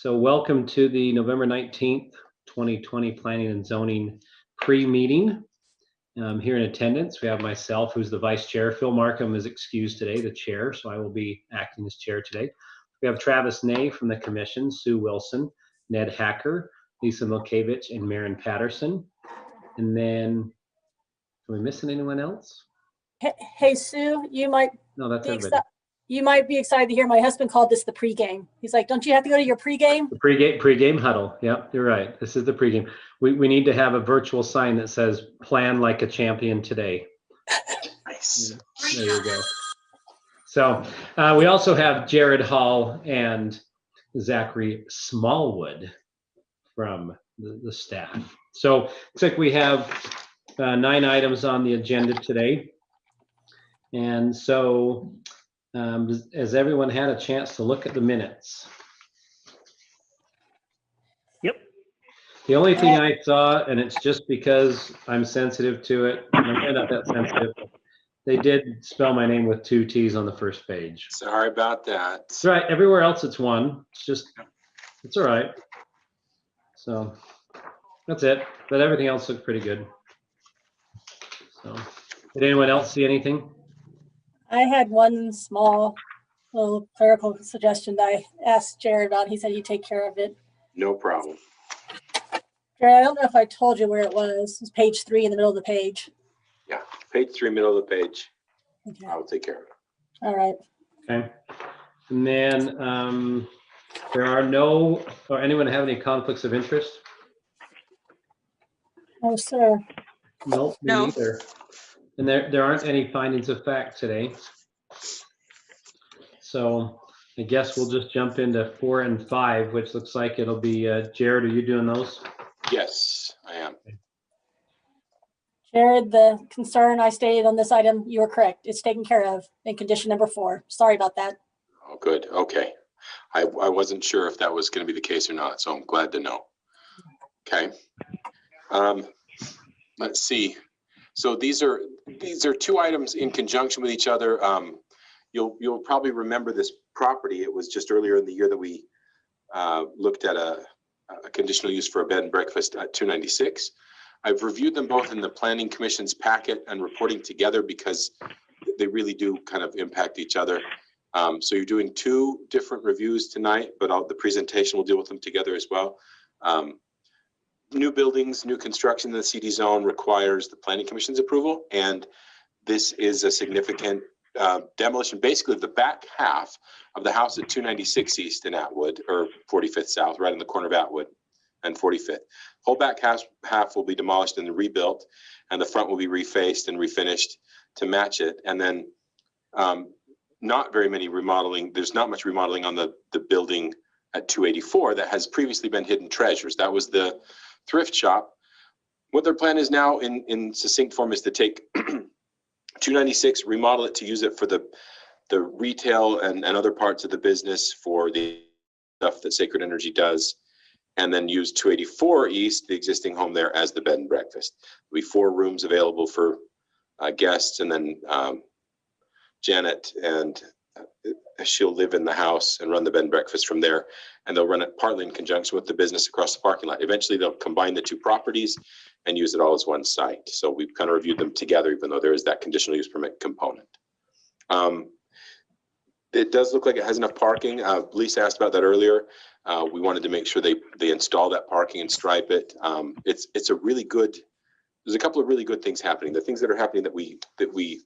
So welcome to the November 19th, 2020 Planning and Zoning pre-meeting. Here in attendance, we have myself, who's the vice chair. Phil Markham is excused today, the chair, so I will be acting as chair today. We have Travis Ney from the commission, Sue Wilson, Ned Hacker, Lisa Milkevich, and Maren Patterson. And then, are we missing anyone else? Hey Sue, you might No, that's everybody. You might be excited to hear my husband called this the pregame. He's like, don't you have to go to your pregame? The pregame huddle. Yep, you're right. This is the pregame. We need to have a virtual sign that says "Plan like a champion today." Nice. There you go. So we also have Jared Hall and Zachary Smallwood from the staff. So looks like we have 9 items on the agenda today. And so has everyone had a chance to look at the minutes? Yep. The only thing I saw, and it's just because I'm sensitive to it, I'm not that sensitive, they did spell my name with 2 T's on the first page. Sorry about that. It's all right. Everywhere else it's 1. It's just, it's all right. So that's it. But everything else looked pretty good. So did anyone else see anything? I had one small little clerical suggestion that I asked Jared about. He said he'd take care of it. No problem. Jared, I don't know if I told you where it was. It's page 3 in the middle of the page. Yeah, page 3, middle of the page. Okay. I will take care of it. All right. Okay. And then there are no, or anyone have any conflicts of interest? Oh, sir. Nope, me No. neither. And there aren't any findings of fact today. So I guess we'll just jump into 4 and 5, which looks like it'll be, Jared, are you doing those? Yes, I am. Jared, the concern I stated on this item, you were correct. It's taken care of in condition number 4. Sorry about that. Oh, good. Okay. I wasn't sure if that was going to be the case or not, so I'm glad to know. Okay. Let's see. So these are 2 items in conjunction with each other. You'll probably remember this property. It was just earlier in the year that we looked at a conditional use for a bed and breakfast at 296. I've reviewed them both in the Planning Commission's packet and reporting together because they really do kind of impact each other. So you're doing 2 different reviews tonight, but the presentation will deal with them together as well. New buildings, new construction in the CD zone requires the Planning Commission's approval, and this is a significant demolition, basically the back half of the house at 296 East in Atwood, or 45th South, right in the corner of Atwood and 45th. Whole back half will be demolished and rebuilt, and the front will be refaced and refinished to match it. And then not very many remodeling. There's not much remodeling on the building at 284 that has previously been hidden treasures. That was the thrift shop. What their plan is now in succinct form is to take 296, remodel it to use it for the retail and other parts of the business for the stuff that Sacred Energy does, and then use 284 East, the existing home there, as the bed and breakfast. There'll be 4 rooms available for guests, and then Janet and she'll live in the house and run the bed and breakfast from there, and they'll run it partly in conjunction with the business across the parking lot. Eventually they'll combine the 2 properties and use it all as one site. So we've kind of reviewed them together, even though there is that conditional use permit component. It does look like it has enough parking. Lisa asked about that earlier. We wanted to make sure they install that parking and stripe it. It's a really good, there's a couple of really good things happening. The things that are happening that we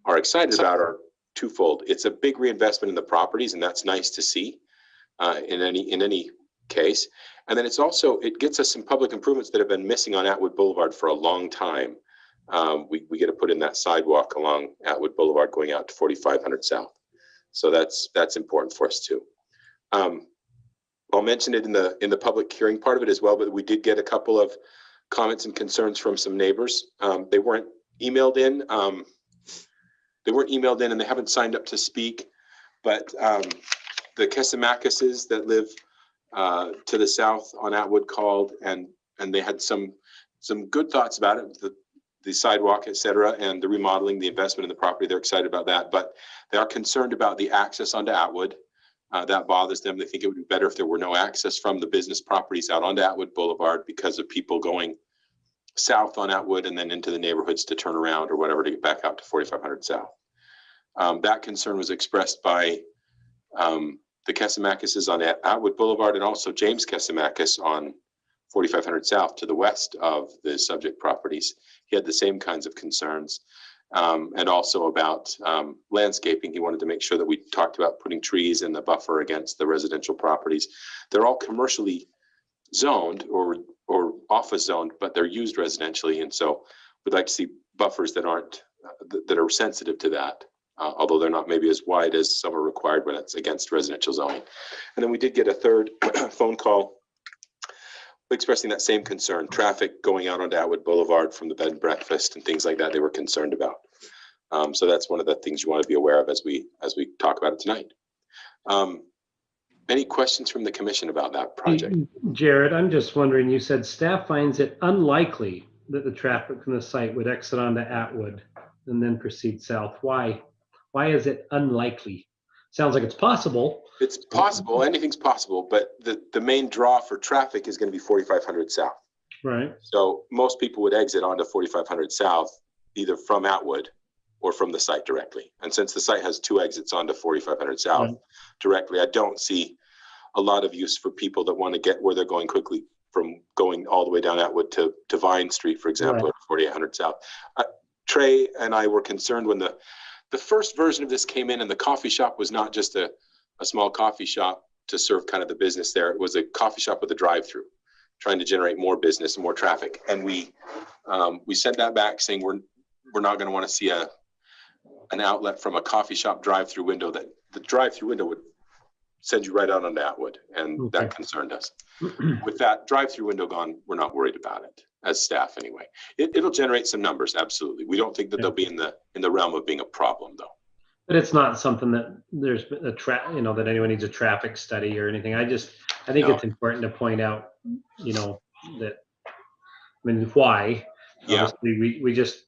are excited about are twofold. It's a big reinvestment in the properties, and that's nice to see in any case. And then it gets us some public improvements that have been missing on Atwood Boulevard for a long time. We get to put in that sidewalk along Atwood Boulevard going out to 4500 South. So that's important for us too. I'll mention it in the public hearing part of it as well, but we did get a couple of comments and concerns from some neighbors. They weren't emailed in. And they haven't signed up to speak, but the Kesemakises that live to the south on Atwood called, and they had some good thoughts about it, the sidewalk, et cetera, and the remodeling, the investment in the property. They're excited about that, but they are concerned about the access onto Atwood. That bothers them. They think it would be better if there were no access from the business properties out onto Atwood Boulevard because of people going south on Atwood and then into the neighborhoods to turn around or whatever to get back out to 4500 South. That concern was expressed by the Kesemakises on Atwood Boulevard and also James Kesemakis on 4500 South to the west of the subject properties. He had the same kinds of concerns. And also about landscaping. He wanted to make sure that we talked about putting trees in the buffer against the residential properties. They're all commercially zoned or office zoned, but they're used residentially. And so we'd like to see buffers that aren't, that are sensitive to that, although they're not maybe as wide as some are required when it's against residential zoning. And then we did get a third phone call expressing that same concern, traffic going out onto Atwood Boulevard from the bed and breakfast and things like that they were concerned about. So that's one of the things you want to be aware of as we talk about it tonight. Any questions from the commission about that project? Jared, I'm just wondering, you said staff finds it unlikely that the traffic from the site would exit onto Atwood and then proceed south. Why? Why is it unlikely? Sounds like it's possible. It's possible, anything's possible, but the main draw for traffic is going to be 4500 South. Right. So most people would exit onto 4500 South either from Atwood or from the site directly. And since the site has two exits onto 4500 South directly, I don't see a lot of use for people that want to get where they're going quickly from going all the way down Atwood to Vine Street, for example, or 4800 South. Trey and I were concerned when the first version of this came in and the coffee shop was not just a small coffee shop to serve kind of the business there. It was a coffee shop with a drive-through, trying to generate more business and more traffic. And we sent that back saying we're not going to want to see an outlet from a coffee shop drive-through window. That the drive-through window would send you right out onto Atwood, and that concerned us. With that drive-through window gone, we're not worried about it as staff anyway. It'll generate some numbers, absolutely. We don't think that they'll be in the realm of being a problem though. But it's not something that there's that anyone needs a traffic study or anything. I think it's important to point out, that, why? Yeah. Obviously, we just,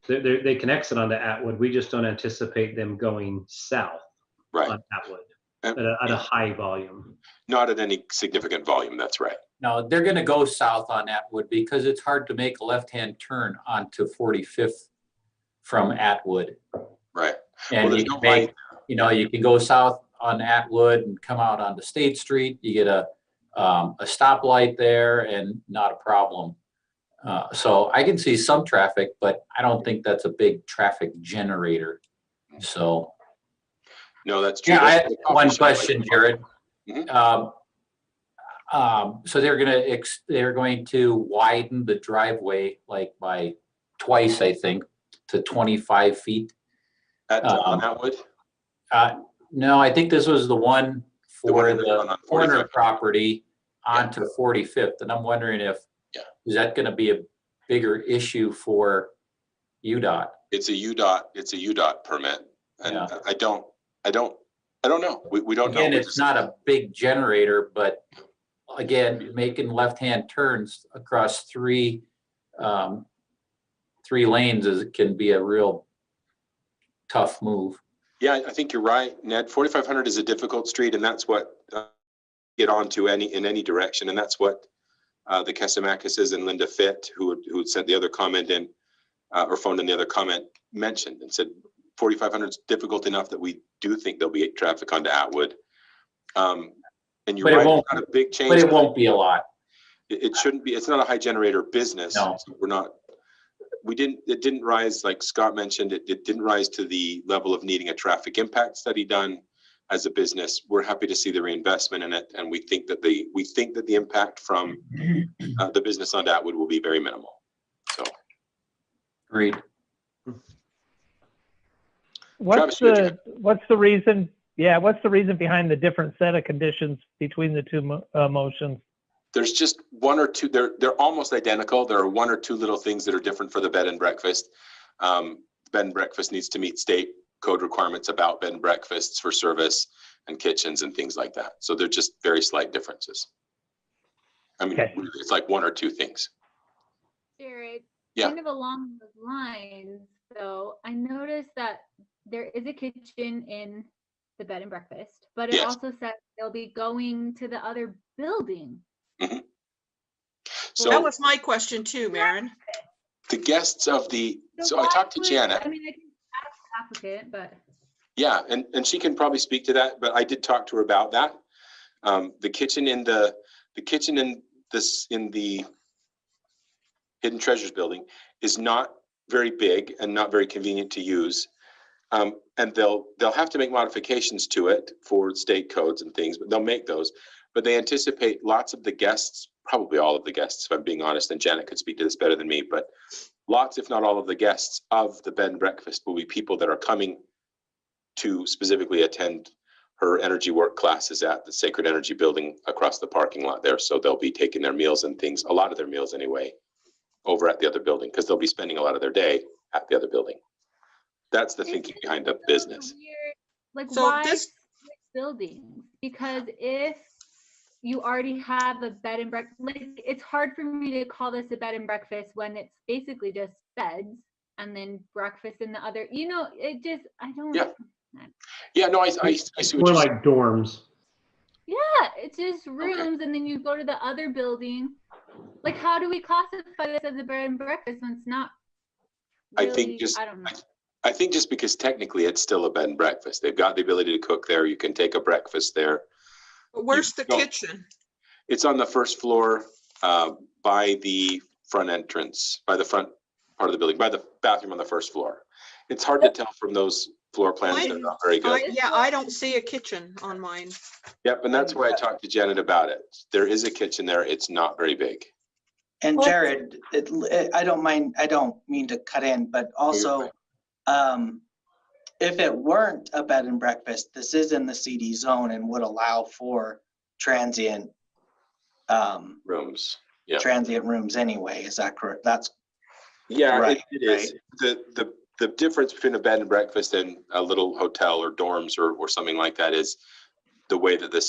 they can exit onto Atwood. We just don't anticipate them going south on Atwood at a high volume. Not at any significant volume, that's right. No, they're going to go south on Atwood because it's hard to make a left-hand turn onto 45th from Atwood. Right. And well, you can make, you can go south on Atwood and come out onto State Street. You get a stoplight there and not a problem. So I can see some traffic, but I don't think that's a big traffic generator. So. No, that's true. Yeah, I have one question, Jared. Mm-hmm. So they're going to widen the driveway like by twice, I think, to 25 feet. On Atwood? No, I think this was the one for the corner property onto 45th, and I'm wondering if is that going to be a bigger issue for UDOT? It's a UDOT permit, and I don't know. We don't know. Again, it's not a big generator, but again, making left-hand turns across three lanes can be a real tough move. Yeah, I think you're right, Ned. 4500 is a difficult street, and that's what get onto in any direction, and that's what the Kesemakises and Linda Fitt, who had sent the other comment in, or phoned in the other comment, mentioned and said 4500 is difficult enough that we do think there'll be traffic onto Atwood. And you're right, it's not a big change. But it won't be a lot. It shouldn't be. It's not a high generator business. No. So it didn't rise, like Scott mentioned, it didn't rise to the level of needing a traffic impact study done as a business. We're happy to see the reinvestment in it, and we think that the impact from the business on Atwood will be very minimal. So, agreed. What's the reason? Yeah, what's the reason behind the different set of conditions between the two motions? There's just one or two. They're almost identical. There are one or two little things that are different for the bed and breakfast. Bed and breakfast needs to meet state code requirements about bed and breakfasts for service and kitchens and things like that. So they're just very slight differences. I mean, It's like one or two things. Jared, yeah. Kind of along those lines, though, I noticed that there is a kitchen in the bed and breakfast, but it Yes. also says they'll be going to the other building. So That was my question too, Maren. the guests of the, so I why talked to would- Janet. I mean, I can ask the applicant, but Yeah, and she can probably speak to that, but I did talk to her about that. The kitchen in the kitchen in the Hidden Treasures building is not very big and not very convenient to use. And they'll have to make modifications to it for state codes and things, but they'll make those. But they anticipate lots of the guests, probably all of the guests, if I'm being honest, and Janet could speak to this better than me, but lots, if not all of the guests of the bed and breakfast will be people that are coming to specifically attend her energy work classes at the Sacred Energy building across the parking lot there. So they'll be taking their meals and things, a lot of their meals anyway, over at the other building, because they'll be spending a lot of their day at the other building. That's the thinking behind the business. Weird, like So why this- switch buildings? Because if you already have a bed and breakfast, like it's hard for me to call this a bed and breakfast when it's basically just beds and then breakfast in the other. You know, it just I don't. Yeah. Yeah, no, I see what More you're saying. like dorms. Yeah, it's just rooms, and then you go to the other building. Like, how do we classify this as a bed and breakfast when it's not? I Really, think just- I don't know. I think just because technically it's still a bed and breakfast. They've got the ability to cook there. You can take a breakfast there. But where's the No. kitchen? It's on the first floor by the front entrance, by the front part of the building, by the bathroom on the first floor. It's hard to tell from those floor plans. They're not very good. I don't see a kitchen on mine. Yep, and that's why I talked to Janet about it. There is a kitchen there. It's not very big. And Well, Jared, I don't mean to cut in, but also, if it weren't a bed and breakfast, this is in the CD zone and would allow for transient, Rooms. Yeah. transient rooms anyway. Is that correct? That's Yeah, Right, it is. The difference between a bed and breakfast and a little hotel or dorms or something like that is the way that the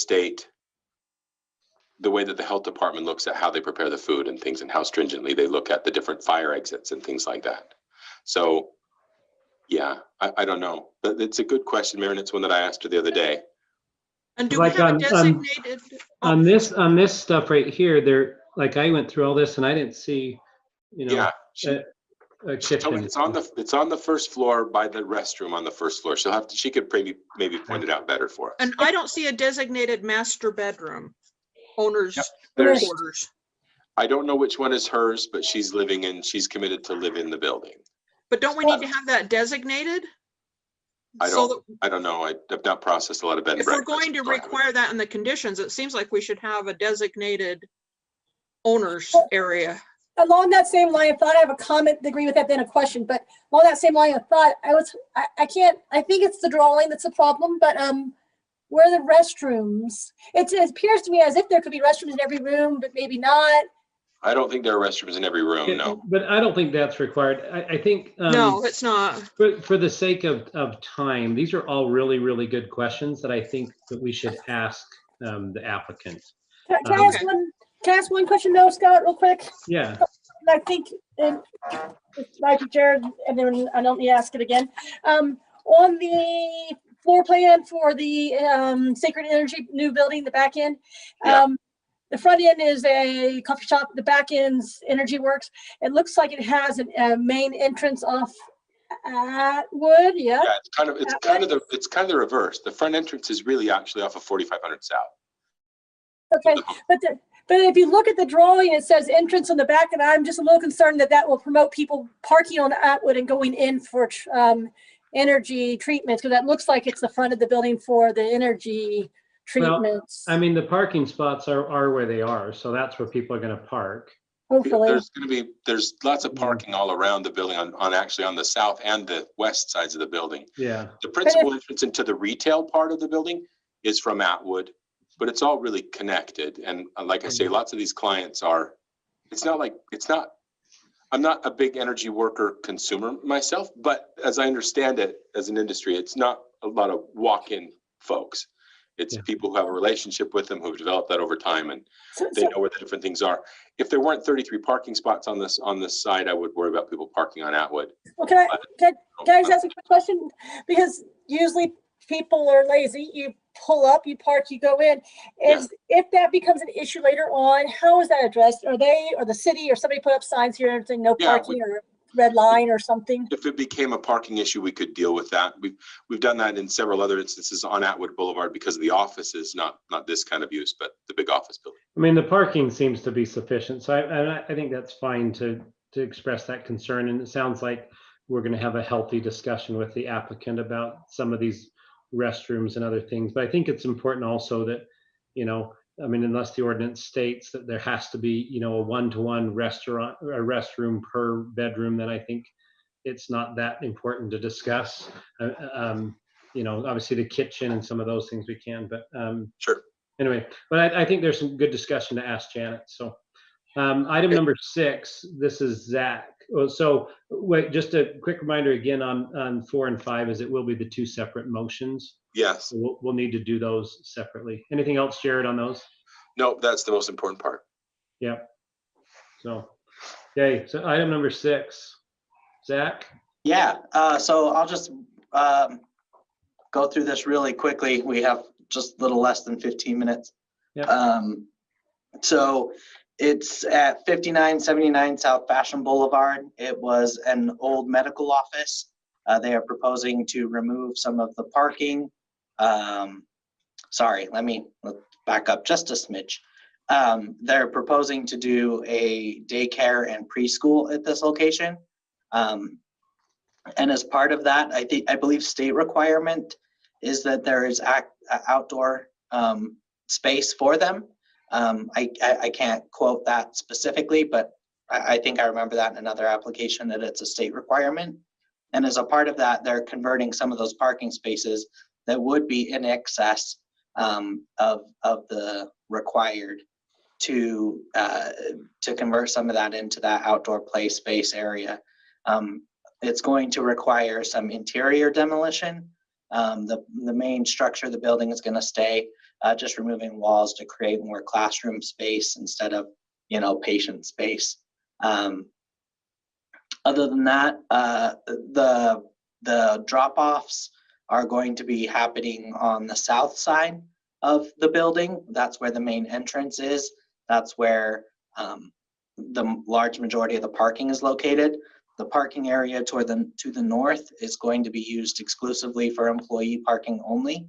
health department looks at how they prepare the food and things and how stringently they look at the different fire exits and things like that. So, yeah, I don't know, but it's a good question, Maren. It's one that I asked her the other day. And do we Like have a on- designated? On this stuff right here, there, like I went through all this and I didn't see, you know, Yeah, a she told me kitchen. it's on the first floor by the restroom on the first floor. She could maybe point it out better for us. And I don't see a designated master bedroom, owner's Yep, there's- quarters. I don't know which one is hers, but she's committed to live in the building. But don't we need to have that designated? I So don't- I don't know. I've not processed a lot of bed and if we're breakfasts, going to so I haven't- require that in the conditions, it seems like we should have a designated owner's area. Along that same line of thought, I have a comment to agree with that, then a question, but along that same line of thought, I think it's the drawing that's the problem, but, where are the restrooms? It appears to me as if there could be restrooms in every room, but maybe not. I don't think there are restrooms in every room, no. But I don't think that's required. I think. No, it's not. For the sake of time, these are all really, really good questions that I think that we should ask the applicant. Can I ask Okay. can I ask one question though, Scott, real quick? Yeah, And I think, like Jared, and then I don't need to ask it again. On the floor plan for the Sacred Energy new building, the back end, Yeah. the front end is a coffee shop. The back end's Energy Works. It looks like it has a main entrance off Atwood. Yeah. Yeah, it's kind of the reverse. The front entrance is really actually off of 4500 South. Okay, but if you look at the drawing, it says entrance on the back, and I'm just a little concerned that will promote people parking on Atwood and going in for energy treatments, because that looks like it's the front of the building for the energy treatments. I mean, the parking spots are where they are, so that's where people are gonna park. Hopefully, There's lots of parking all around the building on the south and the west sides of the building. Yeah, The principal entrance into the retail part of the building is from Atwood, but it's all really connected. And like I say, lots of these clients I'm not a big energy worker consumer myself, but as I understand it, as an industry, it's not a lot of walk-in folks. It's Yeah. people who have a relationship with them, who've developed that over time, and so, they know where the different things are. If there weren't 33 parking spots on this side, I would worry about people parking on Atwood. well, can I just ask a quick question? Because usually people are lazy, you pull up, you park, you go in. And if that becomes an issue later on, how is that addressed? Are they, or the city, or somebody put up signs here and saying no Yeah, parking or red line or something? If it became a parking issue, we could deal with that. We've done that in several other instances on Atwood Boulevard because of the offices, not this kind of use, but the big office building. I mean, the parking seems to be sufficient, so I think that's fine to express that concern. And it sounds like we're going to have a healthy discussion with the applicant about some of these restrooms and other things. But I think it's important also that, you know, I mean, unless the ordinance states that there has to be, you know, a one-to-one restaurant, a restroom per bedroom, then I think it's not that important to discuss. You know, obviously the kitchen and some of those things we can, but Sure. anyway, but I think there's some good discussion to ask Janet. So item number 6, this is Zach. So wait, just a quick reminder again on 4 and 5 is it will be the 2 separate motions. Yes. So we'll need to do those separately. Anything else, Jared, on those? No, that's the most important part. Yep. So, okay, so item number 6, Zach? Yeah, so I'll just go through this really quickly. We have just a little less than 15 minutes. Yep. So it's at 5979 South Fashion Boulevard. It was an old medical office. They are proposing to remove some of the parking. Sorry, let's back up just a smidge. They're proposing to do a daycare and preschool at this location. And as part of that, I believe state requirement is that there is outdoor space for them. I can't quote that specifically, but I think I remember that in another application that it's a state requirement. And as a part of that, they're converting some of those parking spaces that would be in excess of the required to convert some of that into that outdoor play space area. It's going to require some interior demolition. The main structure of the building is going to stay, just removing walls to create more classroom space instead of, you know, patient space. Other than that, the drop-offs are going to be happening on the south side of the building. That's where the main entrance is. That's where the large majority of the parking is located. The parking area to the north is going to be used exclusively for employee parking only.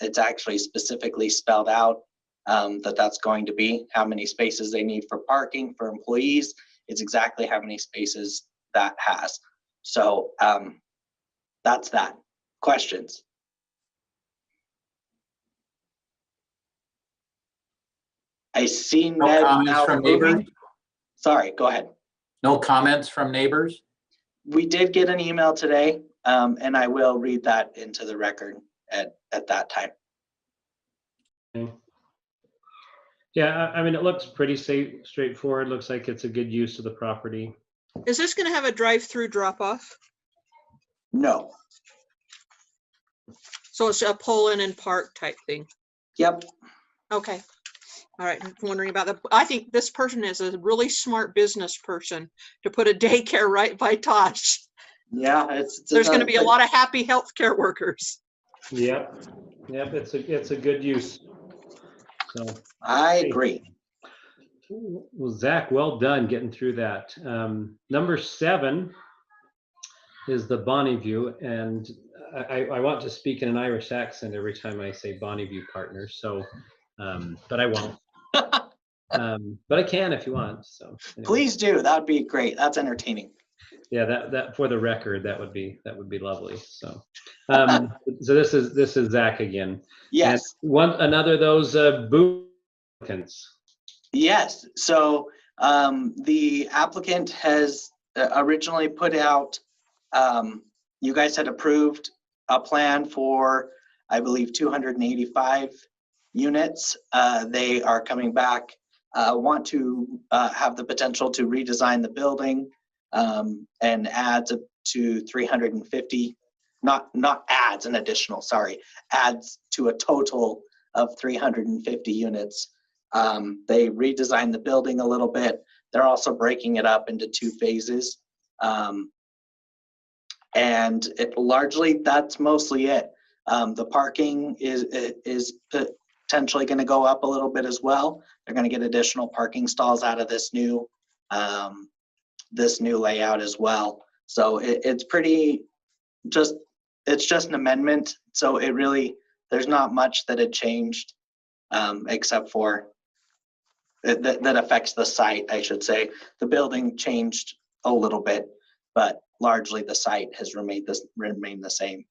It's actually specifically spelled out that that's going to be how many spaces they need for parking for employees. It's exactly how many spaces that has. So that's that. Questions? I see No Ned comments now from moving. neighbors? Sorry, go ahead. No comments from neighbors? We did get an email today, and I will read that into the record at that time. Okay. Yeah, I mean, it looks pretty straightforward. Looks like it's a good use of the property. Is this going to have a drive-through drop-off? No. So it's a pull in and park type thing? Yep. Okay. All right, I'm wondering about that. I think this person is a really smart business person to put a daycare right by Tosh. Yeah, There's going to be a lot of happy healthcare workers. Yep. Yep. It's a good use. So I agree. well, Zach, well done getting through that. Number 7 is the Bonneview, and I want to speak in an Irish accent every time I say Bonneview Partners. So, but I won't. But I can if you want. So anyway. Please do. That would be great. That's entertaining. Yeah, that for the record, that would be lovely. So, so this is Zach again. Yes. And another of those boo applicants. Yes. So the applicant has originally put out, you guys had approved a plan for, I believe, 285 units. They are coming back, want to have the potential to redesign the building and add to 350, not adds an additional, sorry, adds to a total of 350 units. They redesigned the building a little bit. They're also breaking it up into 2 phases. And largely, that's mostly it. The parking is potentially going to go up a little bit as well. They're going to get additional parking stalls out of this new layout as well. So it's pretty it's just an amendment. So there's not much that had changed except for that affects the site, I should say. The building changed a little bit, but largely the site has remained the same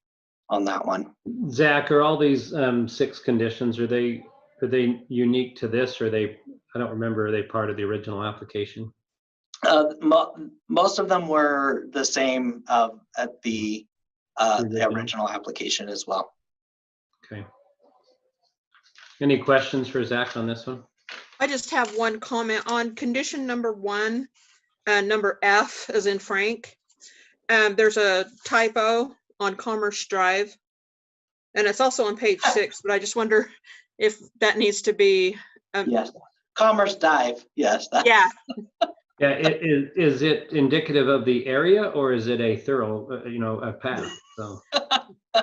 on that one. Zach, are all these 6 conditions, are they unique to this, or I don't remember, are they part of the original application? Most of them were the same at the original application as well. Okay. Any questions for Zach on this one? I just have one comment on condition number 1, number F as in Frank. There's a typo on Commerce Drive, and it's also on page 6, but I just wonder if that needs to be. Yes, Commerce Dive, yes. Yeah. Yeah, is it indicative of the area, or is it a thorough, a path? So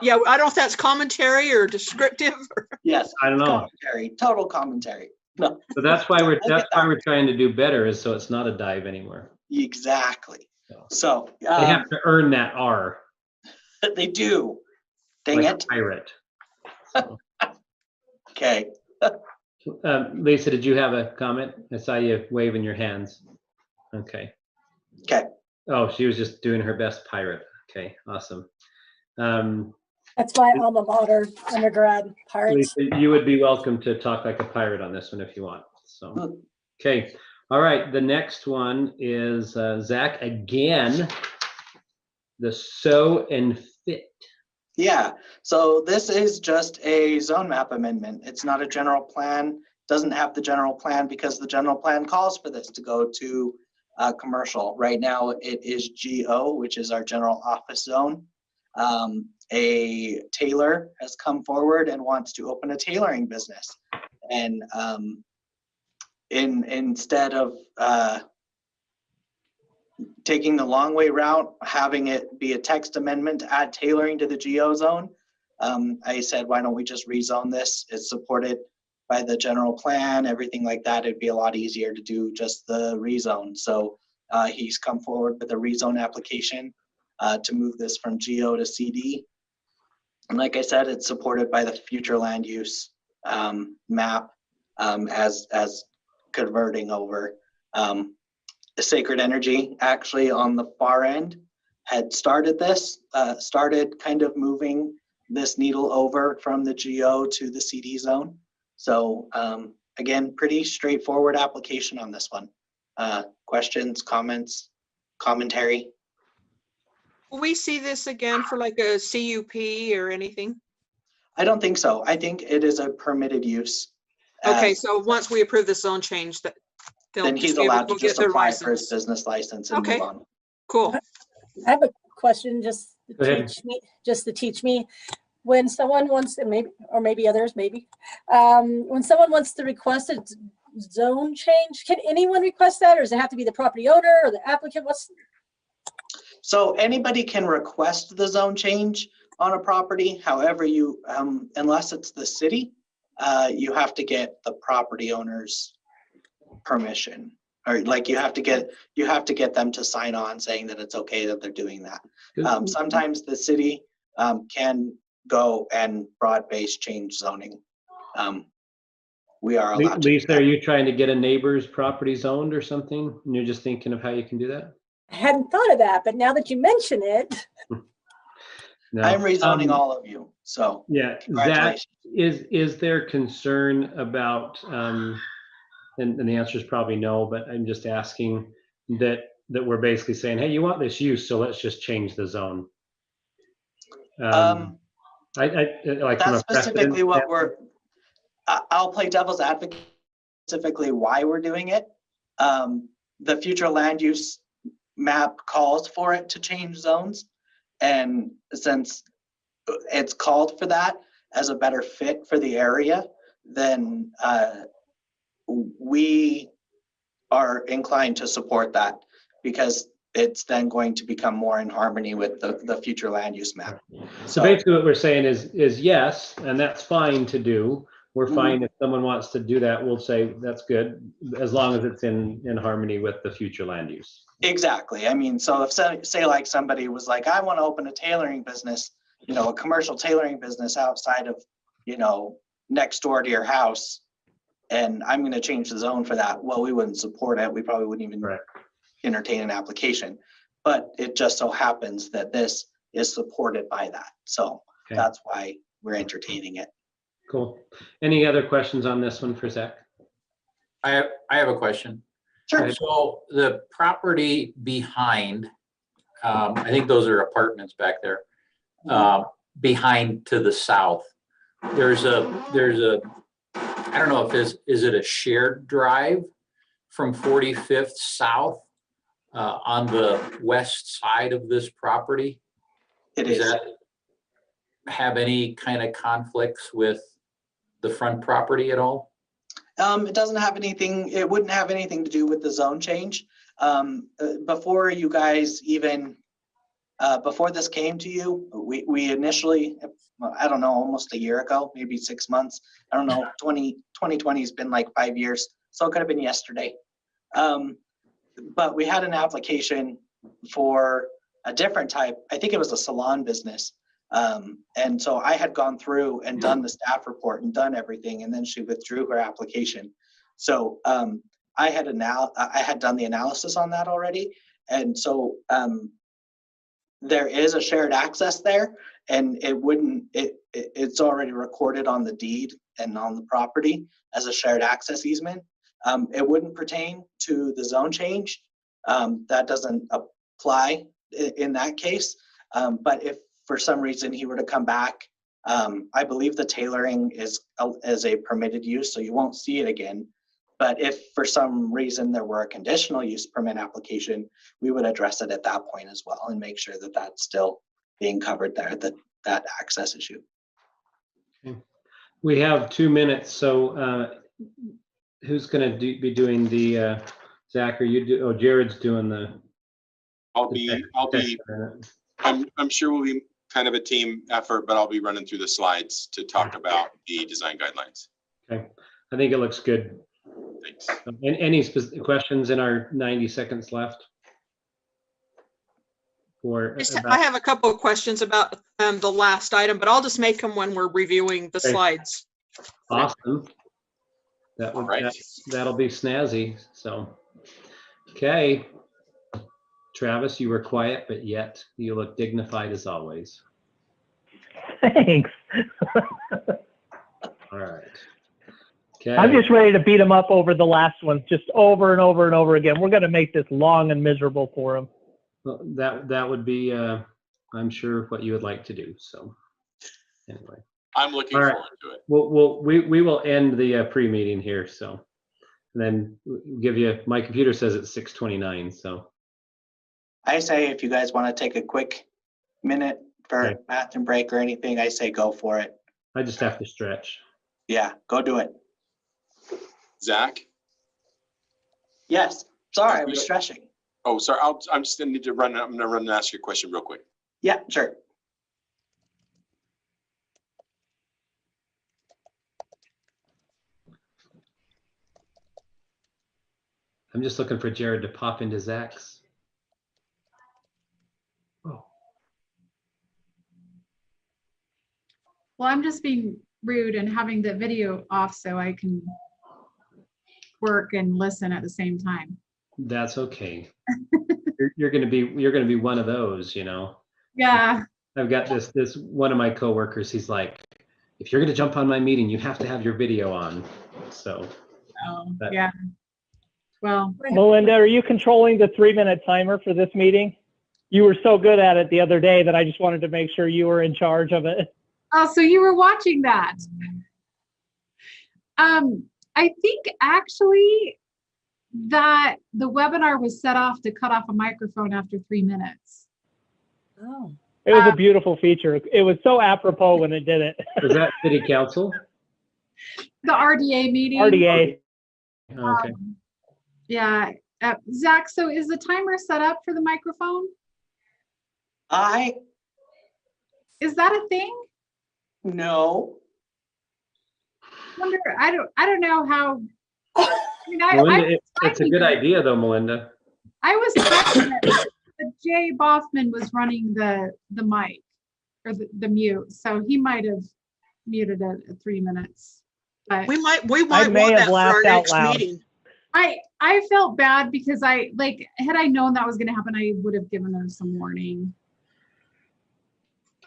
Yeah, I don't know if that's commentary or descriptive. Yes, I don't know. commentary, total commentary. No, So that's why we're trying to do better, is so it's not a dive anymore. exactly. So So they have to earn that R. they do. Dang like it. a pirate. Okay. Lisa, did you have a comment? I saw you waving your hands. Okay. Okay. Oh, she was just doing her best pirate. Okay, awesome. That's my alma mater, undergrad, Pirates. Lisa, you would be welcome to talk like a pirate on this one if you want. So, okay. All right. The next one is Zach again. The sew and fit. Yeah, so this is just a zone map amendment. It's not a general plan. Doesn't have the general plan because the general plan calls for this to go to commercial. Right now it is GO, which is our general office zone. A tailor has come forward and wants to open a tailoring business. And instead of taking the long way route, having it be a text amendment to add tailoring to the GO zone, I said, why don't we just rezone this? It's supported by the general plan, everything like that. It'd be a lot easier to do just the rezone. So he's come forward with a rezone application to move this from GO to CD. And like I said, it's supported by the future land use map as converting over. Sacred Energy actually on the far end had started this, started kind of moving this needle over from the GO to the CD zone. So again, pretty straightforward application on this one. Questions, comments, commentary? Will we see this again for like a CUP or anything? I don't think so. I think it is a permitted use. Okay, so once we approve the zone change, that they'll Then he's be able allowed to go get just their apply for his license. business license and Okay. move on. Cool. I have a question, just Go to ahead. teach me. When someone wants, and maybe others, when someone wants to request a zone change, can anyone request that, or does it have to be the property owner or the applicant? So anybody can request the zone change on a property. However, you, unless it's the city, you have to get the property owner's permission, or like you have to get them to sign on saying that it's okay that they're doing that. Sometimes the city can go and broad-based change zoning. We are allowed to do Lisa, that. are you trying to get a neighbor's property zoned or something? And you're just thinking of how you can do that? I hadn't thought of that, but now that you mention it, No. I'm rezoning all of you, so Yeah, that congratulations. is there concern about, and the answer is probably no, but I'm just asking that we're basically saying, hey, you want this use, so let's just change the zone. I like from That's a specifically precedent what standpoint. I'll play devil's advocate, specifically why we're doing it. The future land use map calls for it to change zones. And since it's called for that as a better fit for the area, then we are inclined to support that, because it's then going to become more in harmony with the future land use map. So basically what we're saying is yes, and that's fine to do. We're Mhm. fine if someone wants to do that, we'll say that's good, as long as it's in harmony with the future land use. Exactly. I mean, so if say like somebody was like, I want to open a tailoring business, you know, a commercial tailoring business outside of, you know, next door to your house, and I'm going to change the zone for that. Well, we wouldn't support it. We probably wouldn't even Right. entertain an application. But it just so happens that this is supported by that. So Okay. that's why we're entertaining it. Cool. Any other questions on this one for Zach? I have a question. Sure. So the property behind, I think those are apartments back there, behind to the south, there's a, I don't know if is it a shared drive from 45th south on the west side of this property? It Does is. that have any kind of conflicts with the front property at all? It doesn't have anything, it wouldn't have anything to do with the zone change. Before you guys even, before this came to you, we initially, I don't know, almost a year ago, maybe 6 months. I don't know, 2020 has been like 5 years, so it could have been yesterday. But we had an application for a different type, I think it was a salon business. And so I had gone through and done the staff report and done everything, and then she withdrew her application. So I had done the analysis on that already. And so there is a shared access there, and it's already recorded on the deed and on the property as a shared access easement. It wouldn't pertain to the zone change. That doesn't apply in that case. But if for some reason he were to come back, I believe the tailoring is a permitted use, so you won't see it again. But if for some reason there were a conditional use permit application, we would address it at that point as well and make sure that that's still being covered there, that access issue. Okay. We have 2 minutes, so who's going to be doing the, Zach, are you oh, Jared's doing the. I'm sure we'll be kind of a team effort, but I'll be running through the slides to talk about the design guidelines. Okay, I think it looks good. Thanks. Any questions in our 90 seconds left? I have a couple of questions about the last item, but I'll just make them when we're reviewing the slides. Awesome. That'll be snazzy. So, okay. Travis, you were quiet, but yet you look dignified as always. Thanks. All right. Okay. I'm just ready to beat them up over the last one, just over and over and over again. We're going to make this long and miserable for them. Well, that would be, I'm sure, what you would like to do. So, anyway. I'm looking All right. forward to it. We will end the pre-meeting here. So, and then give you. My computer says it's 6:29. So. I say if you guys want to take a quick minute for a bathroom break or anything, I say go for it. I just have to stretch. Yeah, go do it. Zach? Yes. Sorry, I was stretching. Oh, sorry. I'm just gonna need to run. I'm gonna run and ask you a question real quick. Yeah, sure. I'm just looking for Jared to pop into Zach's. Oh. Well, I'm just being rude and having the video off so I can work and listen at the same time. That's okay. You're gonna be one of those, you know. Yeah. I've got this one of my coworkers. He's like, if you're gonna jump on my meeting, you have to have your video on. So. Yeah. Well, Melinda, are you controlling the 3-minute timer for this meeting? You were so good at it the other day that I just wanted to make sure you were in charge of it. oh, so you were watching that. I think actually that the webinar was set off to cut off a microphone after 3 minutes. Oh. It was a beautiful feature. It was so apropos when it did it. Is that city council? The RDA meeting. RDA. Okay. Yeah, Zach, so is the timer set up for the microphone? Is that a thing? No. Wonder, I don't know how. I mean, Melinda, it's a good idea though, Melinda. I was typing it, but Jay Boffman was running the mic or the mute, so he might have muted it at 3 minutes. But We might may want have that for our laughed out next loud. meeting. I felt bad because had I known that was going to happen, I would have given her some warning.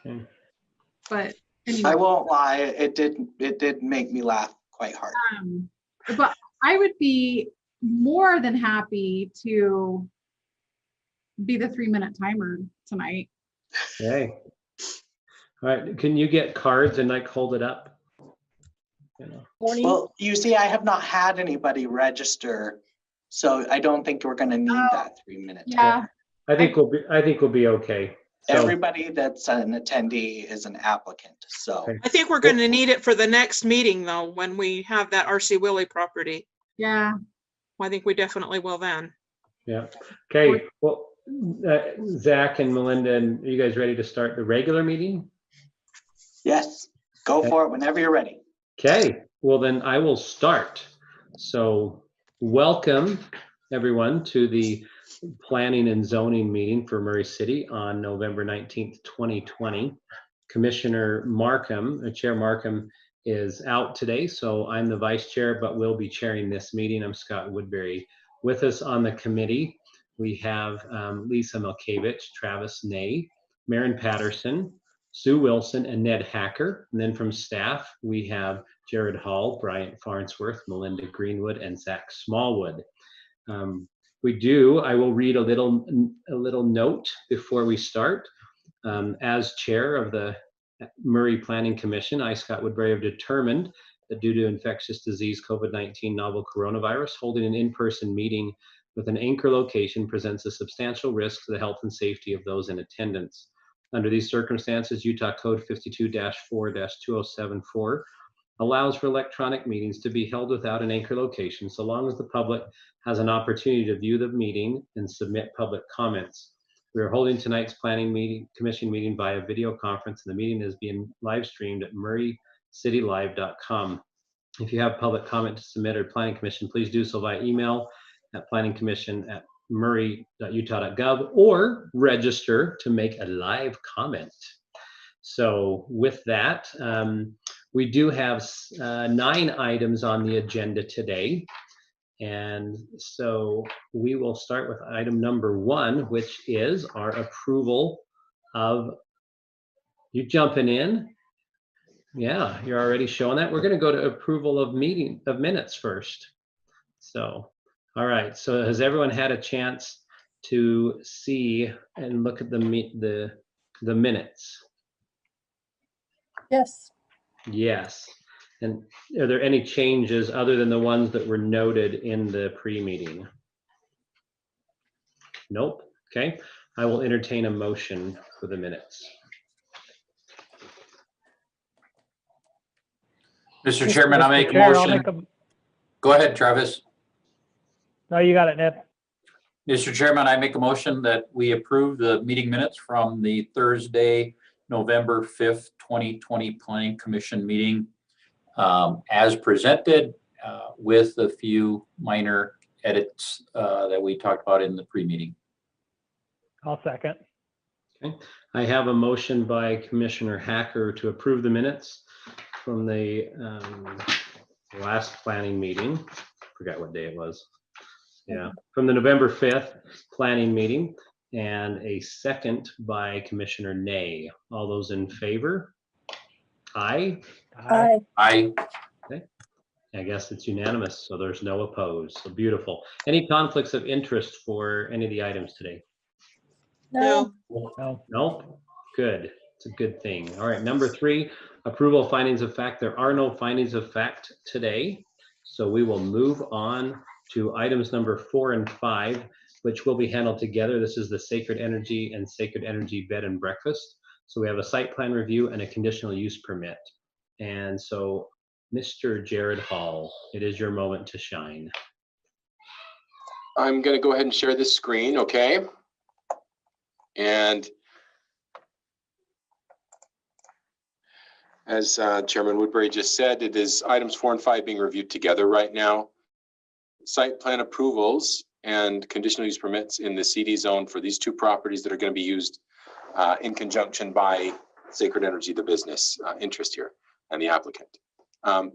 Okay. But I anyway, won't lie, it did make me laugh quite hard. but I would be more than happy to be the 3-minute timer tonight. Okay. All right, can you get cards and like hold it up? You know. Morning. Well, you see, I have not had anybody register, so I don't think we're gonna need that 3-minute. Yeah. I think we'll be okay. So, Everybody that's an attendee is an applicant, so. Okay. I think we're going to need it for the next meeting though, when we have that RC Willie property. Yeah. I think we definitely will then. yeah. Okay. Well, Zach and Melinda, are you guys ready to start the regular meeting? Yes, go Okay. for it whenever you're ready. Okay. Well, then I will start. So, welcome everyone to the Planning and Zoning meeting for Murray City on November 19th, 2020. Commissioner Markham, Chair Markham, is out today, so I'm the vice chair, but will be chairing this meeting. I'm Scott Woodbury. With us on the committee, we have Lisa Milkevich, Travis Ney, Maren Patterson, Sue Wilson, and Ned Hacker. And then from staff, we have Jared Hall, Bryant Farnsworth, Melinda Greenwood, and Zach Smallwood. I will read a little note before we start. As chair of the Murray Planning Commission, I, Scott Woodbury, have determined that due to infectious disease COVID-19 novel coronavirus, holding an in-person meeting with an anchor location presents a substantial risk to the health and safety of those in attendance. Under these circumstances, Utah Code 52-4-2074 allows for electronic meetings to be held without an anchor location, so long as the public has an opportunity to view the meeting and submit public comments. We are holding tonight's planning commission meeting via video conference, and the meeting is being live streamed at murraycitylive.com. If you have public comment to submit or planning commission, please do so via email at planningcommission@murray.utah.gov or register to make a live comment. So with that, we do have 9 items on the agenda today. And so we will start with item number 1, which is our approval of, you jumping in? Yeah, you're already showing that. We're going to go to approval of minutes first. So, all right. So has everyone had a chance to see and look at the minutes? Yes. Yes. And are there any changes other than the ones that were noted in the pre-meeting? Nope. Okay. I will entertain a motion for the minutes. Mr. Chairman, I make a Chair, I'll motion. Go ahead, Travis. No, you got it, Ned. Mr. Chairman, I make a motion that we approve the meeting minutes from the Thursday, November 5th, 2020 Planning Commission meeting as presented with a few minor edits that we talked about in the pre-meeting. I'll second. Okay. I have a motion by Commissioner Hacker to approve the minutes from the last planning meeting. Forgot what day it was. Yeah, from the November 5th planning meeting, and a second by Commissioner Ney. All those in favor? Aye. Aye. Aye. I guess it's unanimous, so there's no opposed. So beautiful. Any conflicts of interest for any of the items today? No. No. Nope. Good. It's a good thing. All right, number 3, approval of findings of fact. There are no findings of fact today, so we will move on to items number 4 and 5, which will be handled together. This is the Sacred Energy and Sacred Energy Bed and Breakfast. So we have a site plan review and a conditional use permit. And so, Mr. Jared Hall, it is your moment to shine. I'm going to go ahead and share this screen, okay? And as Chairman Woodbury just said, it is items 4 and 5 being reviewed together right now. Site plan approvals and conditional use permits in the CD zone for these two properties that are going to be used in conjunction by Sacred Energy, the business interest here, and the applicant.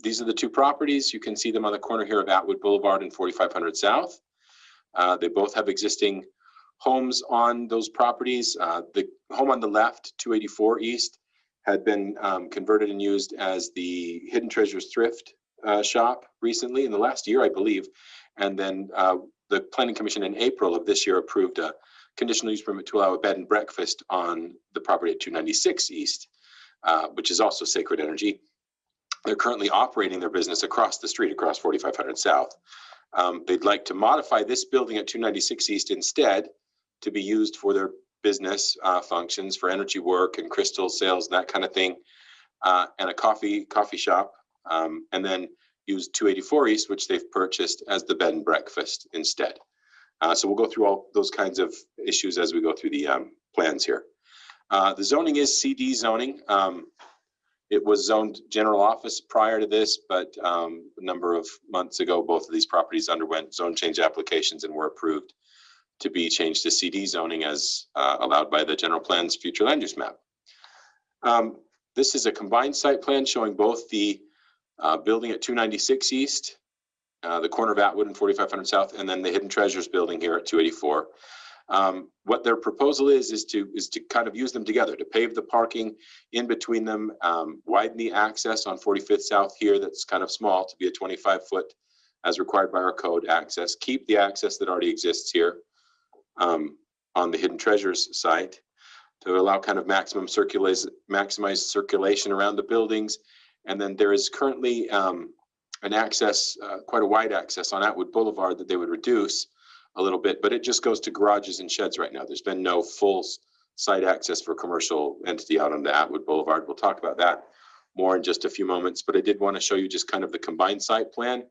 These are the two properties. You can see them on the corner here of Atwood Boulevard and 4500 South. They both have existing homes on those properties. The home on the left, 284 East, had been converted and used as the Hidden Treasures thrift shop recently in the last year, I believe. And then the Planning Commission in April of this year approved a conditional use permit to allow a bed and breakfast on the property at 296 East, which is also Sacred Energy. They're currently operating their business across the street, across 4500 South. They'd like to modify this building at 296 East instead to be used for their business functions, for energy work and crystal sales, that kind of thing, and a coffee shop, and then use 284 East, which they've purchased, as the bed and breakfast instead. So we'll go through all those kinds of issues as we go through the plans here. The zoning is CD zoning. It was zoned general office prior to this, but a number of months ago, both of these properties underwent zone change applications and were approved to be changed to CD zoning as allowed by the general plan's future land use map. This is a combined site plan showing both the building at 296 East, the corner of Atwood and 4500 South, and then the Hidden Treasures building here at 284. What their proposal is to kind of use them together, to pave the parking in between them, widen the access on 45th South here that's kind of small to be a 25-foot as required by our code access, keep the access that already exists here on the Hidden Treasures site to allow kind of maximize circulation around the buildings. And then there is currently an access, quite a wide access on Atwood Boulevard that they would reduce a little bit, but it just goes to garages and sheds right now. There's been no full site access for commercial entity out on the Atwood Boulevard. We'll talk about that more in just a few moments, but I did want to show you just kind of the combined site plan.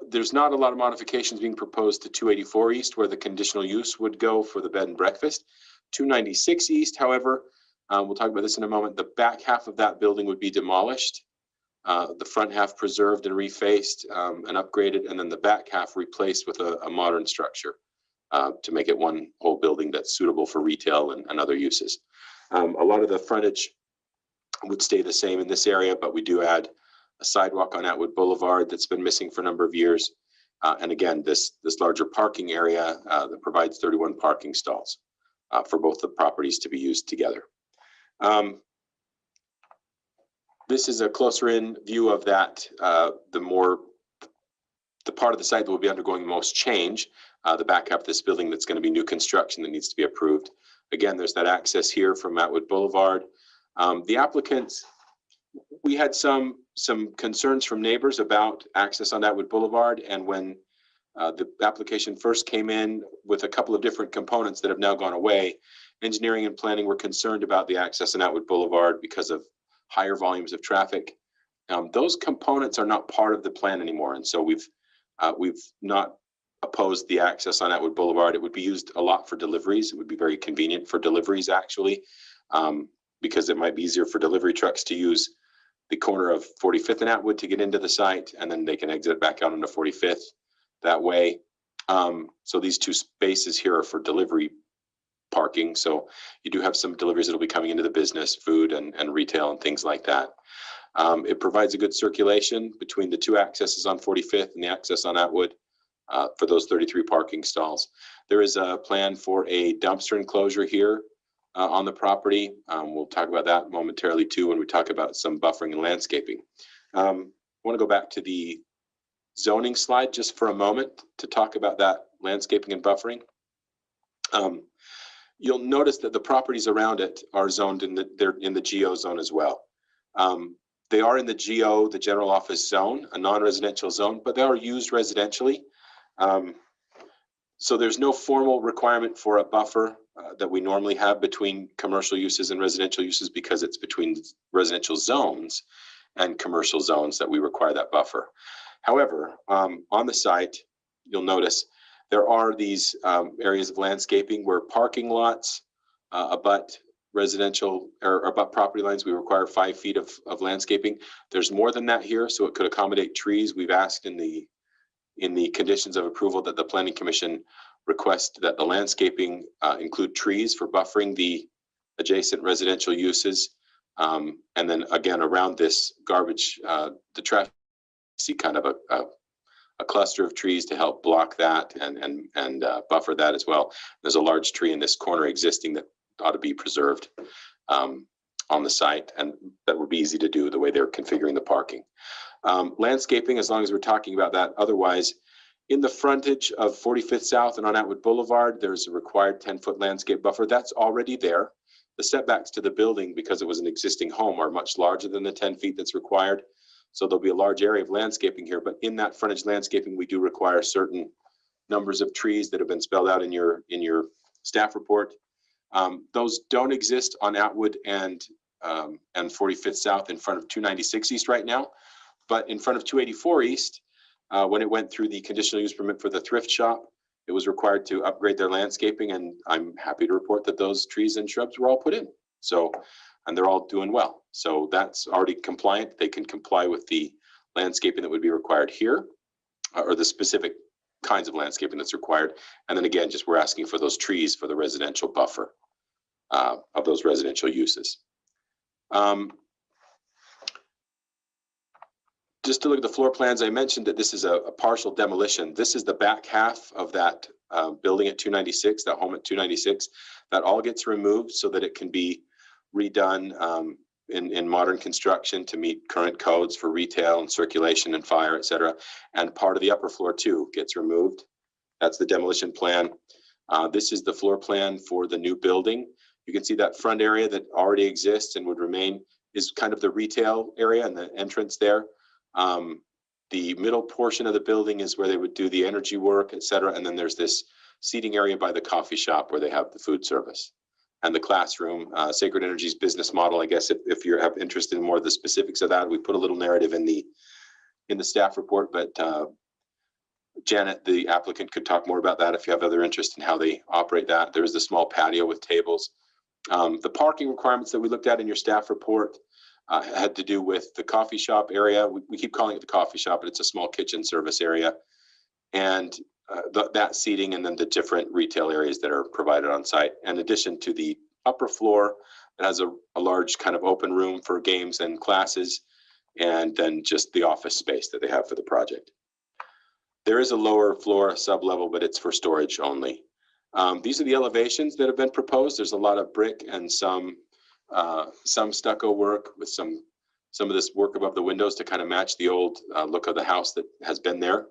There's not a lot of modifications being proposed to 284 East, where the conditional use would go for the bed and breakfast. 296 East, however, we'll talk about this in a moment, the back half of that building would be demolished. The front half preserved and refaced and upgraded, and then the back half replaced with a modern structure to make it one whole building that's suitable for retail and other uses. A lot of the frontage would stay the same in this area, but we do add a sidewalk on Atwood Boulevard that's been missing for a number of years. And again, this larger parking area that provides 31 parking stalls for both the properties to be used together. This is a closer in view of that, the part of the site that will be undergoing the most change, the back half of this building that's going to be new construction that needs to be approved. Again, there's that access here from Atwood Boulevard. The applicants, we had some concerns from neighbors about access on Atwood Boulevard, and when the application first came in with a couple of different components that have now gone away, engineering and planning were concerned about the access on Atwood Boulevard because of higher volumes of traffic. Those components are not part of the plan anymore, and so we've not opposed the access on Atwood Boulevard. It would be used a lot for deliveries. It would be very convenient for deliveries, actually, because it might be easier for delivery trucks to use the corner of 45th and Atwood to get into the site, and then they can exit back out onto 45th that way. So these two spaces here are for delivery parking. So you do have some deliveries that will be coming into the business, food and retail and things like that. It provides a good circulation between the two accesses on 45th and the access on Atwood for those 33 parking stalls. There is a plan for a dumpster enclosure here on the property. We'll talk about that momentarily too when we talk about some buffering and landscaping. I want to go back to the zoning slide just for a moment to talk about that landscaping and buffering. You'll notice that the properties around it are zoned they're in the GO zone as well. They are in the GO, the general office zone, a non-residential zone, but they are used residentially. So there's no formal requirement for a buffer that we normally have between commercial uses and residential uses, because it's between residential zones and commercial zones that we require that buffer. However, on the site, you'll notice there are these areas of landscaping where parking lots abut residential or abut property lines. We require 5 feet of landscaping. There's more than that here, so it could accommodate trees. We've asked in the conditions of approval that the Planning Commission request that the landscaping include trees for buffering the adjacent residential uses. And then again, around this garbage, the traffic, see kind of a cluster of trees to help block that and buffer that as well. There's a large tree in this corner existing that ought to be preserved on the site, and that would be easy to do the way they're configuring the parking. Landscaping, as long as we're talking about that. Otherwise, in the frontage of 45th South and on Atwood Boulevard, there's a required 10-foot landscape buffer. That's already there. The setbacks to the building, because it was an existing home, are much larger than the 10 feet that's required. So there'll be a large area of landscaping here, but in that frontage landscaping, we do require certain numbers of trees that have been spelled out in your staff report. Those don't exist on Atwood and 45th South in front of 296 East right now, but in front of 284 East, when it went through the conditional use permit for the thrift shop, it was required to upgrade their landscaping, and I'm happy to report that those trees and shrubs were all put in. So, and they're all doing well. So that's already compliant. They can comply with the landscaping that would be required here, or the specific kinds of landscaping that's required. And then again, just we're asking for those trees for the residential buffer of those residential uses. Just to look at the floor plans, I mentioned that this is a partial demolition. This is the back half of that building at 296, that home at 296. That all gets removed so that it can be redone in modern construction to meet current codes for retail and circulation and fire, et cetera. And part of the upper floor too gets removed. That's the demolition plan. This is the floor plan for the new building. You can see that front area that already exists and would remain is kind of the retail area and the entrance there. The middle portion of the building is where they would do the energy work, et cetera. And then there's this seating area by the coffee shop where they have the food service and the classroom. Sacred Energy's business model, I guess, if you have interest in more of the specifics of that, we put a little narrative in the staff report, but Janet, the applicant, could talk more about that if you have other interest in how they operate that. There's the small patio with tables. The parking requirements that we looked at in your staff report had to do with the coffee shop area. We keep calling it the coffee shop, but it's a small kitchen service area. And that seating, and then the different retail areas that are provided on site. In addition to the upper floor, it has a large kind of open room for games and classes, and then just the office space that they have for the project. There is a lower floor, a sub-level, but it's for storage only. These are the elevations that have been proposed. There's a lot of brick and some stucco work with some of this work above the windows to kind of match the old look of the house that has been there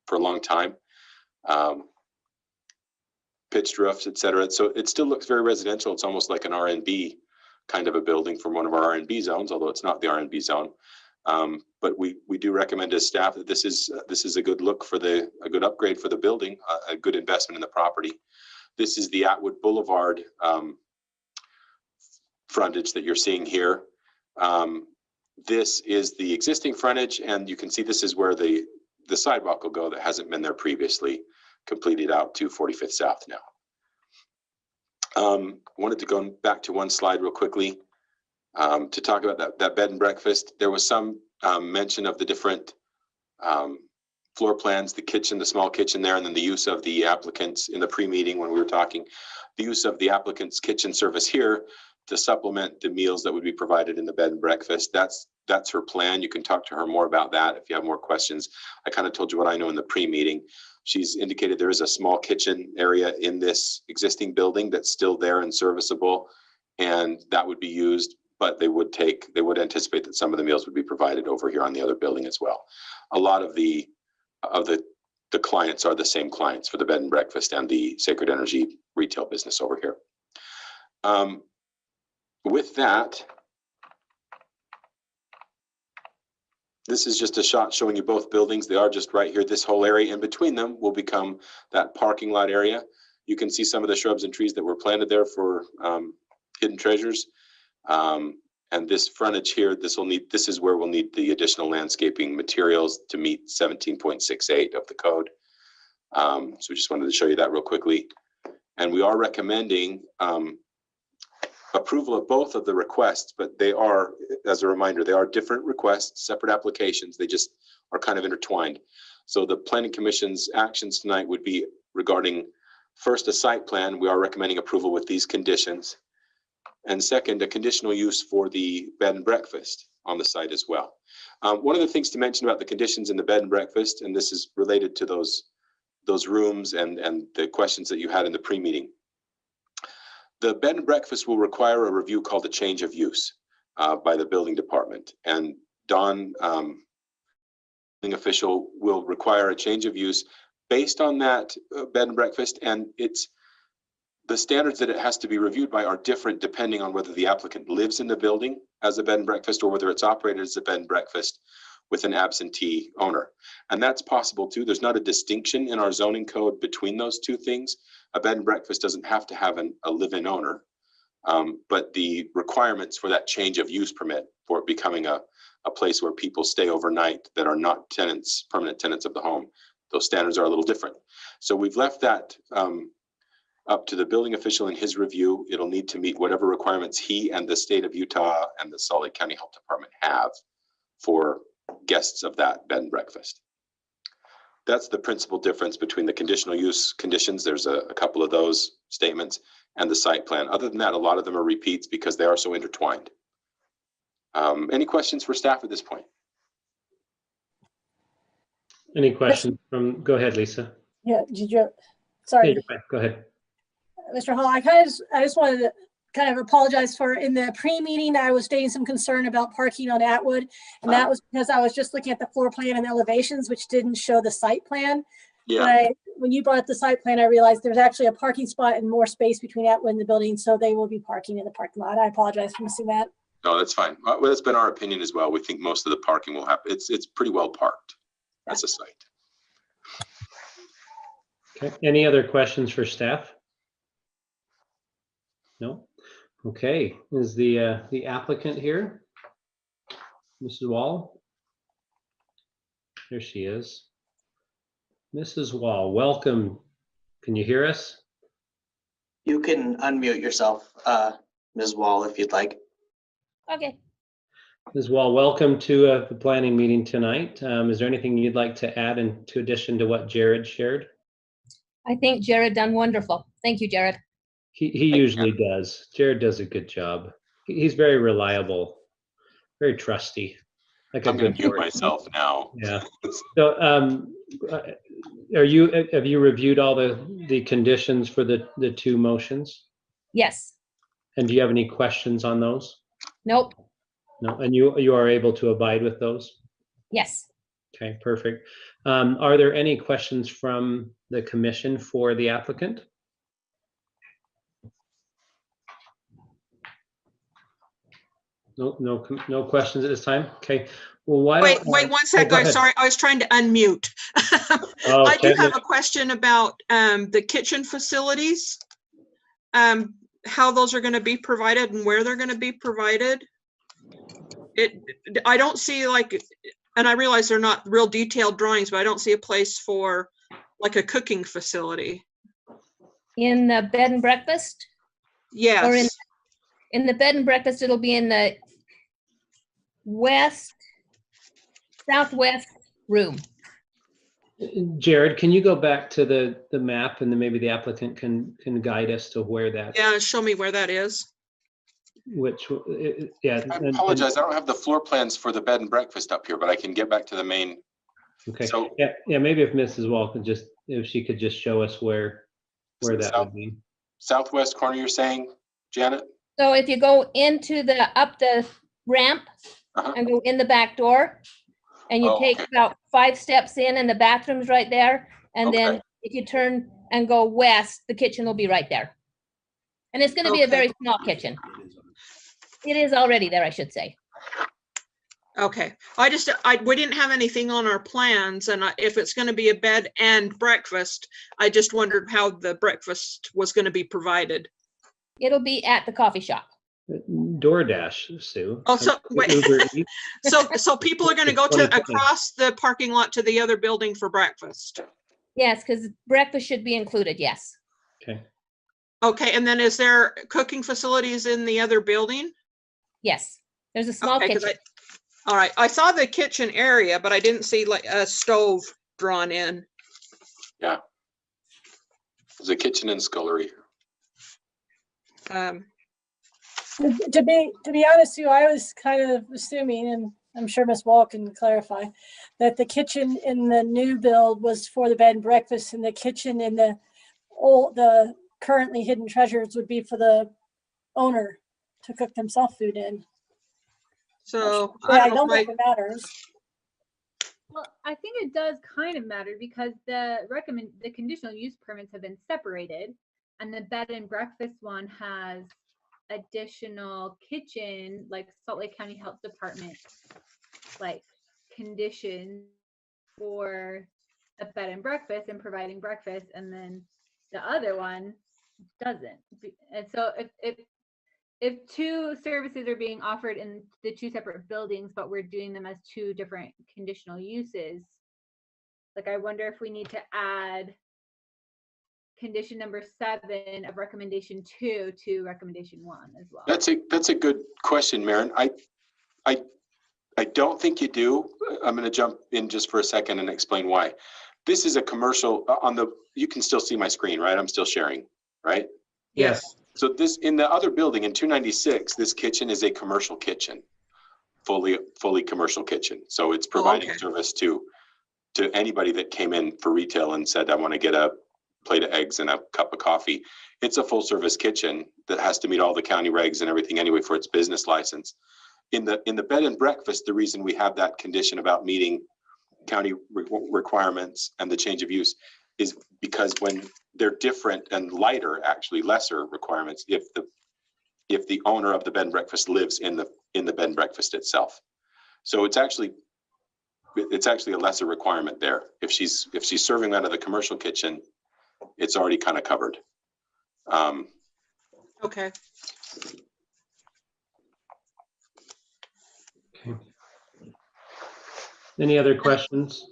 for a long time. Pitched roofs, et cetera. So it still looks very residential. It's almost like an RNB kind of a building from one of our RNB zones, although it's not the RNB zone. But we do recommend as staff that this is a good look for a good upgrade for the building, a good investment in the property. This is the Atwood Boulevard frontage that you're seeing here. This is the existing frontage, and you can see this is where the sidewalk will go that hasn't been there previously, completed out to 45th South now. Wanted to go back to one slide real quickly to talk about that bed and breakfast. There was some mention of the different floor plans, the kitchen, the small kitchen there, and then the use of the applicants in the pre-meeting when we were talking, the use of the applicant's kitchen service here to supplement the meals that would be provided in the bed and breakfast. That's her plan. You can talk to her more about that if you have more questions. I kind of told you what I know in the pre-meeting. She's indicated there is a small kitchen area in this existing building that's still there and serviceable, and that would be used, but they would anticipate that some of the meals would be provided over here on the other building as well. A lot of the clients are the same clients for the bed and breakfast and the Sacred Energy retail business over here. With that, this is just a shot showing you both buildings. They are just right here. This whole area in between them will become that parking lot area. You can see some of the shrubs and trees that were planted there for hidden treasures. And this frontage here, this is where we'll need the additional landscaping materials to meet 17.68 of the code. So we just wanted to show you that real quickly. And we are recommending approval of both of the requests, but they are, as a reminder, they are different requests, separate applications. They just are kind of intertwined. So the Planning Commission's actions tonight would be regarding, first, a site plan. We are recommending approval with these conditions. And second, a conditional use for the bed and breakfast on the site as well. One of the things to mention about the conditions in the bed and breakfast, and this is related to those rooms and the questions that you had in the pre-meeting. The bed and breakfast will require a review called a change of use by the building department. And Don, building official, will require a change of use based on that bed and breakfast. And the standards that it has to be reviewed by are different depending on whether the applicant lives in the building as a bed and breakfast or whether it's operated as a bed and breakfast with an absentee owner. And that's possible too. There's not a distinction in our zoning code between those two things. A bed and breakfast doesn't have to have a live-in owner, but the requirements for that change of use permit for it becoming a place where people stay overnight that are not tenants, permanent tenants of the home, those standards are a little different. So we've left that up to the building official in his review. It'll need to meet whatever requirements he and the state of Utah and the Salt Lake County Health Department have for guests of that bed and breakfast. That's the principal difference between the conditional use conditions. There's a couple of those statements and the site plan. Other than that, a lot of them are repeats because they are so intertwined. Any questions for staff at this point? Any questions from, go ahead, Lisa. Yeah, Yeah, sorry, you're fine. Go ahead. Mr. Hall, I just wanted to kind of apologize for, in the pre-meeting, I was stating some concern about parking on Atwood. And that was because I was just looking at the floor plan and elevations, which didn't show the site plan. Yeah. When you brought up the site plan, I realized there's actually a parking spot and more space between Atwood and the building. So they will be parking in the parking lot. I apologize for missing that. No, that's fine. Well, that's been our opinion as well. We think most of the parking will happen. It's pretty well parked as a site. Okay. Any other questions for staff? No? Okay. Is the applicant here? Mrs. Wall? There she is. Mrs. Wall, welcome. Can you hear us? You can unmute yourself, Ms. Wall, if you'd like. Okay. Ms. Wall, welcome to the planning meeting tonight. Is there anything you'd like to add in addition to what Jared shared? I think Jared done wonderful. Thank you, Jared. He usually does. Jared does a good job. He's very reliable, very trusty. Like I'm going to mute myself now. Yeah. So, have you reviewed all the conditions for the two motions? Yes. And do you have any questions on those? Nope. No. And you are able to abide with those? Yes. Okay, perfect. Are there any questions from the commission for the applicant? No questions at this time. Okay. Well, why? Wait 1 sec, guys. Sorry, I was trying to unmute. Oh, I do okay. have a question about the kitchen facilities. How those are going to be provided and where they're going to be provided. I don't see and I realize they're not real detailed drawings, but I don't see a place for like a cooking facility. In the bed and breakfast? Yes. Or in the bed and breakfast, it'll be in the southwest room. Jared, can you go back to the map and then maybe the applicant can guide us to where that? Yeah, show me where that is. Yeah. I apologize. I don't have the floor plans for the bed and breakfast up here, but I can get back to the main. Okay. So, yeah. Maybe if Mrs. Wall could if she could just show us where that would be. Southwest corner, you're saying, Janet? So if you go up the ramp and go in the back door, and you take about 5 steps in, and the bathroom's right there, and then if you turn and go west, the kitchen will be right there. And it's going to be a very small kitchen. It is already there, I should say. Okay. We didn't have anything on our plans, and if it's going to be a bed and breakfast, I just wondered how the breakfast was going to be provided. It'll be at the coffee shop. DoorDash, Sue. Oh, so wait. Uber Eats. So people are going to go to 2020. across the parking lot to the other building for breakfast. Yes, because breakfast should be included, yes. Okay. Okay, and then is there cooking facilities in the other building? Yes, there's a small Okay, 'cause kitchen. all right, I saw the kitchen area, but I didn't see like a stove drawn in. Yeah. There's a kitchen and scullery. To be honest, Sue, I was kind of assuming, and I'm sure Ms. Wall can clarify, that the kitchen in the new build was for the bed and breakfast, and the kitchen in the currently hidden treasures would be for the owner to cook themselves food in. So Yeah, I I don't don't know if think it matters. Well, I think it does kind of matter because the conditional use permits have been separated, and the bed and breakfast one has additional kitchen, like Salt Lake County Health Department, like conditions for a bed and breakfast and providing breakfast, and then the other one doesn't. And so if two services are being offered in the two separate buildings, but we're doing them as two different conditional uses, like I wonder if we need to add condition number 7 of recommendation 2 to recommendation 1 as well. That's a good question, Maren. I don't think you do. I'm going to jump in just for a second and explain why. This is a commercial you can still see my screen, right? I'm still sharing, right? yes. So this, in the other building in 296, this kitchen is a commercial kitchen, fully commercial kitchen. So it's providing okay. service to anybody that came in for retail and said, I want to get a plate of eggs and a cup of coffee. It's a full service kitchen that has to meet all the county regs and everything anyway for its business license. In the bed and breakfast, the reason we have that condition about meeting county requirements and the change of use is because when they're different and lighter, actually lesser requirements, if the owner of the bed and breakfast lives in the bed and breakfast itself. So it's actually a lesser requirement there. If she's serving out of the commercial kitchen, it's already kind of covered. Okay. Okay. Any other questions?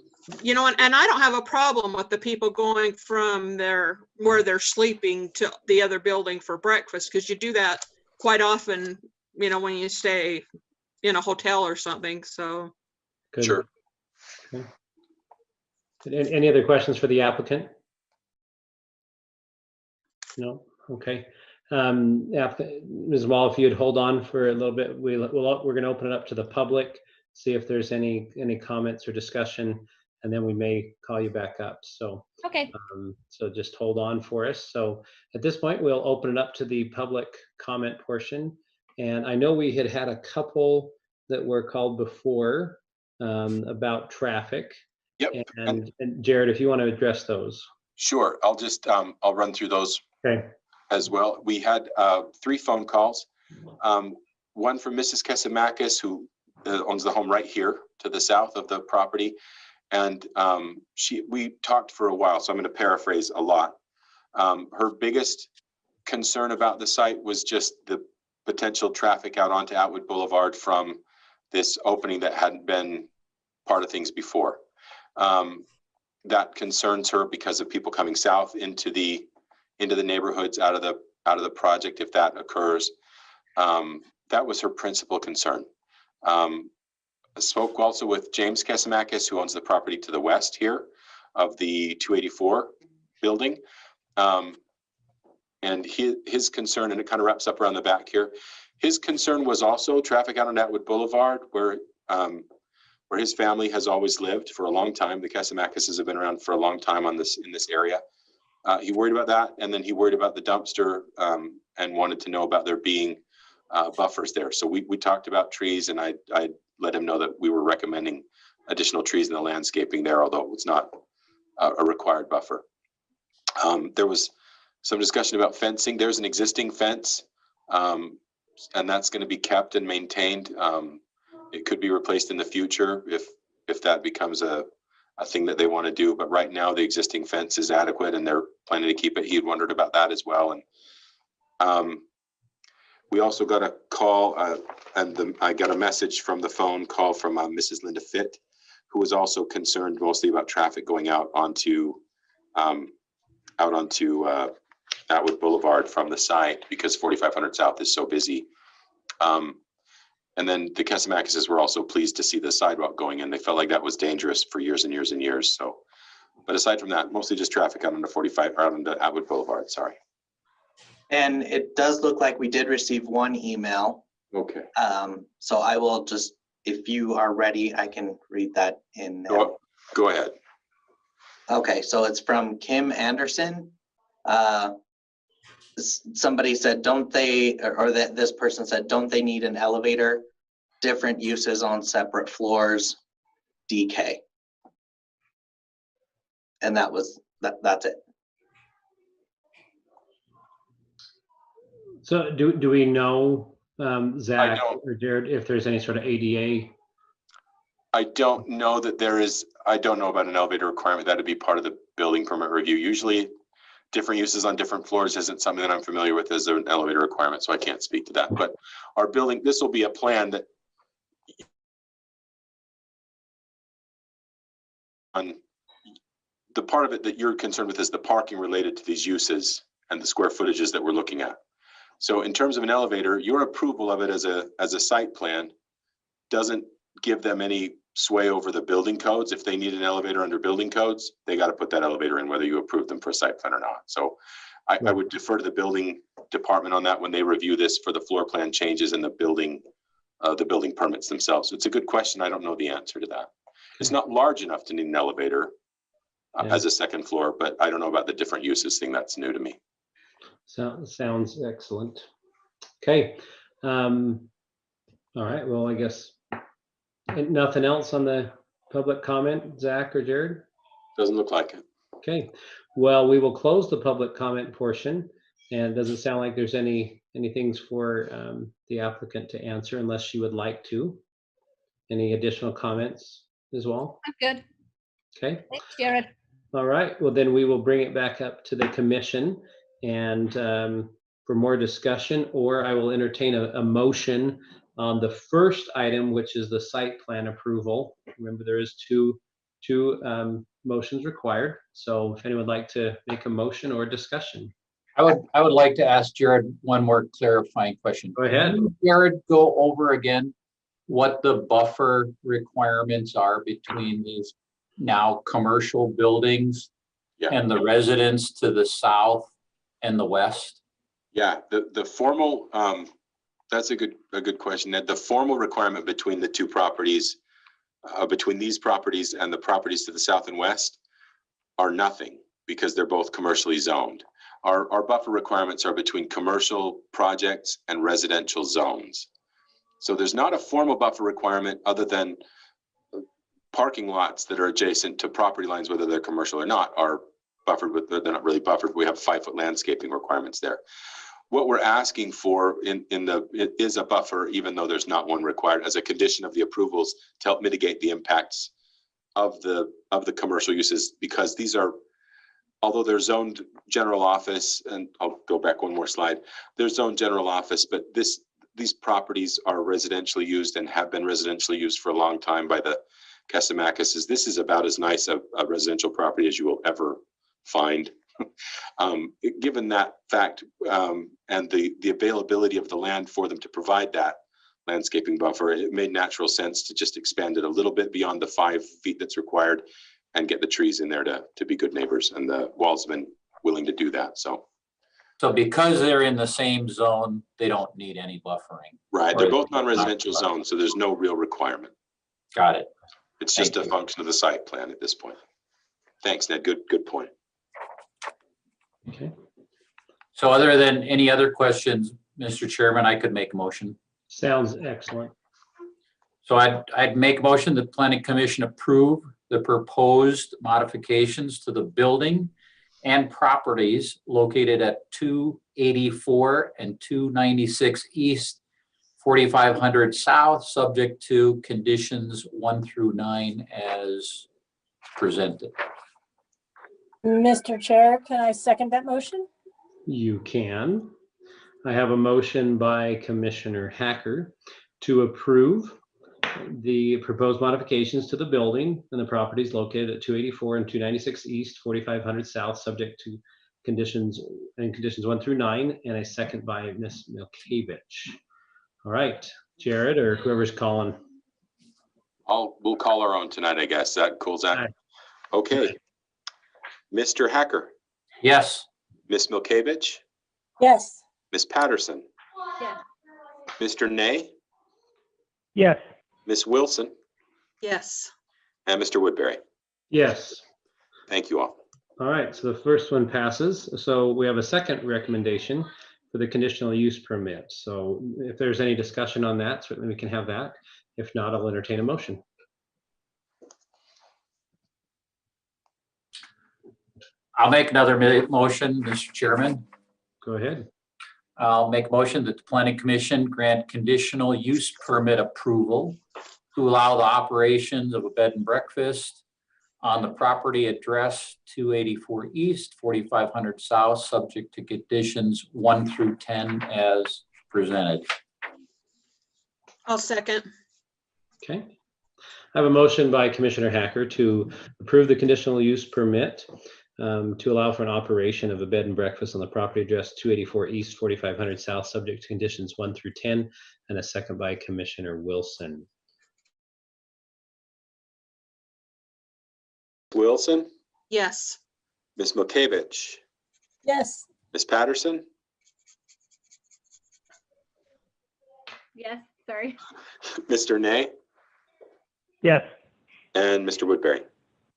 You know, and I don't have a problem with the people going from where they're sleeping to the other building for breakfast, because you do that quite often, you know, when you stay in a hotel or something, so. Good. Sure. Okay. Any other questions for the applicant? No? Okay. Ms. Wall, if you'd hold on for a little bit, we're going to open it up to the public, see if there's any comments or discussion, and then we may call you back up. So, Okay. So just hold on for us. So at this point, we'll open it up to the public comment portion. And I know we had a couple that were called before about traffic. Yep. And Jared, if you want to address those. Sure. I'll just I'll run through those. Okay. As well. We had 3 phone calls. One from Mrs. Kesemakis, who owns the home right here to the south of the property. And we talked for a while, so I'm going to paraphrase a lot. Her biggest concern about the site was just the potential traffic out onto Atwood Boulevard from this opening that hadn't been part of things before. That concerns her because of people coming south into the neighborhoods out of the project if that occurs. That was her principal concern. I spoke also with James Kesemakis, who owns the property to the west here of the 284 building. And his concern, and it kind of wraps up around the back here, his concern was also traffic out on Atwood Boulevard, where his family has always lived for a long time. The Kesemakises have been around for a long time in this area. He worried about that, and then he worried about the dumpster and wanted to know about there being buffers there. So we talked about trees, and I let him know that we were recommending additional trees in the landscaping there, although it was not a required buffer. There was some discussion about fencing. There's an existing fence, and that's going to be kept and maintained. It could be replaced in the future if that becomes a thing that they want to do. But right now, the existing fence is adequate, and they're planning to keep it. He had wondered about that as well. And We also got a call I got a message from the phone call from Mrs. Linda Fitt, who was also concerned mostly about traffic going out onto Atwood Boulevard from the site because 4500 South is so busy. And then the Casamacases were also pleased to see the sidewalk going in. They felt like that was dangerous for years and years and years. So, but aside from that, mostly just traffic out onto 45 or out onto Atwood Boulevard. Sorry. And it does look like we did receive one email. Okay. So I will just, if you are ready, I can read that in. Go ahead. Okay, so it's from Kim Anderson. Somebody said, don't they, or that this person said, don't they need an elevator? Different uses on separate floors, DK. And that's it. So do we know, Zach or Jared, if there's any sort of ADA? I don't know that there is, I don't know about an elevator requirement. That'd be part of the building permit review. Usually different uses on different floors isn't something that I'm familiar with as an elevator requirement, so I can't speak to that. But our building, this will be a plan that on the part of it that you're concerned with is the parking related to these uses and the square footages that we're looking at. So in terms of an elevator, your approval of it as a site plan doesn't give them any sway over the building codes. If they need an elevator under building codes, they got to put that elevator in whether you approve them for a site plan or not. So I would defer to the building department on that when they review this for the floor plan changes and the building permits themselves. It's a good question. I don't know the answer to that. It's not large enough to need an elevator as a second floor, but I don't know about the different uses thing. That's new to me. Sounds excellent. Okay. All right. Well, I guess nothing else on the public comment, Zach or Jared? Doesn't look like it. Okay. Well, we will close the public comment portion, and it doesn't sound like there's any things for the applicant to answer unless she would like to. Any additional comments as well? I'm good. Okay. Thanks, Jared. All right. Well, then we will bring it back up to the commission and for more discussion, or I will entertain a motion on the first item, which is the site plan approval. Remember, there is two motions required. So if anyone would like to make a motion or discussion. I would like to ask Jared one more clarifying question. Go ahead. Can Jared, go over again what the buffer requirements are between these now commercial buildings and the residents to the south and the west? Yeah, the formal, that's a good question. The formal requirement between the two properties, between these properties and the properties to the south and west are nothing because they're both commercially zoned. Our buffer requirements are between commercial projects and residential zones. So there's not a formal buffer requirement other than parking lots that are adjacent to property lines, whether they're commercial or not, are buffered with, they're not really buffered. We have 5-foot landscaping requirements there. What we're asking for it is a buffer, even though there's not one required, as a condition of the approvals to help mitigate the impacts of the commercial uses, because these are, although they're zoned general office, and I'll go back one more slide, they're zoned general office, but these properties are residentially used and have been residentially used for a long time by the Casamacases. This is about as nice a residential property as you will ever find. Given that fact and the availability of the land for them to provide that landscaping buffer, it made natural sense to just expand it a little bit beyond the 5 feet that's required and get the trees in there to be good neighbors. And the walls have been willing to do that. So because they're in the same zone, they don't need any buffering. Right. They're both non-residential zones, so there's no real requirement. Got it. It's just a function of the site plan at this point. Thanks, Ned. Good point. Okay. So other than any other questions, Mr. Chairman, I could make a motion. Sounds excellent. So I'd make a motion that Planning Commission approve the proposed modifications to the building and properties located at 284 and 296 East, 4500 South, subject to conditions 1 through 9 as presented. Mr. Chair, can I second that motion? You can. I have a motion by Commissioner Hacker to approve the proposed modifications to the building and the properties located at 284 and 296 East, 4500 South, subject to conditions 1 through 9, and a second by Ms. Milkevich. All right, Jared, or whoever's calling. We'll call our own tonight, I guess. That cool, Zach? Aye. Okay. Mr. Hacker, Yes. Ms. Milkevich, Yes. Ms. Patterson, Yes. Mr. Nay, Yes. Ms. Wilson, Yes. and Mr. Woodbury. Yes. Thank you all. All right, so the first one passes. So we have a second recommendation for the conditional use permit. So if there's any discussion on that, certainly we can have that. If not, I'll entertain a motion. I'll make another motion, Mr. Chairman. Go ahead. I'll make a motion that the planning commission grant conditional use permit approval to allow the operations of a bed and breakfast on the property address 284 East, 4500 South, subject to conditions 1 through 10 as presented. I'll second. Okay. I have a motion by Commissioner Hacker to approve the conditional use permit to allow for an operation of a bed and breakfast on the property address 284 East, 4500 South, subject to conditions 1 through 10, and a second by Commissioner Wilson. Wilson, Yes. Ms. Milkevich, Yes. Ms. Patterson, Yes, sorry. Mr. Nay, Yes. and Mr. Woodbury.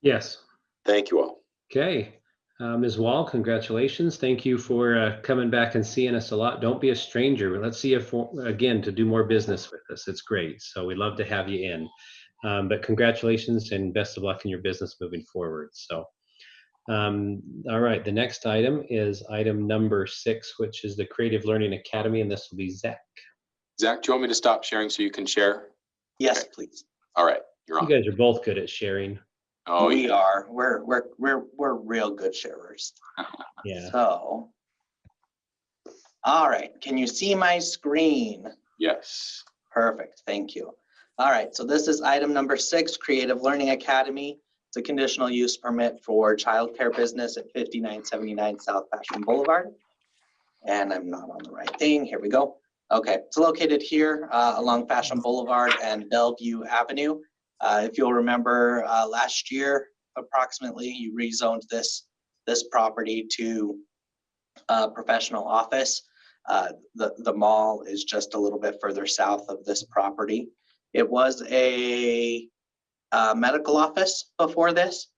Yes. Thank you all. Okay. Ms. Wall, congratulations. Thank you for coming back and seeing us a lot. Don't be a stranger. Let's see if, again, to do more business with us. It's great. So we'd love to have you in. But congratulations and best of luck in your business moving forward. So, all right, the next item is item number 6, which is the Creative Learning Academy, and this will be Zach. Zach, do you want me to stop sharing so you can share? Yes, Okay. please. All right, you're You on. guys are both good at sharing. Oh, We yeah. are. We're real good sharers. Yeah. So, all right. Can you see my screen? Yes. Perfect. Thank you. All right. So this is item number 6, Creative Learning Academy. It's a conditional use permit for childcare business at 5979 South Fashion Boulevard. And I'm not on the right thing. Here we go. Okay. It's located here along Fashion Boulevard and Bellevue Avenue. If you'll remember last year, approximately, you rezoned this property to professional office. The mall is just a little bit further south of this property. It was a medical office before this.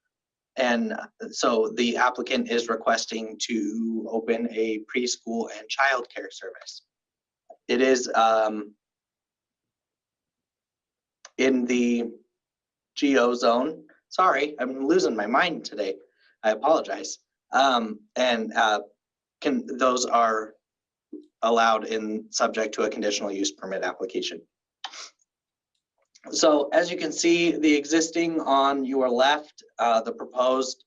And so the applicant is requesting to open a preschool and childcare service. It is in the GO zone. Sorry, I'm losing my mind today. I apologize. Those are allowed in subject to a conditional use permit application. So as you can see, the existing on your left, the proposed,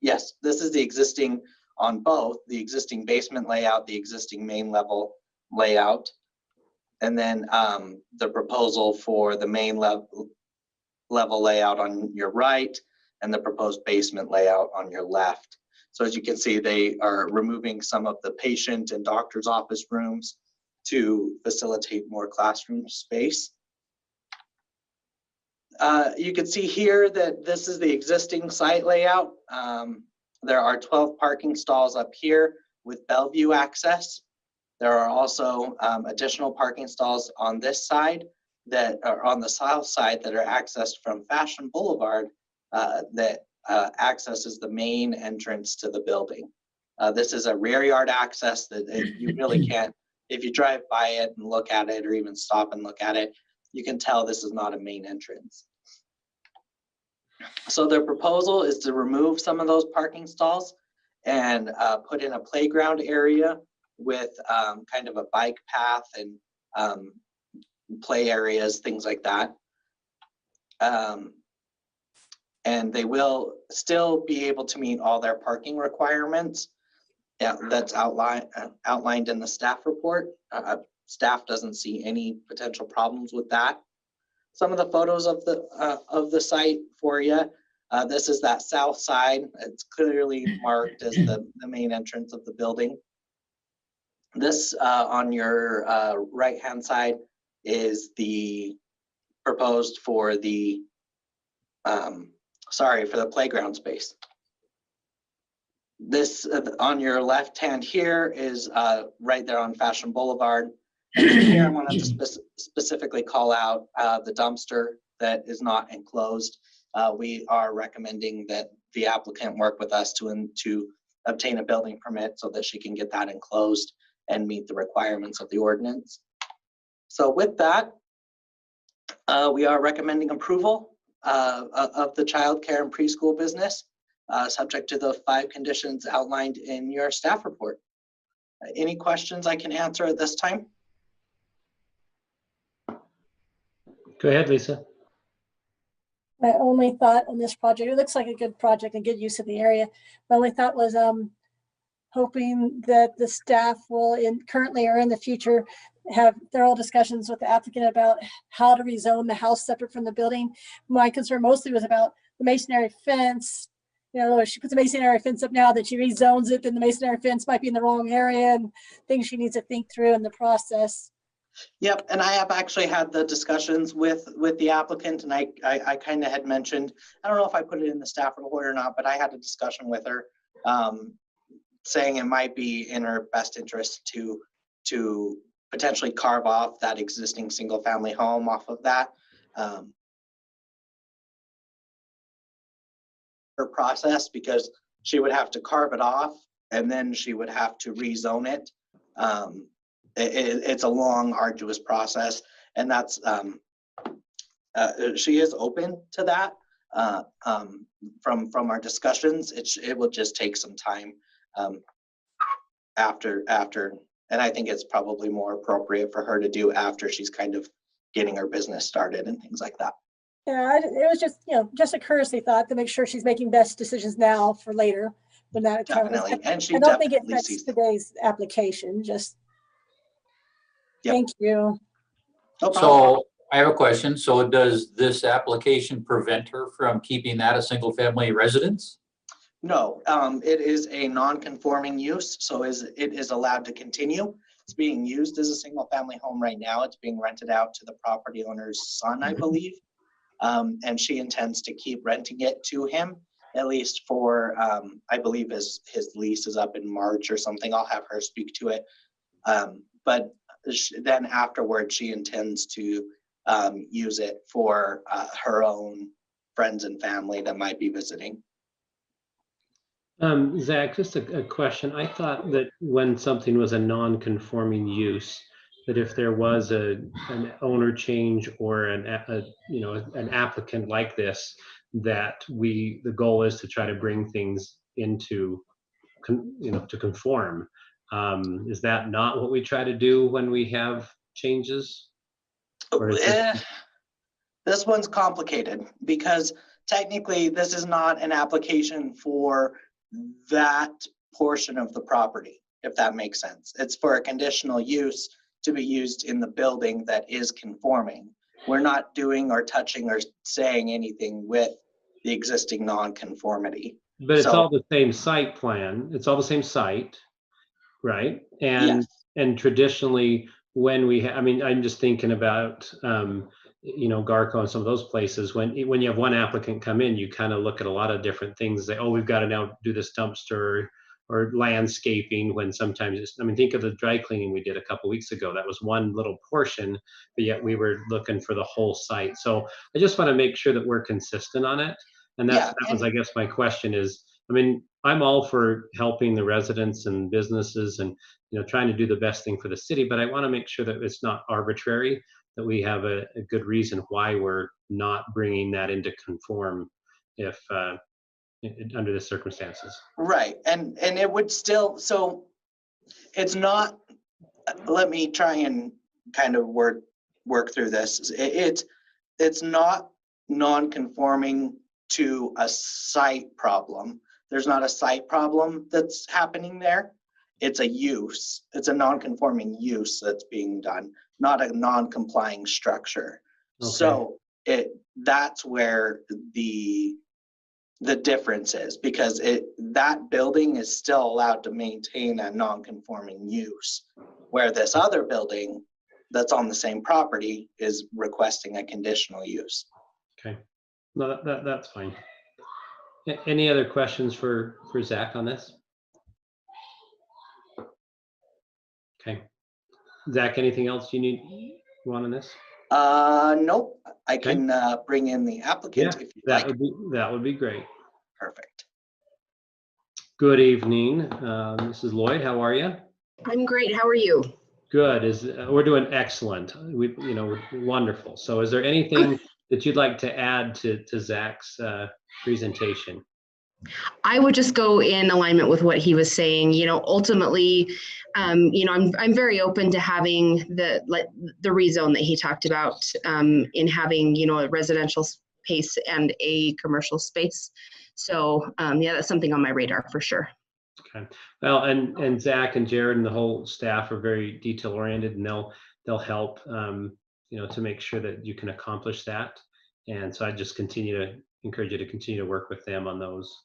yes, this is the existing on both, the existing basement layout, the existing main level layout, and then the proposal for the main level layout on your right, and the proposed basement layout on your left. So as you can see, they are removing some of the patient and doctor's office rooms to facilitate more classroom space. You can see here that this is the existing site layout. There are 12 parking stalls up here with Bellevue access. There are also additional parking stalls on this side that are on the south side that are accessed from Fashion Boulevard that accesses the main entrance to the building. This is a rear yard access that you really can't, if you drive by it and look at it or even stop and look at it, you can tell this is not a main entrance. So their proposal is to remove some of those parking stalls and put in a playground area with kind of a bike path and play areas, things like that. And they will still be able to meet all their parking requirements. Yeah, that's outlined in the staff report. Staff doesn't see any potential problems with that. Some of the photos of the site for you. This is that south side. It's clearly marked as the main entrance of the building. This on your right-hand side is the proposed for the for the playground space. This on your left hand here is right there on Fashion Boulevard. And here I wanted to specifically call out the dumpster that is not enclosed. We are recommending that the applicant work with us to obtain a building permit so that she can get that enclosed and meet the requirements of the ordinance. So with that, we are recommending approval of the childcare and preschool business, subject to the 5 conditions outlined in your staff report. Any questions I can answer at this time? Go ahead, Lisa. My only thought on this project, it looks like a good project and good use of the area. My only thought was hoping that the staff will currently or in the future have thorough discussions with the applicant about how to rezone the house separate from the building. My concern mostly was about the masonry fence. You know, if she puts a masonry fence up now, that she rezones it, then the masonry fence might be in the wrong area, and things she needs to think through in the process. Yep, and I have actually had the discussions with the applicant, and I kind of had mentioned, I don't know if I put it in the staff report or not, but I had a discussion with her saying it might be in her best interest to potentially carve off that existing single family home off of that. Her process, because she would have to carve it off and then she would have to rezone it. It's a long, arduous process, and that's she is open to that. From our discussions, it will just take some time after, and I think it's probably more appropriate for her to do after she's kind of getting her business started and things like that. Yeah, it was just, just a courtesy thought to make sure she's making best decisions now for later when that comes. Definitely, and she I don't think it definitely fits sees today's application. Just Yep. thank you. No problem. So I have a question. So does this application prevent her from keeping that a single family residence? No, it is a non-conforming use, so it is allowed to continue. It's being used as a single family home right now. It's being rented out to the property owner's son, I believe. And she intends to keep renting it to him, at least for, I believe his lease is up in March or something. I'll have her speak to it. But then afterwards, she intends to use it for her own friends and family that might be visiting. Zach, just a question. I thought that when something was a non-conforming use, that if there was an owner change or an applicant like this, that the goal is to try to bring things into, to conform. Is that not what we try to do when we have changes? Or is This one's complicated because technically this is not an application for that portion of the property, if that makes sense. It's for a conditional use to be used in the building that is conforming. We're not doing or touching or saying anything with the existing non-conformity. But it's all the same site plan. It's all the same site, right? And yes. And traditionally, when I'm just thinking about Garco and some of those places, when you have one applicant come in, you kind of look at a lot of different things. Say, oh, we've got to now do this dumpster or landscaping, when sometimes think of the dry cleaning we did a couple weeks ago. That was one little portion, but yet we were looking for the whole site. So I just want to make sure that we're consistent on it. And that was, I guess, my question is, I'm all for helping the residents and businesses and, trying to do the best thing for the city, but I want to make sure that it's not arbitrary, that we have a good reason why we're not bringing that into conform if under the circumstances. Right, and it would still, so it's not, let me try and kind of work through this. It's not non-conforming to a site problem. There's not a site problem that's happening there. it's a use, it's a non-conforming use that's being done, not a non-complying structure. Okay. So that's where the difference is, because that building is still allowed to maintain a non-conforming use, where this other building that's on the same property is requesting a conditional use. Okay, no, that's fine. Any other questions for Zach on this? Okay, Zach, anything else you want on this? Nope, I Okay. can bring in the applicant if you'd like. That would be great. Perfect. Good evening, Mrs. Lloyd, how are you? I'm great. How are you? Good. We're doing excellent. We're wonderful. So is there anything that you'd like to add to Zach's presentation? I would just go in alignment with what he was saying. Ultimately, I'm very open to having the rezone that he talked about, in having, a residential space and a commercial space. So yeah, that's something on my radar for sure. Okay. Well, and Zach and Jared and the whole staff are very detail oriented, and they'll help to make sure that you can accomplish that. And so I just encourage you to continue to work with them on those.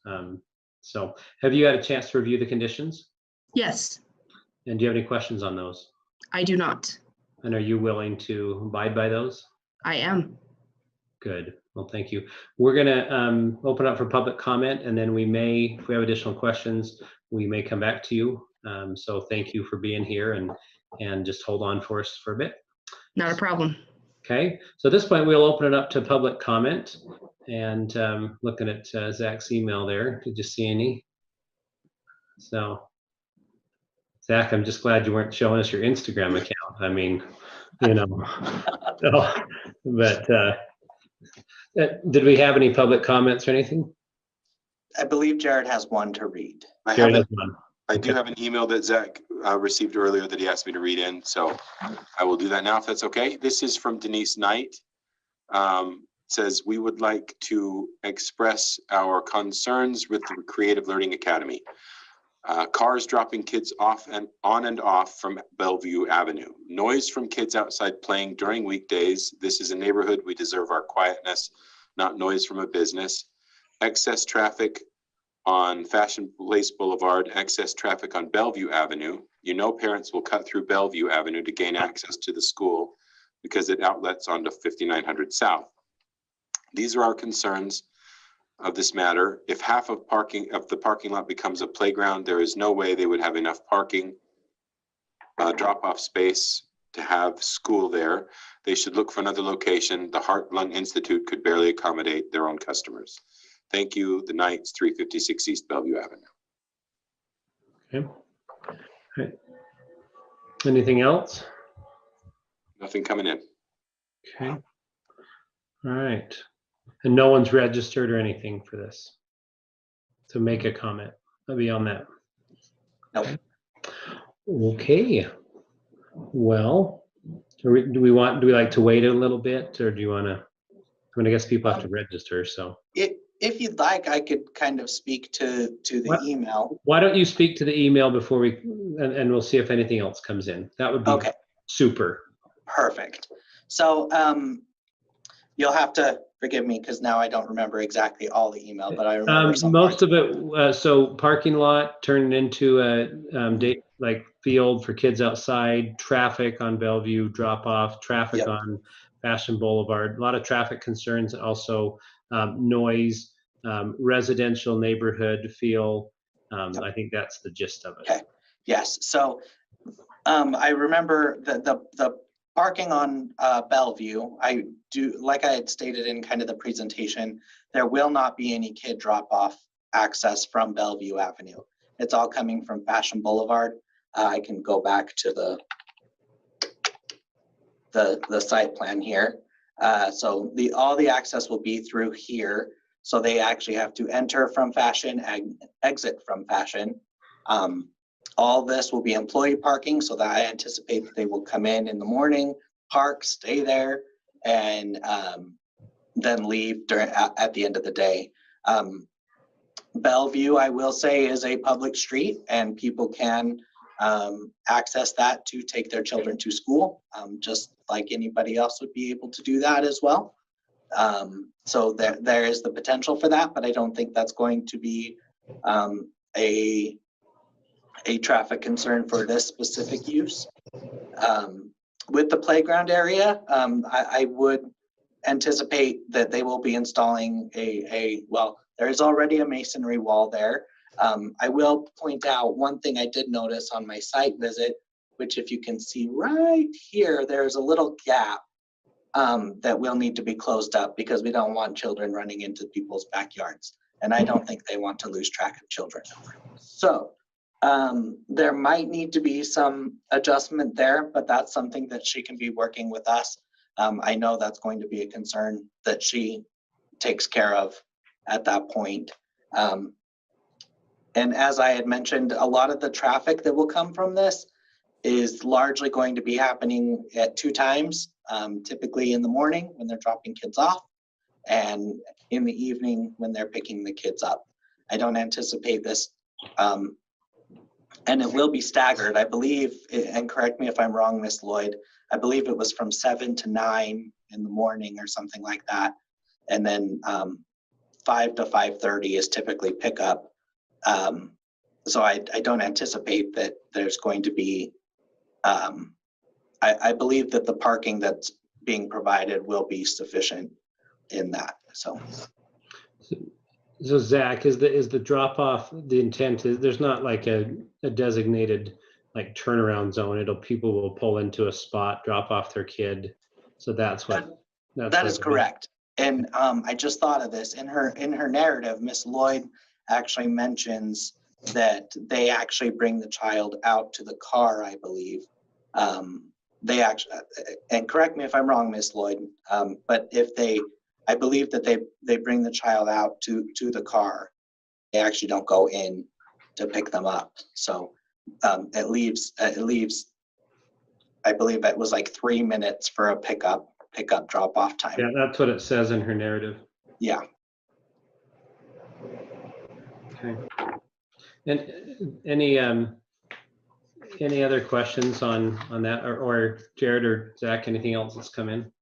So have you had a chance to review the conditions? Yes. And do you have any questions on those? I do not. And are you willing to abide by those? I am. Good. Well, thank you. We're going to open up for public comment, and then if we have additional questions, we may come back to you. So thank you for being here, and just hold on for us for a bit. Not a problem. Okay. So at this point, we'll open it up to public comment. And looking at Zach's email there, did you see any? So, Zach, I'm just glad you weren't showing us your Instagram account. I mean, but did we have any public comments or anything? I believe Jared has one to read. I do have an email that Zach received earlier that he asked me to read in, so I will do that now if that's okay. This is from Denise Knight. Says, we would like to express our concerns with the Creative Learning Academy. Cars dropping kids off and on and off from Bellevue Avenue. Noise from kids outside playing during weekdays. This is a neighborhood. We deserve our quietness, not noise from a business. Excess traffic on Fashion Place Boulevard. Excess traffic on Bellevue Avenue. Parents will cut through Bellevue Avenue to gain access to the school because it outlets onto 5900 South. These are our concerns of this matter. If half of the parking lot becomes a playground, there is no way they would have enough parking, drop-off space to have school there. They should look for another location. The Heart Lung Institute could barely accommodate their own customers. Thank you. The Knights, 356 East Bellevue Avenue. Okay. All right. Anything else? Nothing coming in. Okay. All right. And no one's registered or anything for this to make a comment beyond that? Nope. Okay. Well, do we like to wait a little bit, or do you want to? I mean, I guess people have to register, so. If you'd like, I could kind of speak to the email. Why don't you speak to the email before and we'll see if anything else comes in. That would be okay. Super. Perfect. So you'll have to forgive me because now I don't remember exactly all the email, but I remember most of it. So parking lot turned into a field for kids outside, traffic on Bellevue, drop off, traffic on Fashion Boulevard, a lot of traffic concerns, also noise, residential neighborhood feel. I think that's the gist of it. Okay. Yes. So I remember the parking on Bellevue. I do, like I had stated in kind of the presentation, there will not be any kid drop-off access from Bellevue Avenue. It's all coming from Fashion Boulevard. I can go back to the site plan here. So all the access will be through here. So they actually have to enter from Fashion and exit from Fashion. All this will be employee parking, so that I anticipate that they will come in the morning, park, stay there, and then leave at the end of the day. Bellevue, I will say, is a public street, and people can access that to take their children to school, just like anybody else would be able to do that as well. So there is the potential for that, but I don't think that's going to be a traffic concern for this specific use. With the playground area, I would anticipate that they will be installing well, there is already a masonry wall there. I will point out one thing I did notice on my site visit, which if you can see right here, there's a little gap that will need to be closed up because we don't want children running into people's backyards. And I don't think they want to lose track of children. So there might need to be some adjustment there, but that's something that she can be working with us. I know that's going to be a concern that she takes care of at that point. And as I had mentioned, a lot of the traffic that will come from this is largely going to be happening at 2 times, typically in the morning when they're dropping kids off and in the evening when they're picking the kids up. I don't anticipate this, and it will be staggered, I believe, and correct me if I'm wrong, Ms. Lloyd, I believe it was from 7 to 9 in the morning or something like that. And then 5 to 5:30 is typically pickup. So I don't anticipate that there's going to be, I believe that the parking that's being provided will be sufficient in that, so. So Zach, is the drop off, the intent is there's not like a designated like turnaround zone. People will pull into a spot, drop off their kid. So that is correct. And I just thought of this in her narrative, Miss Lloyd actually mentions that they actually bring the child out to the car, I believe. They actually, and correct me if I'm wrong, Miss Lloyd, but I believe that they bring the child out to the car. They actually don't go in to pick them up. So it leaves, I believe it was like 3 minutes for a pickup drop off time. Yeah, that's what it says in her narrative. Yeah. Okay. And any other questions on that, or Jared or Zach, anything else that's come in?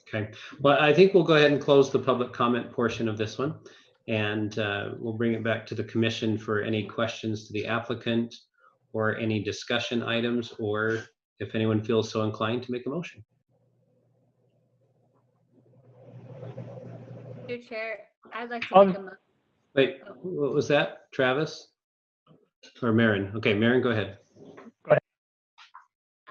Okay, well, I think we'll go ahead and close the public comment portion of this one, and we'll bring it back to the commission for any questions to the applicant or any discussion items, or if anyone feels so inclined to make a motion. Mr. Chair, I'd like to make a motion. Wait, what was that, Travis? Or Maren? Okay, Maren, go ahead.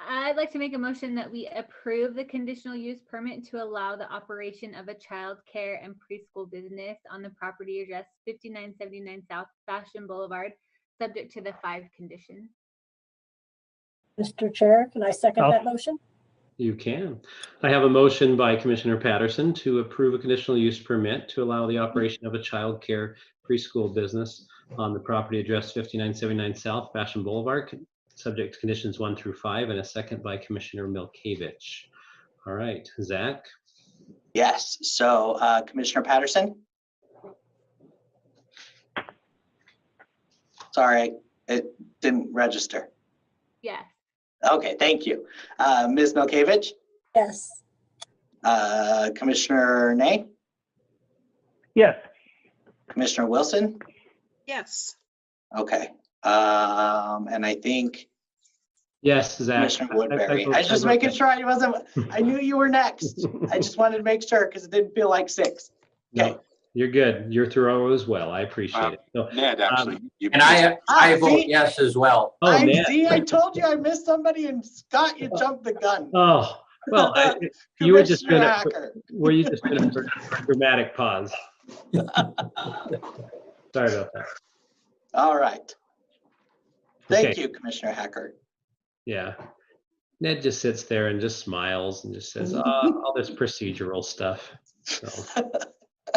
I'd like to make a motion that we approve the conditional use permit to allow the operation of a child care and preschool business on the property address 5979 South Fashion Boulevard, subject to the 5 conditions. Mr. Chair, can I second that motion? You can. I have a motion by Commissioner Patterson to approve a conditional use permit to allow the operation of a child care preschool business on the property address 5979 South Fashion Boulevard, subject to conditions 1 through 5, and a second by Commissioner Milkevich. All right, Zach? Yes, so Commissioner Patterson? Sorry, it didn't register. Yes. Okay, thank you. Ms. Milkevich? Yes. Commissioner Ney? Yes. Commissioner Wilson? Yes. Okay, and I think Yes, Zach. Commissioner Woodbury. I was just making sure I knew you were next. I just wanted to make sure because it didn't feel like 6. Okay. No, you're good. You're thorough as well. I appreciate it. So, Ned, actually. And I vote see? yes as well. oh, man. I told you I missed somebody, and Scott, you jumped the gun. Oh, well, you were just Commissioner gonna, Hacker. were you just gonna dramatic pause? Sorry about that. All right. Thank Okay. you, Commissioner Hacker. Yeah. Ned just sits there and just smiles and just says, all this procedural stuff. So,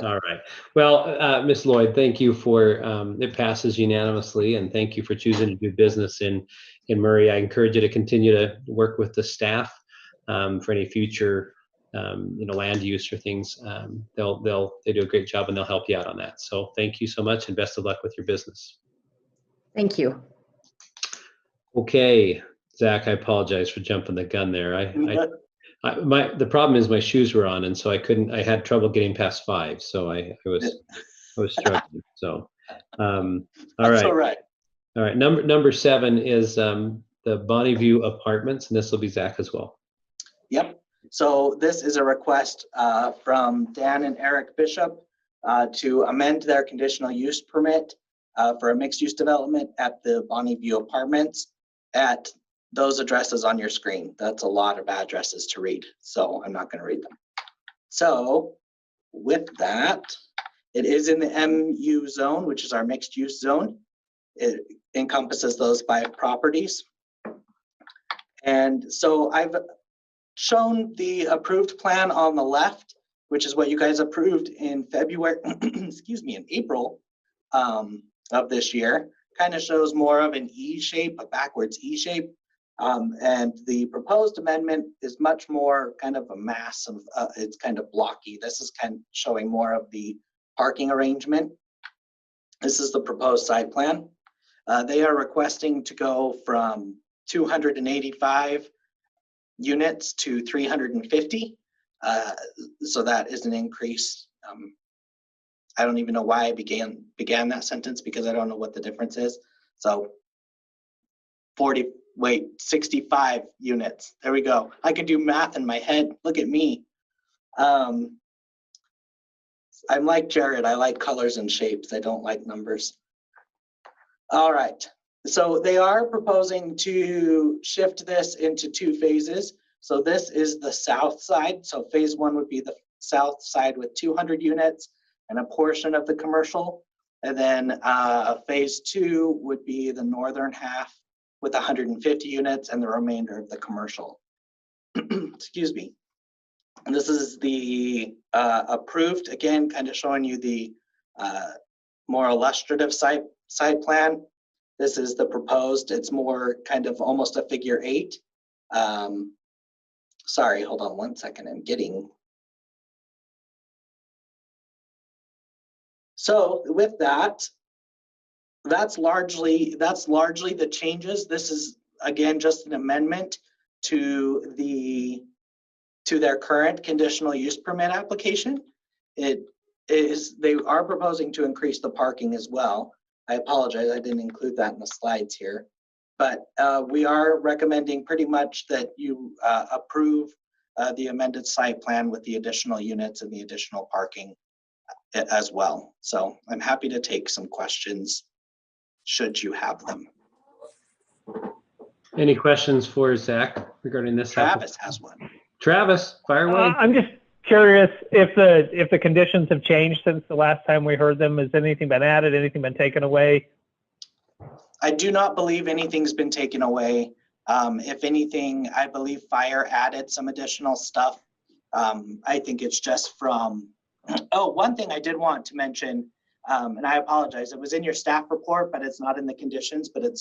all right. Well, Ms. Lloyd, thank you for, it passes unanimously, and thank you for choosing to do business in Murray. I encourage you to continue to work with the staff for any future, land use or things. They do a great job and they'll help you out on that. So thank you so much and best of luck with your business. Thank you. Okay, Zach, I apologize for jumping the gun there. The problem is my shoes were on, and so I had trouble getting past 5. So I was struggling. So, all That's all right. right. All right. Number 7 is the Bonneview Apartments, and this will be Zach as well. Yep. So this is a request from Dan and Eric Bishop to amend their conditional use permit for a mixed-use development at the Bonneview Apartments at those addresses on your screen. That's a lot of addresses to read, so I'm not going to read them. So with that, it is in the MU zone, which is our mixed-use zone. It encompasses those 5 properties. And so I've shown the approved plan on the left, which is what you guys approved in February, excuse me, in April of this year. Kind of shows more of an E shape, a backwards E shape. And the proposed amendment is much more kind of a mass of, it's kind of blocky. This is kind of showing more of the parking arrangement. This is the proposed site plan. They are requesting to go from 285 units to 350. So that is an increase. I don't even know why I began that sentence because I don't know what the difference is. So 65 units. There we go. I can do math in my head. Look at me. I'm like Jared. I like colors and shapes. I don't like numbers. All right. So they are proposing to shift this into 2 phases. So this is the south side. So phase 1 would be the south side with 200 units and a portion of the commercial. And then phase 2 would be the northern half with 150 units and the remainder of the commercial. Excuse me. And this is the approved, again, kind of showing you the more illustrative site plan. This is the proposed. It's more kind of almost a figure 8. Sorry, hold on one second. I'm getting. So with that, that's largely the changes. This is again just an amendment to their current conditional use permit application. They are proposing to increase the parking as well. I apologize, I didn't include that in the slides here. But we are recommending pretty much that you approve the amended site plan with the additional units and the additional parking as well. So I'm happy to take some questions should you have them. Any questions for Zach regarding this? Travis has one. Travis, fire away. I'm just curious if the conditions have changed since the last time we heard them. Has anything been added? Anything been taken away? I do not believe anything's been taken away. If anything, I believe fire added some additional stuff. I think it's just from, oh, one thing I did want to mention, and I apologize, it was in your staff report, but it's not in the conditions, but it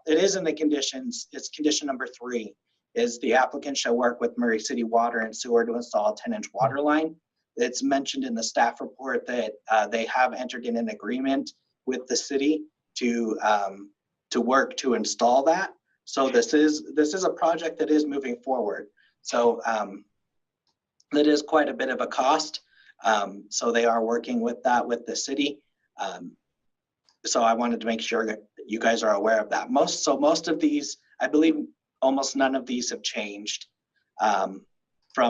is in the conditions. It's condition number 3, is the applicant shall work with Murray City Water and Sewer to install a 10-inch water line. It's mentioned in the staff report that they have entered in an agreement with the city to work to install that. So this is a project that is moving forward. So that is quite a bit of a cost. So they are working with that with the city. So I wanted to make sure that you guys are aware of that. Most of these, I believe almost none of these have changed from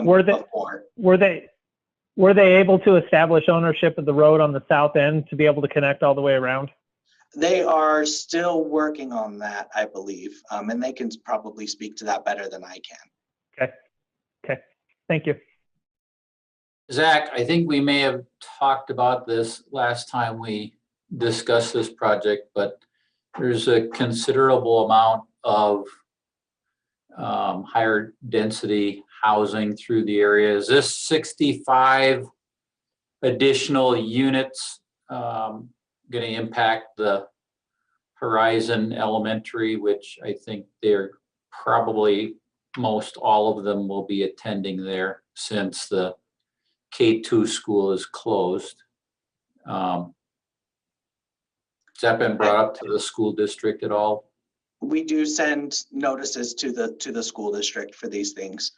before. Were they able to establish ownership of the road on the south end to be able to connect all the way around? They are still working on that, I believe, and they can probably speak to that better than I can. Okay, thank you. Zach, I think we may have talked about this last time we discussed this project, but there's a considerable amount of higher density housing through the area. Is this 65 additional units going to impact the Horizon Elementary, which I think they're probably most all of them will be attending there since the K2 school is closed. that been brought up to the school district at all? We do send notices to the school district for these things,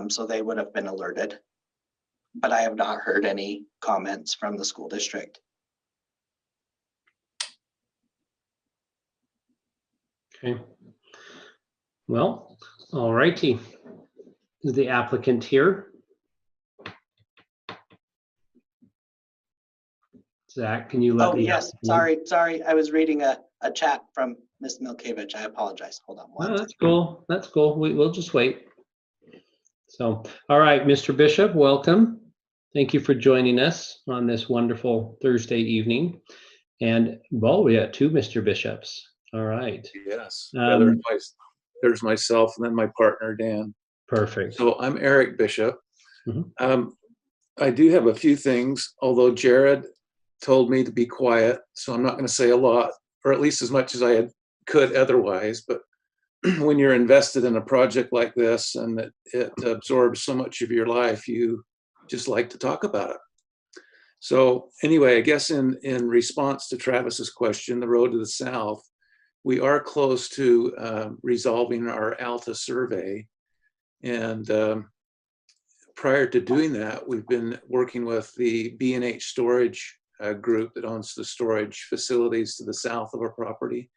so they would have been alerted. But I have not heard any comments from the school district. Okay. Well, all righty. Is the applicant here? Zach, can you let Oh, me? yes, sorry. I was reading a chat from Ms. Milkevich. I apologize. Hold on one No, that's cool. That's cool. We'll just wait. So, all right, Mr. Bishop, welcome. Thank you for joining us on this wonderful Thursday evening. And, well, we got 2 Mr. Bishops. All right. Yes. Yeah, there's myself and then my partner, Dan. Perfect. So I'm Eric Bishop. I do have a few things, although Jared told me to be quiet, so I'm not going to say a lot, or at least as much as I could otherwise. But when you're invested in a project like this and it absorbs so much of your life, you just like to talk about it. So anyway, I guess in response to Travis's question, the road to the south, we are close to resolving our ALTA survey. And prior to doing that, we've been working with the B&H Storage group that owns the storage facilities to the south of our property,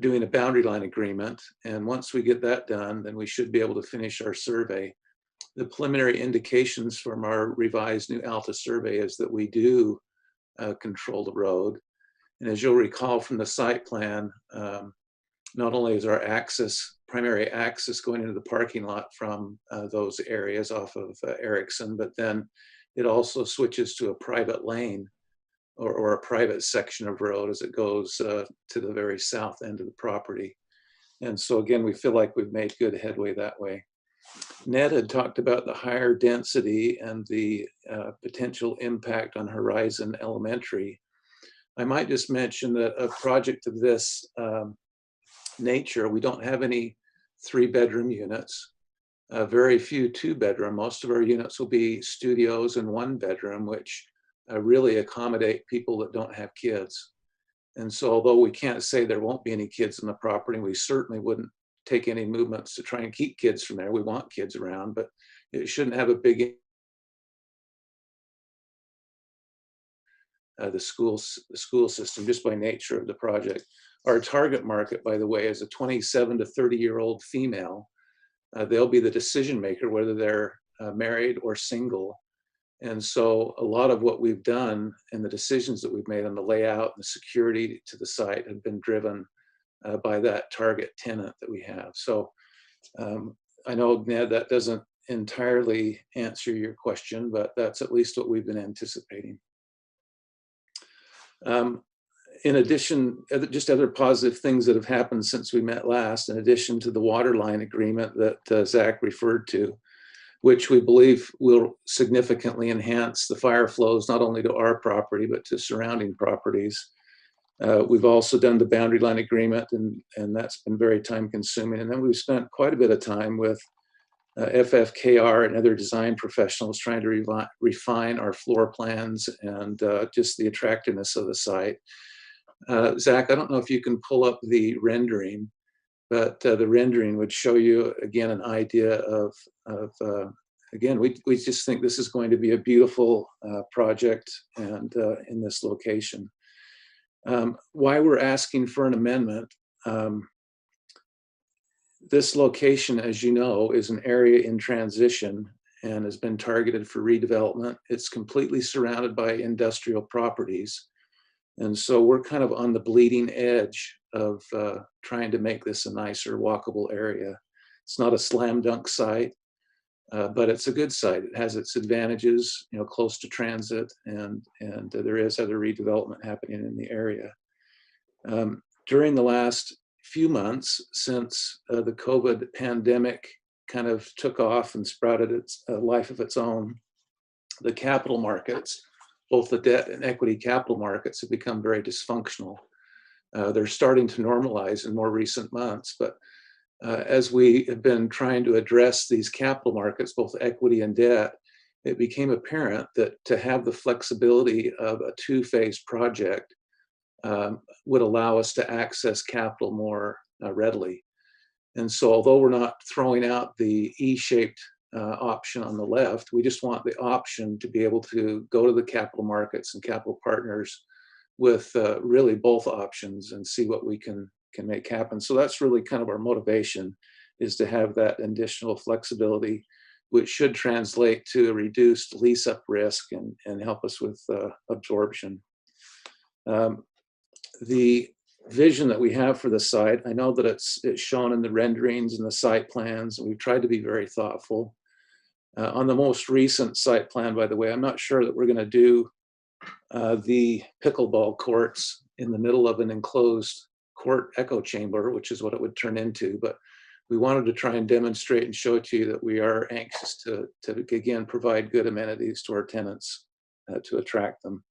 doing a boundary line agreement. And once we get that done, then we should be able to finish our survey. The preliminary indications from our revised new ALTA survey is that we do control the road. And as you'll recall from the site plan, not only is our primary access going into the parking lot from those areas off of Erickson, but then it also switches to a private lane or a private section of road as it goes to the very south end of the property. And so again, we feel like we've made good headway that way. Ned had talked about the higher density and the potential impact on Horizon Elementary. I might just mention that a project of this nature, we don't have any 3-bedroom units, very few 2-bedroom. Most of our units will be studios and 1-bedroom, which really accommodate people that don't have kids. And so although we can't say there won't be any kids in the property, we certainly wouldn't take any movements to try and keep kids from there. We want kids around, but it shouldn't have a big the school system just by nature of the project. Our target market, by the way, is a 27 to 30-year-old female. They'll be the decision maker, whether they're married or single. And so a lot of what we've done and the decisions that we've made on the layout and the security to the site have been driven by that target tenant that we have. So I know, Ned, that doesn't entirely answer your question, but that's at least what we've been anticipating. In addition, just other positive things that have happened since we met last, in addition to the water line agreement that Zach referred to, which we believe will significantly enhance the fire flows, not only to our property, but to surrounding properties. We've also done the boundary line agreement, and that's been very time consuming. And then we've spent quite a bit of time with FFKR and other design professionals trying to refine our floor plans and just the attractiveness of the site. Zach, I don't know if you can pull up the rendering, but the rendering would show you, again, an idea of again, we just think this is going to be a beautiful project and in this location. Why we're asking for an amendment, this location, as you know, is an area in transition and has been targeted for redevelopment. It's completely surrounded by industrial properties. And so we're kind of on the bleeding edge of trying to make this a nicer walkable area. It's not a slam dunk site, but it's a good site. It has its advantages, you know, close to transit, and there is other redevelopment happening in the area. During the last few months, since the COVID pandemic kind of took off and sprouted its life of its own, the capital markets, both the debt and equity capital markets, have become very dysfunctional. They're starting to normalize in more recent months, but as we have been trying to address these capital markets, both equity and debt, it became apparent that to have the flexibility of a 2-phase project would allow us to access capital more readily. And so although we're not throwing out the E-shaped option on the left, we just want the option to be able to go to the capital markets and capital partners with really both options and see what we can make happen. So that's really kind of our motivation, is to have that additional flexibility, which should translate to a reduced lease-up risk and help us with absorption. The vision that we have for the site, I know that it's shown in the renderings and the site plans, and we've tried to be very thoughtful. On the most recent site plan, by the way, I'm not sure that we're going to do the pickleball courts in the middle of an enclosed court echo chamber, which is what it would turn into. But we wanted to try and demonstrate and show to you that we are anxious to again, provide good amenities to our tenants to attract them.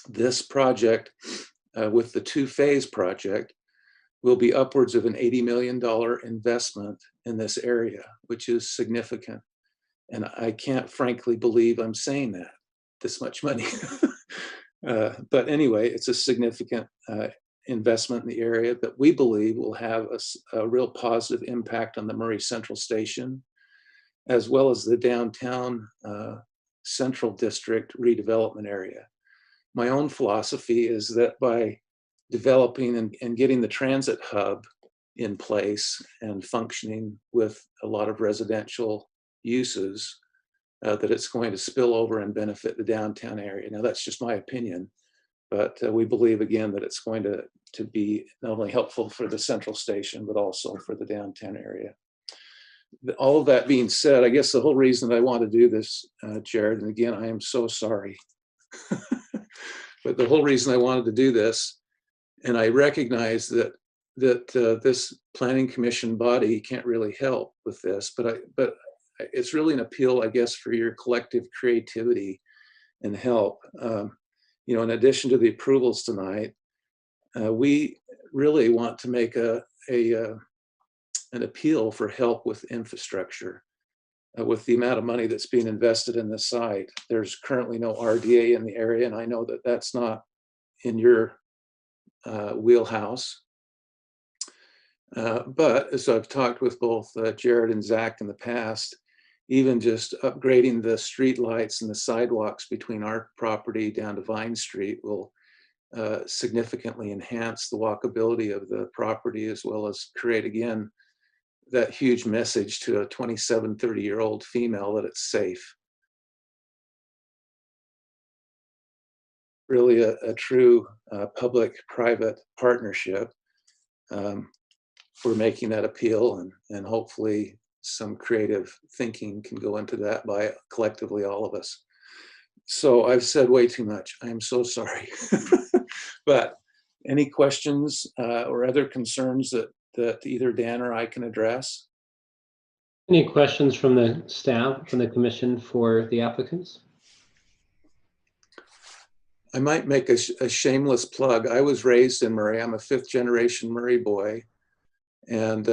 This project, with the two-phase project, will be upwards of an $80 million investment in this area, which is significant. And I can't frankly believe I'm saying that, this much money. But anyway, it's a significant investment in the area that we believe will have a real positive impact on the Murray Central Station, as well as the downtown Central District redevelopment area. My own philosophy is that by developing and getting the transit hub in place and functioning with a lot of residential uses, that it's going to spill over and benefit the downtown area. Now, that's just my opinion, but we believe, again, that it's going to be not only helpful for the Central Station, but also for the downtown area. All of that being said, I guess the whole reason that I want to do this, Jared, and again, I am so sorry, but the whole reason I wanted to do this, and I recognize that this Planning Commission body can't really help with this, but it's really an appeal, I guess, for your collective creativity and help. You know, in addition to the approvals tonight, we really want to make an appeal for help with infrastructure. With the amount of money that's being invested in this site, there's currently no RDA in the area, and I know that that's not in your wheelhouse. But as I've talked with both Jared and Zach in the past, even just upgrading the street lights and the sidewalks between our property down to Vine Street will significantly enhance the walkability of the property, as well as create, again, that huge message to a 27, 30-year-old female that it's safe. Really a true public-private partnership. We're making that appeal, and hopefully some creative thinking can go into that by collectively all of us. So I've said way too much. I am so sorry. But any questions or other concerns that either Dan or I can address? Any questions from the staff, from the commission for the applicants? I might make a shameless plug. I was raised in Murray. I'm a 5th-generation Murray boy, and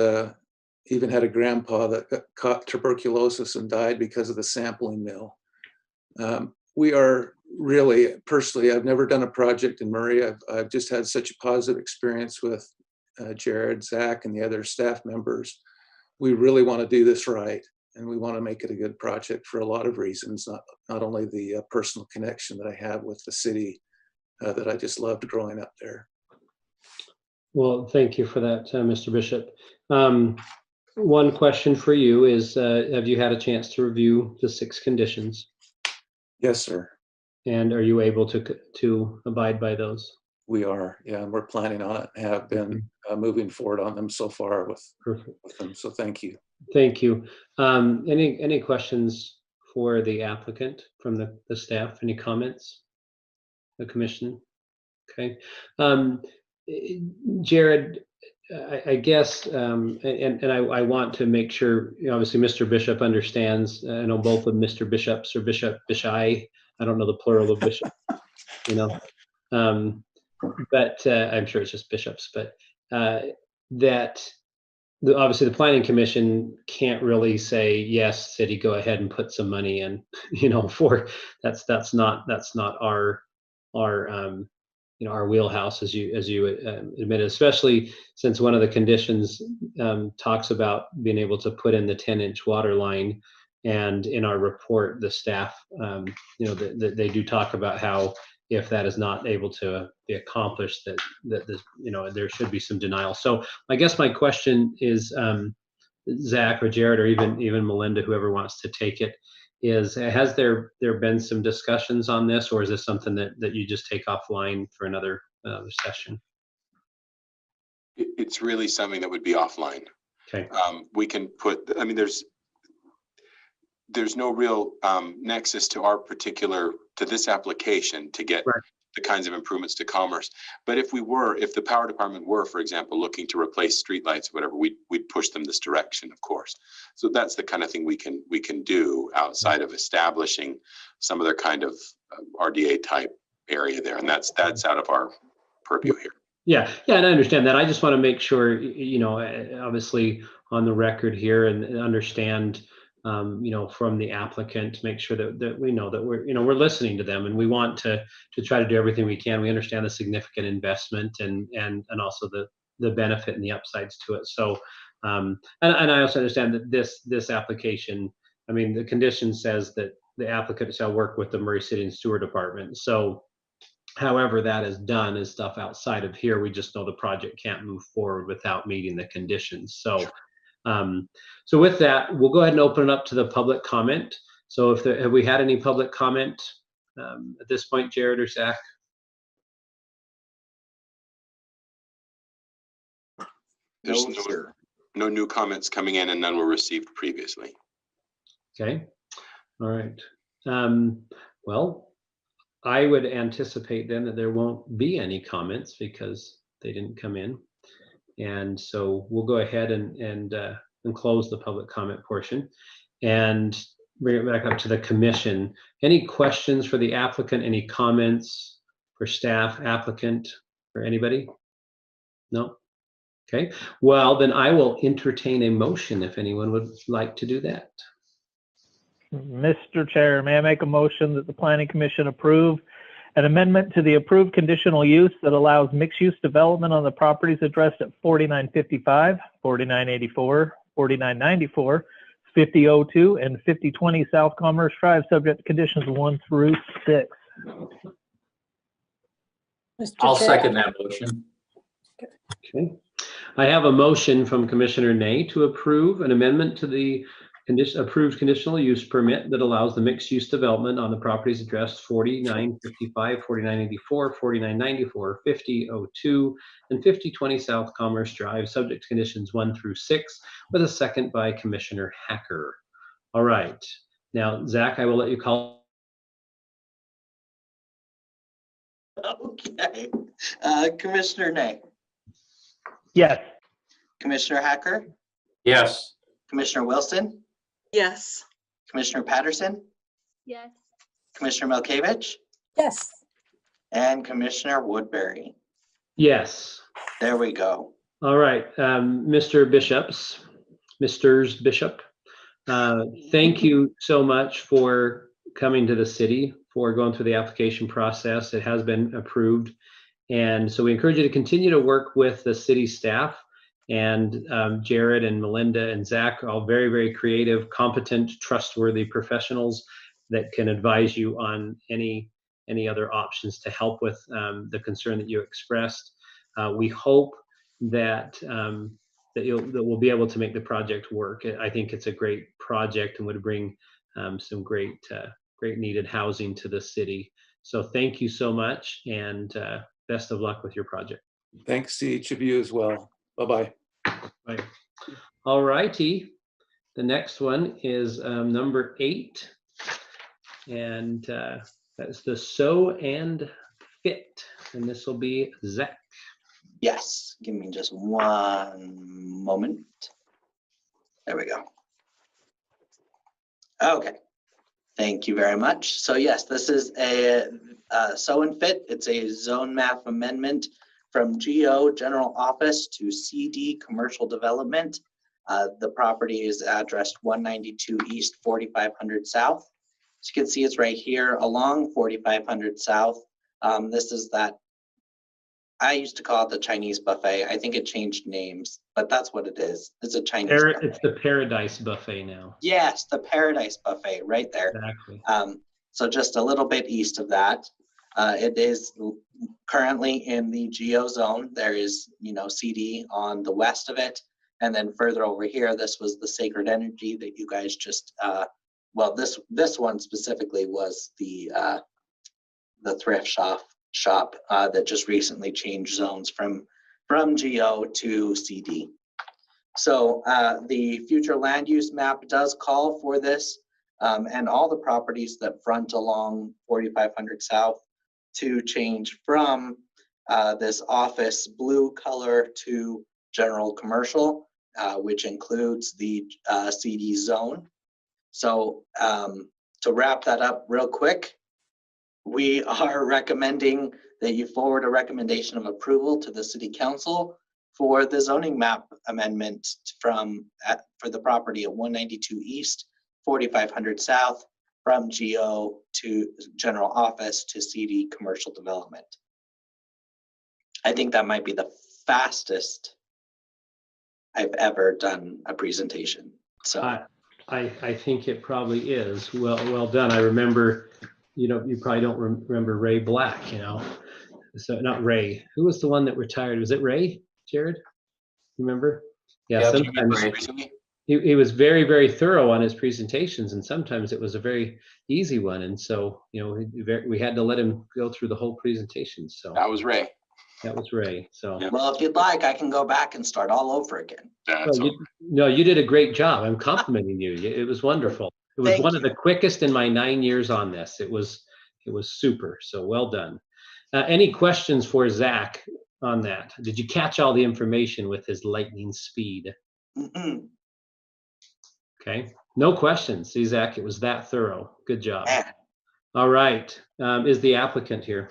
even had a grandpa that caught tuberculosis and died because of the sampling mill. We are really, personally, I've never done a project in Murray. I've just had such a positive experience with Jared, Zach, and the other staff members. We really want to do this right, and we want to make it a good project for a lot of reasons, not only the personal connection that I have with the city that I just loved growing up there. Well, thank you for that, Mr. Bishop. One question for you is, have you had a chance to review the 6 conditions? Yes, sir. And are you able to abide by those? We are, yeah, and we're planning on it, have been moving forward on them so far with them, so thank you. Thank you. Any questions for the applicant from the staff? Any comments? The commission? Okay. Jared, I guess, and I want to make sure, obviously Mr. Bishop understands, I know both of Mr. Bishops or Bishai, I don't know the plural of bishop, but I'm sure it's just bishops, but that obviously the planning commission can't really say, yes, city, go ahead and put some money in, for, that's not our our wheelhouse, as you admitted, especially since one of the conditions talks about being able to put in the 10-inch water line. And in our report, the staff, they do talk about how if that is not able to be accomplished, that this, there should be some denial. So I guess my question is, Zach or Jared or even Melinda, whoever wants to take it, has there been some discussions on this, or is this something that you just take offline for another session? It's really something that would be offline. Okay. We can put, I mean, there's no real nexus to this application to get right. the kinds of improvements to commerce. But if the power department were, for example, looking to replace streetlights or whatever, we'd push them this direction, of course. So that's the kind of thing we can do outside of establishing some other kind of RDA type area there. And that's out of our purview here. Yeah, and I understand that. I just want to make sure, obviously on the record here and understand, from the applicant, to make sure that we know that we're listening to them, and we want to try to do everything we can. We understand the significant investment and also the benefit and the upsides to it. So, and I also understand that this application, I mean, the condition says that the applicant shall work with the Murray City and Sewer Department. So, however that is done is stuff outside of here. We just know the project can't move forward without meeting the conditions. So. So with that, we'll go ahead and open it up to the public comment. So have we had any public comment at this point, Jared or Zach? There's no new comments coming in, and none were received previously. Okay. All right. Well, I would anticipate then that there won't be any comments because they didn't come in. And so we'll go ahead and close the public comment portion and bring it back up to the commission. Any questions for the applicant? Any comments for staff, applicant, or anybody? No? Okay. Well, then I will entertain a motion if anyone would like to do that. Mr. Chair, may I make a motion that the Planning Commission approve an amendment to the approved conditional use that allows mixed-use development on the properties addressed at 4955, 4984, 4994, 5002, and 5020 South Commerce Drive, subject to conditions 1 through 6. I'll second that motion. Okay. I have a motion from Commissioner Ney to approve an amendment to the approved conditional use permit that allows the mixed-use development on the properties addressed 4955, 4984, 4994, 5002, and 5020 South Commerce Drive, subject to conditions 1 through 6, with a second by Commissioner Hacker. All right. Now, Zach, I will let you call. Okay. Commissioner Ney. Yes. Commissioner Hacker. Yes. Commissioner Wilson. Yes. Commissioner Patterson. Yes. Commissioner Milkovich. Yes. And Commissioner Woodbury. Yes. There we go. All right. Mr. Bishop, thank you so much for coming to the city, for going through the application process. It has been approved. And so we encourage you to continue to work with the city staff. And Jared and Melinda and Zach are all very, very creative, competent, trustworthy professionals that can advise you on any other options to help with the concern that you expressed. We hope that we'll be able to make the project work. I think it's a great project and would bring some great needed housing to the city. So thank you so much, and best of luck with your project. Thanks to each of you as well. Bye-bye. Right. All righty. The next one is number 8. And that's the Sew and Fit. And this will be Zach. Yes. Give me just one moment. There we go. Okay. Thank you very much. So yes, this is a Sew and Fit. It's a zone map amendment from GO General Office to CD Commercial Development. The property is addressed 192 East, 4500 South. As you can see, it's right here along 4500 South. This is that I used to call it the Chinese buffet. I think it changed names, but that's what it is. It's a Chinese buffet. It's the Paradise Buffet now. Yes, the Paradise Buffet right there. Exactly. So just a little bit east of that. It is currently in the geo zone. There is, CD on the west of it. And then further over here, this was the Sacred Energy that you guys just, well, this one specifically was the thrift shop that just recently changed zones from geo to CD. So the future land use map does call for this, and all the properties that front along 4500 South to change from this office blue color to general commercial, which includes the CD zone. So to wrap that up real quick, we are recommending that you forward a recommendation of approval to the City Council for the zoning map amendment for the property at 192 East, 4500 South, from GO to general office to CD commercial development. I think that might be the fastest I've ever done a presentation. So I think it probably is. Well done. I remember, you probably don't remember Ray Black, So not Ray. Who was the one that retired? Was it Ray, Jared? Remember? Yeah, Yeah, sometimes Recently? he was very, very thorough on his presentations, and sometimes it was a very easy one. And so, we had to let him go through the whole presentation. So That was Ray. that was Ray. So Yeah. well, if you'd like, I can go back and start all over again. That's well, you did a great job. I'm complimenting you. It was wonderful. It was Thank one of you. the quickest in my 9 years on this. It was super. So well done. Any questions for Zach on that? Did you catch all the information with his lightning speed? Mhm. Okay. No questions. See, Zach, it was that thorough. Good job. Yeah. All right. Is the applicant here?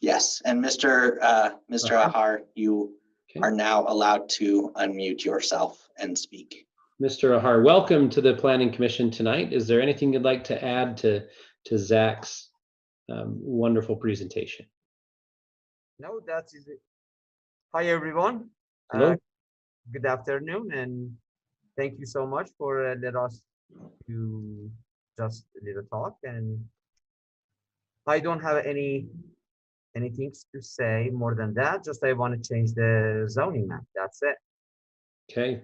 Yes, and Mr. Ahar, you Okay. are now allowed to unmute yourself and speak. Mr. Ahar, welcome to the Planning Commission tonight. Is there anything you'd like to add to Zach's wonderful presentation? No, that is it. Hi, everyone. Hello. Good afternoon, and thank you so much for let us to just a little talk. And I don't have anything to say more than that. Just I want to change the zoning map. That's it. Okay.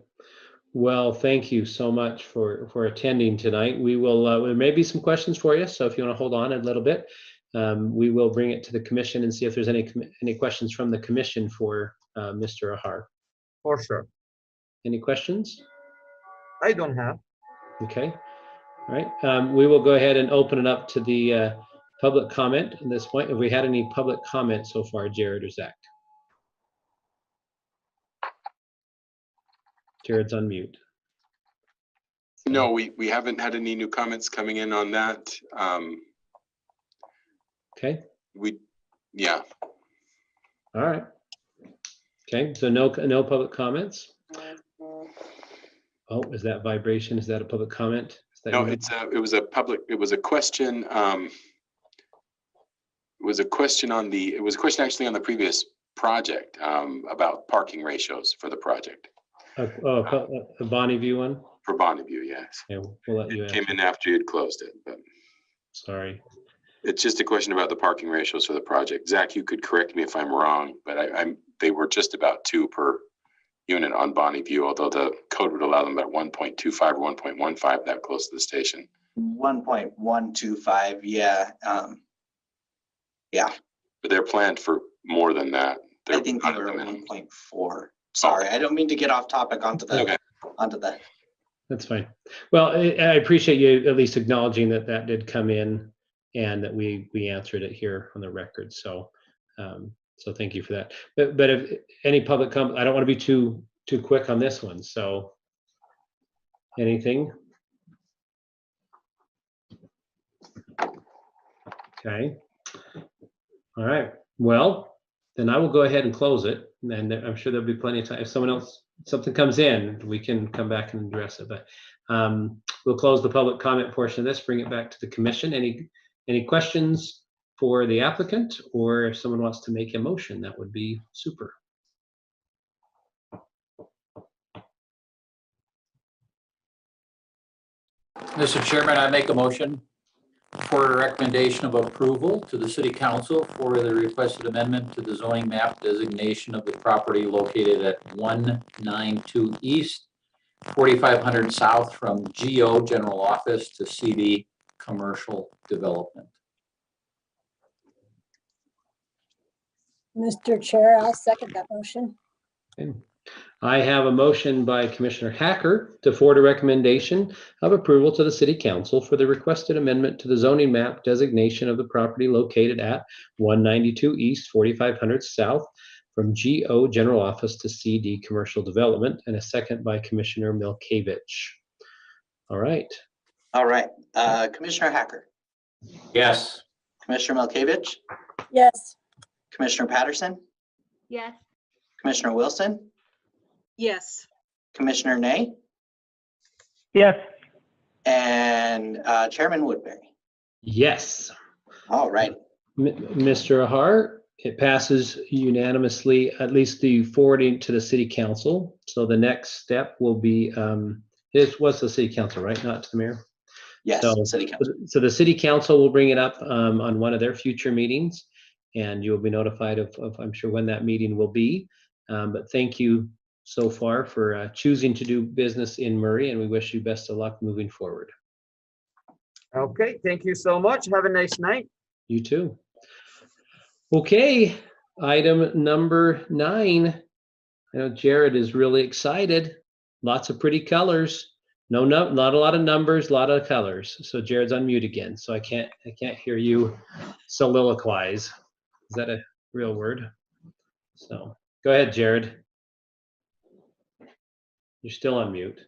Well, thank you so much for attending tonight. We will, there may be some questions for you. So if you want to hold on a little bit, we will bring it to the commission and see if there's any questions from the commission for Mr. Ahar. For sure. Any questions? I don't have. Okay. All right. We will go ahead and open it up to the public comment at this point. Have we had any public comment so far, Jared or Zach? Jared's on mute. No, we haven't had any new comments coming in on that. Okay. Yeah. All right. Okay. So no public comments. Oh, is that vibration? Is that a public comment? No, it was a question. It was a question actually on the previous project about parking ratios for the project. A Bonnie View one? For Bonnie View, yes. Yeah, we'll let you It came in after you had closed it, but sorry. it's just a question about the parking ratios for the project. Zach, you could correct me if I'm wrong, but they were just about 2 per unit on Bonnie View, although the code would allow them at 1.25 or 1.15 that close to the station. 1.125, yeah. Yeah. But they're planned for more than that. I think they were 1.4. Sorry, I don't mean to get off topic onto the. That's fine. Well, I appreciate you at least acknowledging that did come in and that we answered it here on the record. So so thank you for that. But if any public comment, I don't want to be too quick on this one. So anything? Okay. All right. Well, then I will go ahead and close it. And I'm sure there'll be plenty of time. If something comes in, we can come back and address it. But we'll close the public comment portion of this, bring it back to the commission. Any questions for the applicant, or if someone wants to make a motion, that would be super. Mr. Chairman, I make a motion for a recommendation of approval to the city council for the requested amendment to the zoning map designation of the property located at 192 East, 4500 South from GO General Office to CD Commercial Development. Mr. Chair, I'll second that motion. Okay. I have a motion by Commissioner Hacker to forward a recommendation of approval to the City Council for the requested amendment to the zoning map designation of the property located at 192 East, 4500 South from GO General Office to CD Commercial Development, and a second by Commissioner Milkevich. All right. All right. Commissioner Hacker, Yes. Commissioner Milkevich, Yes. Commissioner Patterson, Yes. Commissioner Wilson, Yes. Commissioner Ney, Yes. and Chairman Woodbury. Yes. All right. Mr. Ahar, it passes unanimously, at least the forwarding to the City Council. So the next step will be, this was the City Council, right? Not to the mayor? Yes, So, City Council. so the City Council will bring it up on one of their future meetings, and you'll be notified of I'm sure when that meeting will be. But thank you so far for choosing to do business in Murray, and we wish you best of luck moving forward. Okay, thank you so much. Have a nice night. You too. Okay, item number 9. I know Jared is really excited. Lots of pretty colors. No, not a lot of numbers, a lot of colors. So Jared's on mute again, so I can't hear you soliloquize. Is that a real word? So go ahead, Jared. You're still on mute.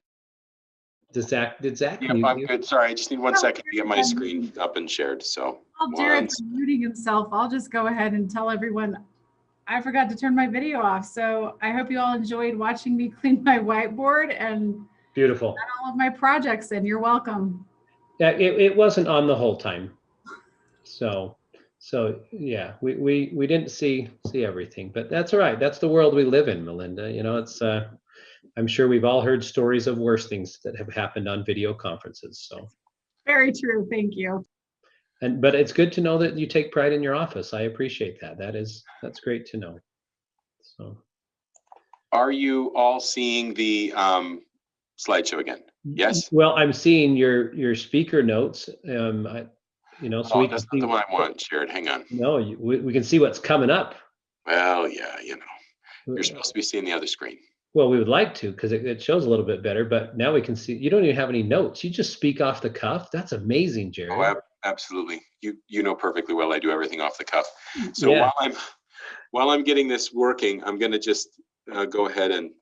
Did Zach Yep, mute I'm you? good. Sorry, I just need 1 second to get my screen up and shared. So While Jared's muting himself, I'll just go ahead and tell everyone I forgot to turn my video off. So I hope you all enjoyed watching me clean my whiteboard and Beautiful. got all of my projects in. You're welcome. Yeah, it wasn't on the whole time. So yeah, we didn't see everything, but that's all right. That's the world we live in, Melinda. You know, it's I'm sure we've all heard stories of worse things that have happened on video conferences. So Very true. Thank you. but it's good to know that you take pride in your office. I appreciate that. That's great to know. So are you all seeing the slideshow again? Yes? well, I'm seeing your speaker notes. So Oh, we can that's see. not the one I want, Jared. Hang on. No, we can see what's coming up. Well, yeah, you're supposed to be seeing the other screen. Well, we would like to, because it shows a little bit better, but now we can see, you don't even have any notes. You just speak off the cuff. That's amazing, Jared. Oh, absolutely. You know perfectly well I do everything off the cuff. So Yeah. while I'm getting this working, I'm going to just go ahead and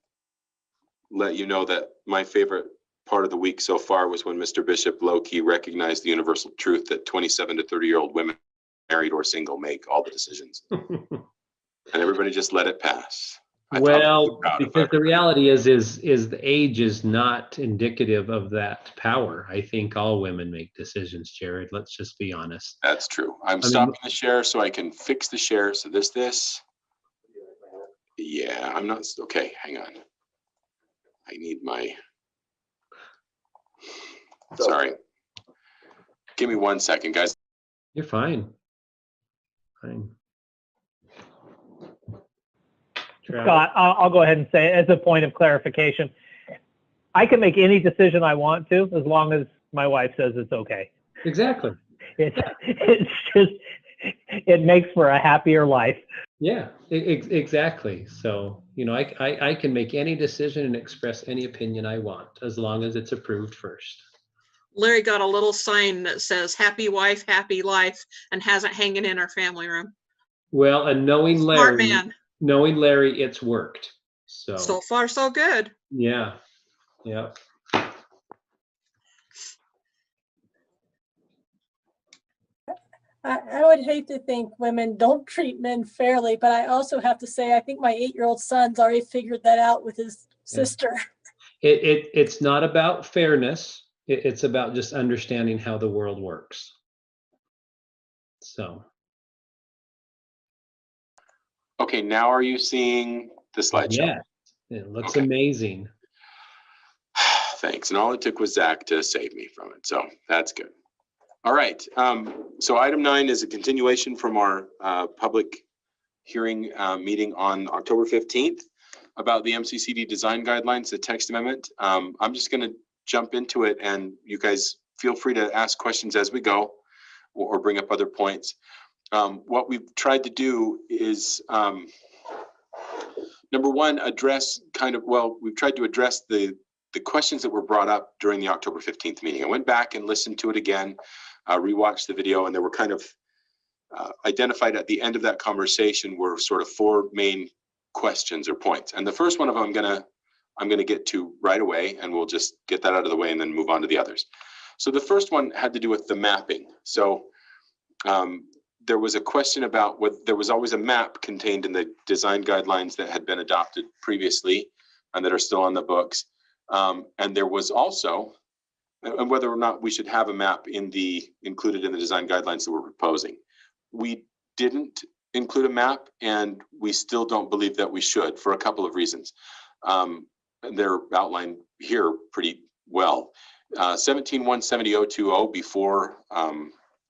let you know that my favorite part of the week so far was when Mr. Bishop low-key recognized the universal truth that 27 to 30-year-old women, married or single, make all the decisions. And everybody just let it pass. Well, because the reality is the age is not indicative of that power. I think all women make decisions, Jared. Let's just be honest. That's true. I'm stopping the share so I can fix the share. So this. Yeah, I'm not, okay, hang on. I need my, sorry. Give me 1 second, guys. You're fine. Fine. Scott, I'll go ahead and say, as a point of clarification, I can make any decision I want to, as long as my wife says it's okay. Exactly. It's just, it makes for a happier life. Yeah, exactly. So, I can make any decision and express any opinion I want, as long as it's approved first. Larry got a little sign that says happy wife, happy life, and has it hanging in our family room. Well, and knowing Smart Larry, man. It's worked. So far, so good. Yeah. I would hate to think women don't treat men fairly, but I also have to say, I think my 8-year-old son's already figured that out with his sister. It's not about fairness. It's about just understanding how the world works. So, Okay, now are you seeing the slideshow? Yeah, it looks Okay. amazing. Thanks. And all it took was Zach to save me from it. So that's good. All right. So item 9 is a continuation from our public hearing meeting on October 15th about the MCCD design guidelines, the text amendment. I'm just going to jump into it, and you guys feel free to ask questions as we go or bring up other points. What we've tried to do is, number one, address we've tried to address the questions that were brought up during the October 15th meeting. I went back and listened to it again, rewatched the video, and there were kind of identified at the end of that conversation were sort of 4 main questions or points. And the first one of them I'm gonna get to right away, and we'll just get that out of the way and then move on to the others. So the first one had to do with the mapping. So there was a question about what there was always a map contained in the design guidelines that had been adopted previously and that are still on the books. And there was also, and whether or not we should have a map included in the design guidelines that we're proposing. We didn't include a map, and we still don't believe that we should for a couple of reasons. And they're outlined here pretty well. 17-170-020 before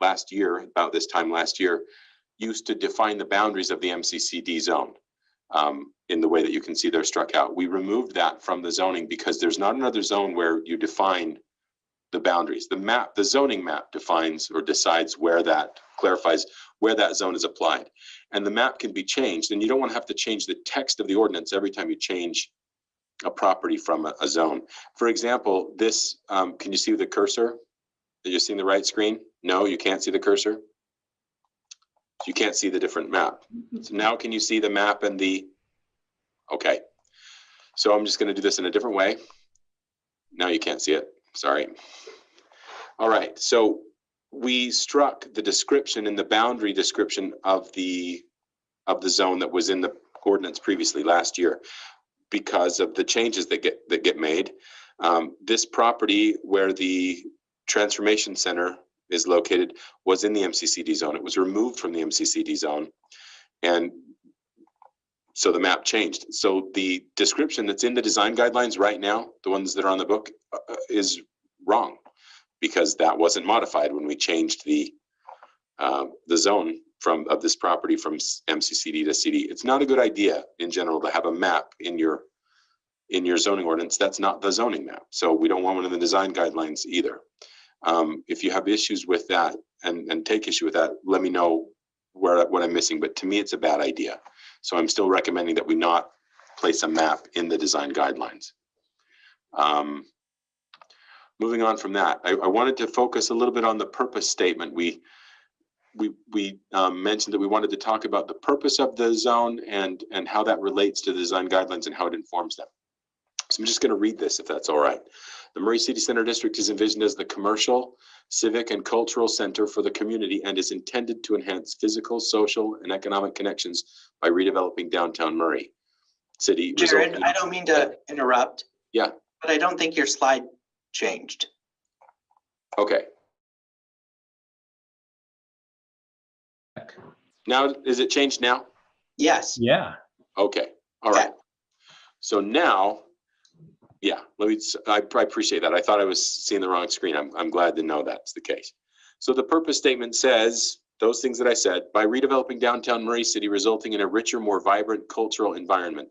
last year, about this time last year, used to define the boundaries of the MCCD zone in the way that you can see they're struck out. We removed that from the zoning because there's not another zone where you define the boundaries. The zoning map defines or decides clarifies where that zone is applied. And the map can be changed, and you don't want to have to change the text of the ordinance every time you change a property from a zone. For example, this, can you see the cursor? Are you seeing the right screen? No, you can't see the cursor. You can't see the different map. So now can you see the map and okay. So I'm just going to do this in a different way. Now you can't see it. Sorry. All right. So we struck the description in the boundary description of the zone that was in the ordinance previously last year because of the changes that get made. This property where the transformation center is located was in the MCCD zone. It was removed from the MCCD zone, and so the map changed. So the description that's in the design guidelines right now, the ones that are on the book, is wrong because that wasn't modified when we changed the zone of this property from MCCD to CD. It's not a good idea in general to have a map in your zoning ordinance. That's not the zoning map. So we don't want one in the design guidelines either. If you have issues with that and take issue with that, let me know what I'm missing. But to me, it's a bad idea. So I'm still recommending that we not place a map in the design guidelines. Moving on from that, I wanted to focus a little bit on the purpose statement. We mentioned that we wanted to talk about the purpose of the zone and how that relates to the design guidelines and how it informs them. So I'm just going to read this if that's all right. The Murray City Center District is envisioned as the commercial, civic, and cultural center for the community and is intended to enhance physical, social, and economic connections by redeveloping downtown Murray City. Jared, I don't mean to interrupt. Yeah. But I don't think your slide changed. Okay. Now, is it changed now? Yes. Yeah. Okay. All right. So now, yeah, I appreciate that. I thought I was seeing the wrong screen. I'm glad to know that's the case. So the purpose statement says those things that I said, by redeveloping downtown Murray City, resulting in a richer, more vibrant cultural environment.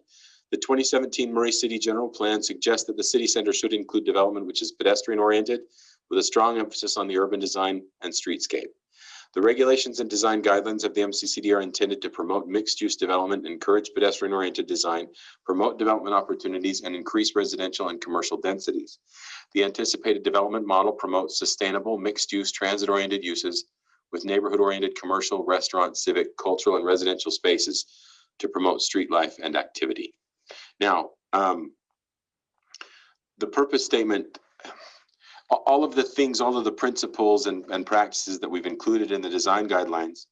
The 2017 Murray City General Plan suggests that the city center should include development which is pedestrian oriented with a strong emphasis on the urban design and streetscape. The regulations and design guidelines of the MCCD are intended to promote mixed-use development, encourage pedestrian-oriented design, promote development opportunities, and increase residential and commercial densities. The anticipated development model promotes sustainable, mixed-use, transit-oriented uses with neighborhood-oriented commercial, restaurant, civic, cultural, and residential spaces to promote street life and activity. Now, the purpose statement, all of the things, all of the principles and practices that we've included in the design guidelines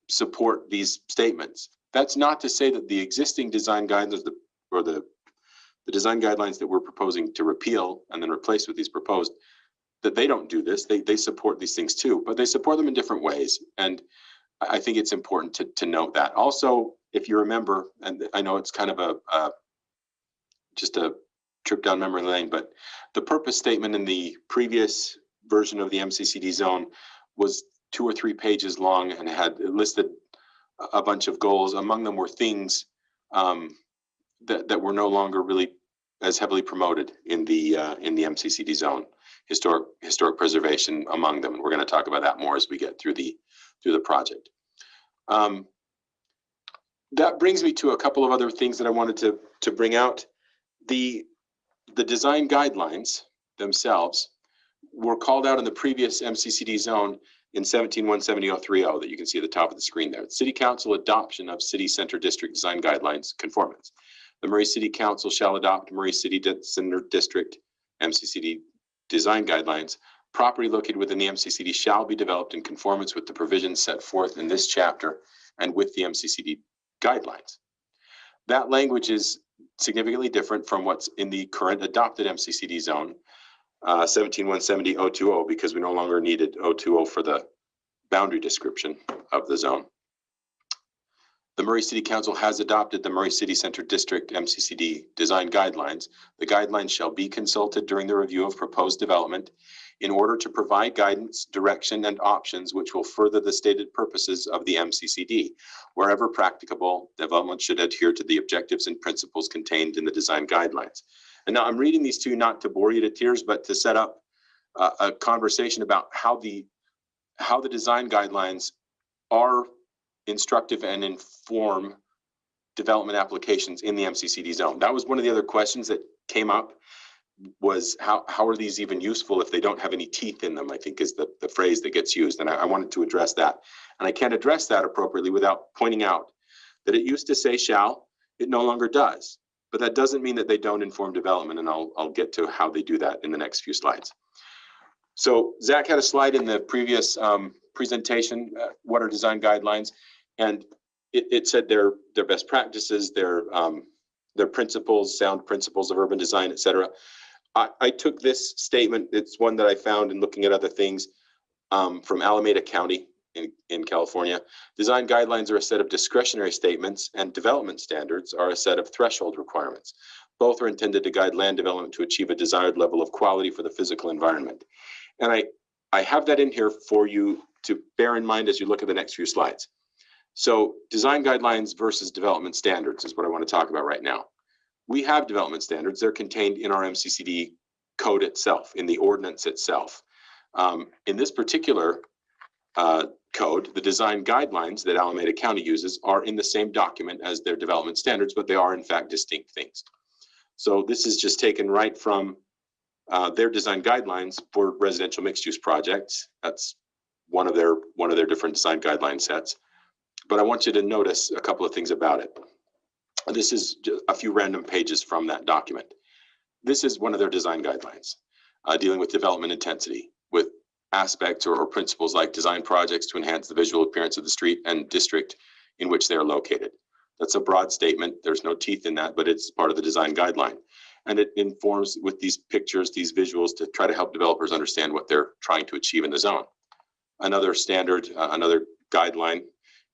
support these statements. That's not to say that the existing design guidelines or the design guidelines that we're proposing to repeal and then replace with these proposed, that they don't do this. They support these things too, but they support them in different ways. And I think it's important to note that. Also, if you remember, and I know it's kind of just a trip down memory lane, but the purpose statement in the previous version of the MCCD zone was 2 or 3 pages long and had listed a bunch of goals. Among them were things that were no longer really as heavily promoted in the MCCD zone. Historic preservation among them, and we're going to talk about that more as we get through the project. That brings me to a couple of other things that I wanted to bring out. The design guidelines themselves were called out in the previous MCCD zone in 17-170-030 that you can see at the top of the screen there. City Council adoption of City Center District Design Guidelines conformance. The Murray City Council shall adopt Murray City Center District MCCD design guidelines. Property located within the MCCD shall be developed in conformance with the provisions set forth in this chapter and with the MCCD guidelines. That language is significantly different from what's in the current adopted MCCD zone, 17-170-020, because we no longer needed 020 for the boundary description of the zone. The Murray City Council has adopted the Murray City Center District MCCD design guidelines. The guidelines shall be consulted during the review of proposed development in order to provide guidance, direction, and options which will further the stated purposes of the MCCD. Wherever practicable, development should adhere to the objectives and principles contained in the design guidelines. And now I'm reading these to you not to bore you to tears, but to set up a conversation about how the design guidelines are instructive and inform development applications in the MCCD zone. That was one of the other questions that came up, was how are these even useful if they don't have any teeth in them, I think is the phrase that gets used. And I wanted to address that. And I can't address that appropriately without pointing out that it used to say shall, it no longer does. But that doesn't mean that they don't inform development, and I'll get to how they do that in the next few slides. So Zach had a slide in the previous presentation, what are design guidelines, and it said their best practices, their principles, sound principles of urban design, et cetera. I took this statement, it's one that I found in looking at other things from Alameda County in California. Design guidelines are a set of discretionary statements, and development standards are a set of threshold requirements. Both are intended to guide land development to achieve a desired level of quality for the physical environment. And I have that in here for you to bear in mind as you look at the next few slides. So design guidelines versus development standards is what I want to talk about right now. We have development standards. They're contained in our MCCD code itself, in the ordinance itself. In this particular code, the design guidelines that Alameda County uses are in the same document as their development standards, but they are in fact distinct things. So this is just taken right from their design guidelines for residential mixed-use projects. That's one of their different design guideline sets. But I want you to notice a couple of things about it. This is just a few random pages from that document. This is one of their design guidelines dealing with development intensity, with aspects or principles like design projects to enhance the visual appearance of the street and district in which they are located. That's a broad statement. There's no teeth in that, but it's part of the design guideline. And it informs with these pictures, these visuals, to try to help developers understand what they're trying to achieve in the zone. Another standard, another guideline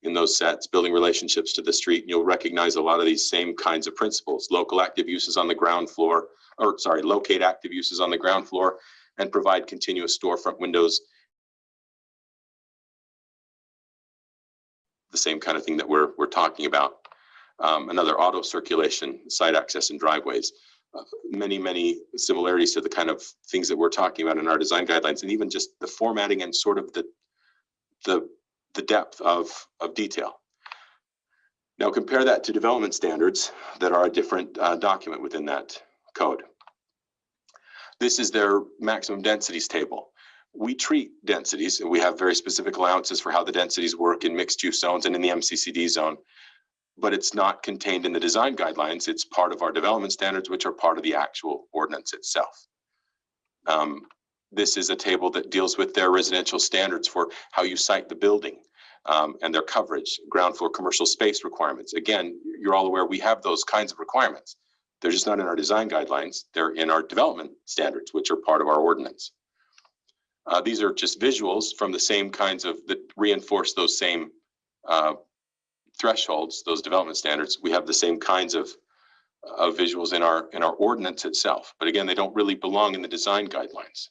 in those sets, building relationships to the street. You'll recognize a lot of these same kinds of principles. Local active uses on the ground floor, locate active uses on the ground floor and provide continuous storefront windows. The same kind of thing that we're talking about. Another, auto circulation, site access and driveways. Many similarities to the kind of things that we're talking about in our design guidelines, and even just the formatting and sort of the depth of detail. Now compare that to development standards that are a different document within that code. This is their maximum densities table. We treat densities, and we have very specific allowances for how the densities work in mixed use zones and in the MCCD zone, but it's not contained in the design guidelines. It's part of our development standards, which are part of the actual ordinance itself. This is a table that deals with their residential standards for how you site the building and their coverage, ground floor commercial space requirements. Again, you're all aware we have those kinds of requirements. They're just not in our design guidelines. They're in our development standards, which are part of our ordinance. These are just visuals from the same kinds of, that reinforce those same thresholds, those development standards, we have the same kinds of visuals in our ordinance itself. But again, they don't really belong in the design guidelines.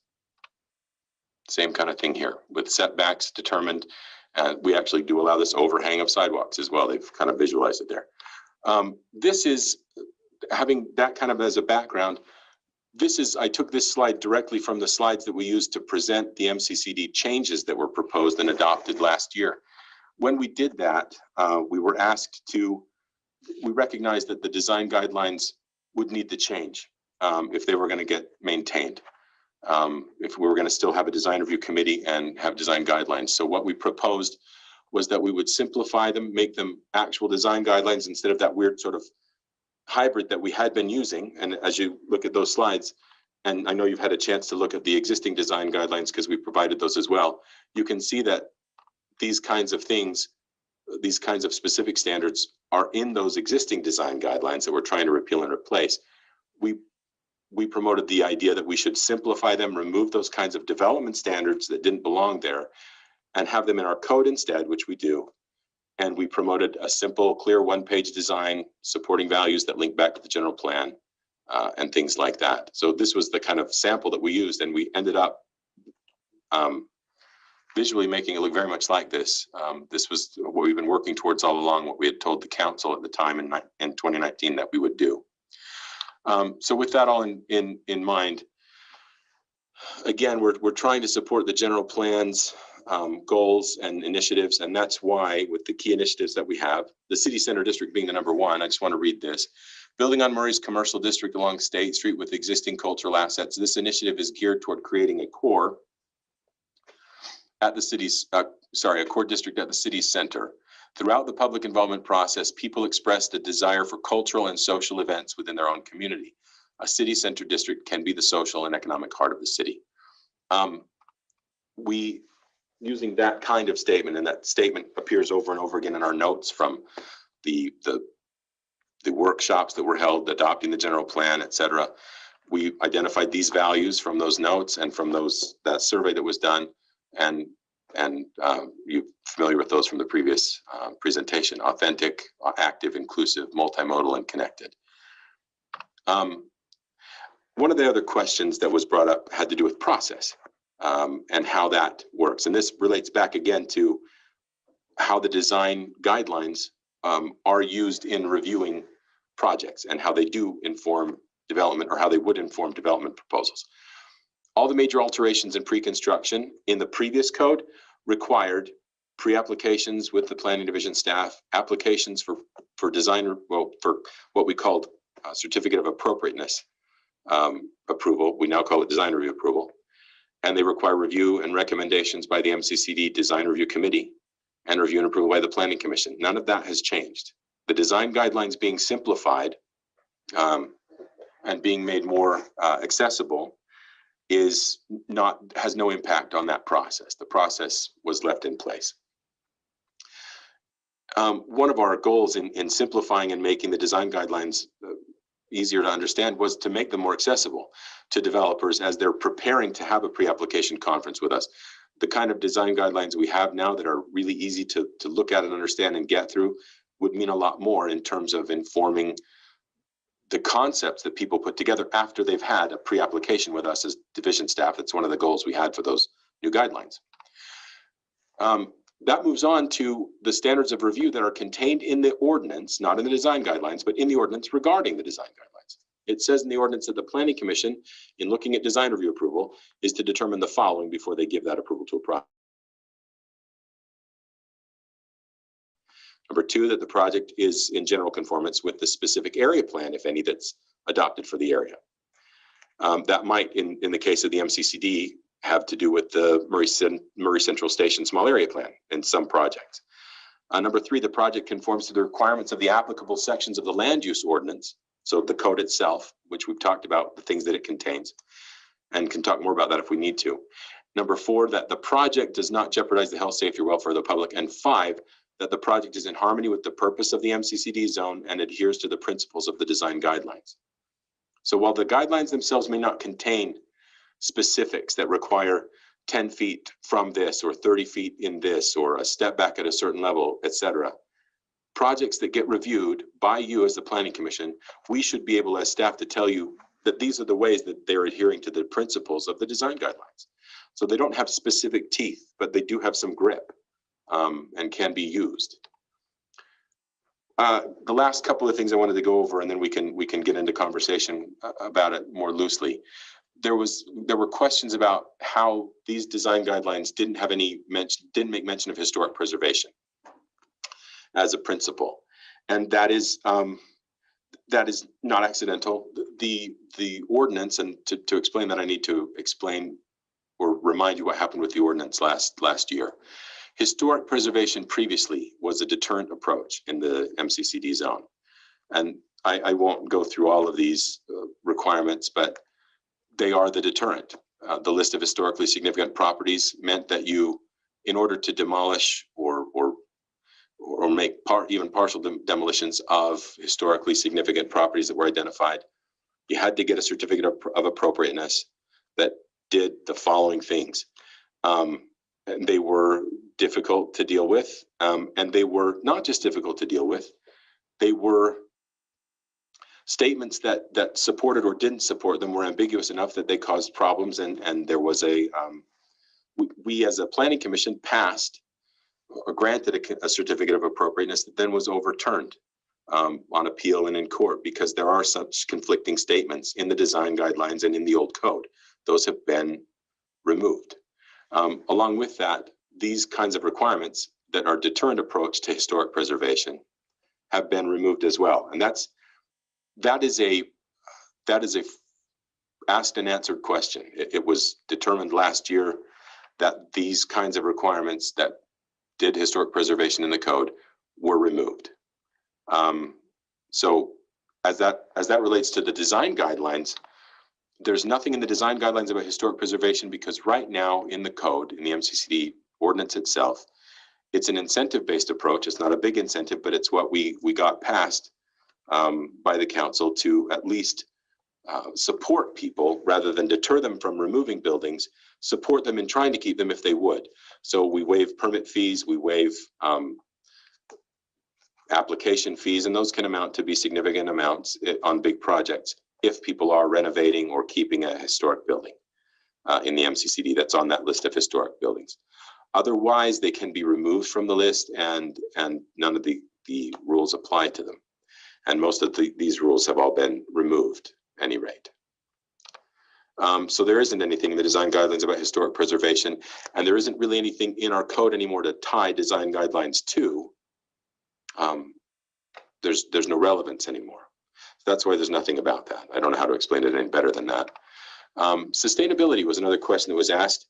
Same kind of thing here with setbacks determined. We actually do allow this overhang of sidewalks as well. They've kind of visualized it there. This is having that kind of as a background. I took this slide directly from the slides that we used to present the MCCD changes that were proposed and adopted last year. When we did that, we were asked to, we recognized that the design guidelines would need to change if they were going to get maintained. If we were going to still have a design review committee and have design guidelines. So what we proposed was that we would simplify them, make them actual design guidelines instead of that weird sort of hybrid that we had been using. And as you look at those slides, and I know you've had a chance to look at the existing design guidelines because we provided those as well, you can see that these kinds of things, these kinds of specific standards are in those existing design guidelines that we're trying to repeal and replace. We promoted the idea that we should simplify them, remove those kinds of development standards that didn't belong there, and have them in our code instead, which we do. And we promoted a simple, clear one-page design supporting values that link back to the general plan and things like that. So this was the kind of sample that we used, and we ended up visually making it look very much like this. This was what we've been working towards all along, what we had told the council at the time in 2019 that we would do. So with that all in mind, again, we're trying to support the general plan's goals and initiatives, and that's why with the key initiatives that we have, the city center district being the number one, I just want to read this. Building on Murray's commercial district along State Street with existing cultural assets, this initiative is geared toward creating a core at the city's, a core district at the city's center. Throughout the public involvement process, people expressed a desire for cultural and social events within their own community. A city center district can be the social and economic heart of the city. Using that kind of statement, and that statement appears over and over again in our notes from the workshops that were held, adopting the general plan, et cetera. We identified these values from those notes and from that survey that was done, and you're familiar with those from the previous presentation: authentic, active, inclusive, multimodal, and connected. One of the other questions that was brought up had to do with process and how that works. And this relates back again to how the design guidelines are used in reviewing projects and how they do inform development, or how they would inform development proposals. All the major alterations in pre-construction in the previous code required pre-applications with the planning division staff, applications for design, well, for what we called a certificate of appropriateness approval. We now call it design review approval. And they require review and recommendations by the MCCD Design Review Committee and review and approval by the Planning Commission. None of that has changed. The design guidelines being simplified and being made more accessible has no impact on that process. The process was left in place. One of our goals in simplifying and making the design guidelines easier to understand was to make them more accessible to developers as they're preparing to have a pre-application conference with us. The kind of design guidelines we have now that are really easy to look at and understand and get through would mean a lot more in terms of informing the concepts that people put together after they've had a pre-application with us as division staff. That's one of the goals we had for those new guidelines. That moves on to the standards of review that are contained in the ordinance, not in the design guidelines, but in the ordinance regarding the design guidelines. It says in the ordinance that the Planning Commission, in looking at design review approval, is to determine the following before they give that approval to a project. Number two, that the project is in general conformance with the specific area plan, if any, that's adopted for the area. That might, in the case of the MCCD, have to do with the Murray Central Station Small Area Plan in some projects. Number three, the project conforms to the requirements of the applicable sections of the land use ordinance, so the code itself, which we've talked about, the things that it contains, and can talk more about that if we need to. Number four, that the project does not jeopardize the health, safety, or welfare of the public. And five, that the project is in harmony with the purpose of the MCCD zone and adheres to the principles of the design guidelines. So while the guidelines themselves may not contain specifics that require 10 feet from this or 30 feet in this or a step back at a certain level, etc., projects that get reviewed by you as the Planning Commission, we should be able as staff to tell you that these are the ways that they're adhering to the principles of the design guidelines. So they don't have specific teeth, but they do have some grip and can be used. The last couple of things I wanted to go over, and then we can get into conversation about it more loosely. There were questions about how these design guidelines didn't make mention of historic preservation as a principle, and that is not accidental. The ordinance, and to explain that, I need to explain or remind you what happened with the ordinance last year. Historic preservation previously was a deterrent approach in the MCCD zone. And I won't go through all of these requirements, but they are the deterrent. The list of historically significant properties meant that you, in order to demolish or make even partial demolitions of historically significant properties that were identified, you had to get a certificate of appropriateness that did the following things. And they were difficult to deal with, and they were not just difficult to deal with, they were statements that supported or didn't support them were ambiguous enough that they caused problems, and there was we as a planning commission passed or granted a certificate of appropriateness that then was overturned on appeal and in court, because there are such conflicting statements in the design guidelines and in the old code. Those have been removed. Along with that, these kinds of requirements that are deterrent approach to historic preservation have been removed as well. And that is a asked and answered question. It was determined last year that these kinds of requirements that did historic preservation in the code were removed. So as that relates to the design guidelines, there's nothing in the design guidelines about historic preservation, because right now in the code, in the MCCD ordinance itself, it's an incentive-based approach. It's not a big incentive, but it's what we got passed by the council to at least support people rather than deter them from removing buildings, support them in trying to keep them if they would. So we waive permit fees, we waive application fees, and those can amount to be significant amounts on big projects if people are renovating or keeping a historic building in the MCCD that's on that list of historic buildings. Otherwise, they can be removed from the list, and none of the rules apply to them. And most of these rules have all been removed at any rate. So there isn't anything in the design guidelines about historic preservation, and there isn't really anything in our code anymore to tie design guidelines to. There's no relevance anymore. That's why there's nothing about that. I don't know how to explain it any better than that. Sustainability was another question that was asked.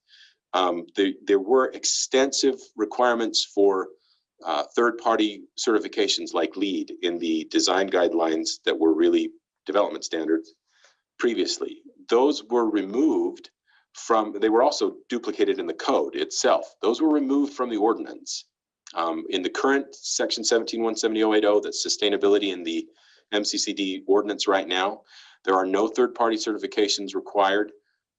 There were extensive requirements for third-party certifications like LEED in the design guidelines that were really development standards previously. Those were removed from, they were also duplicated in the code itself. Those were removed from the ordinance. In the current section 17.170.080, that's sustainability in the MCCD ordinance right now, there are no third-party certifications required,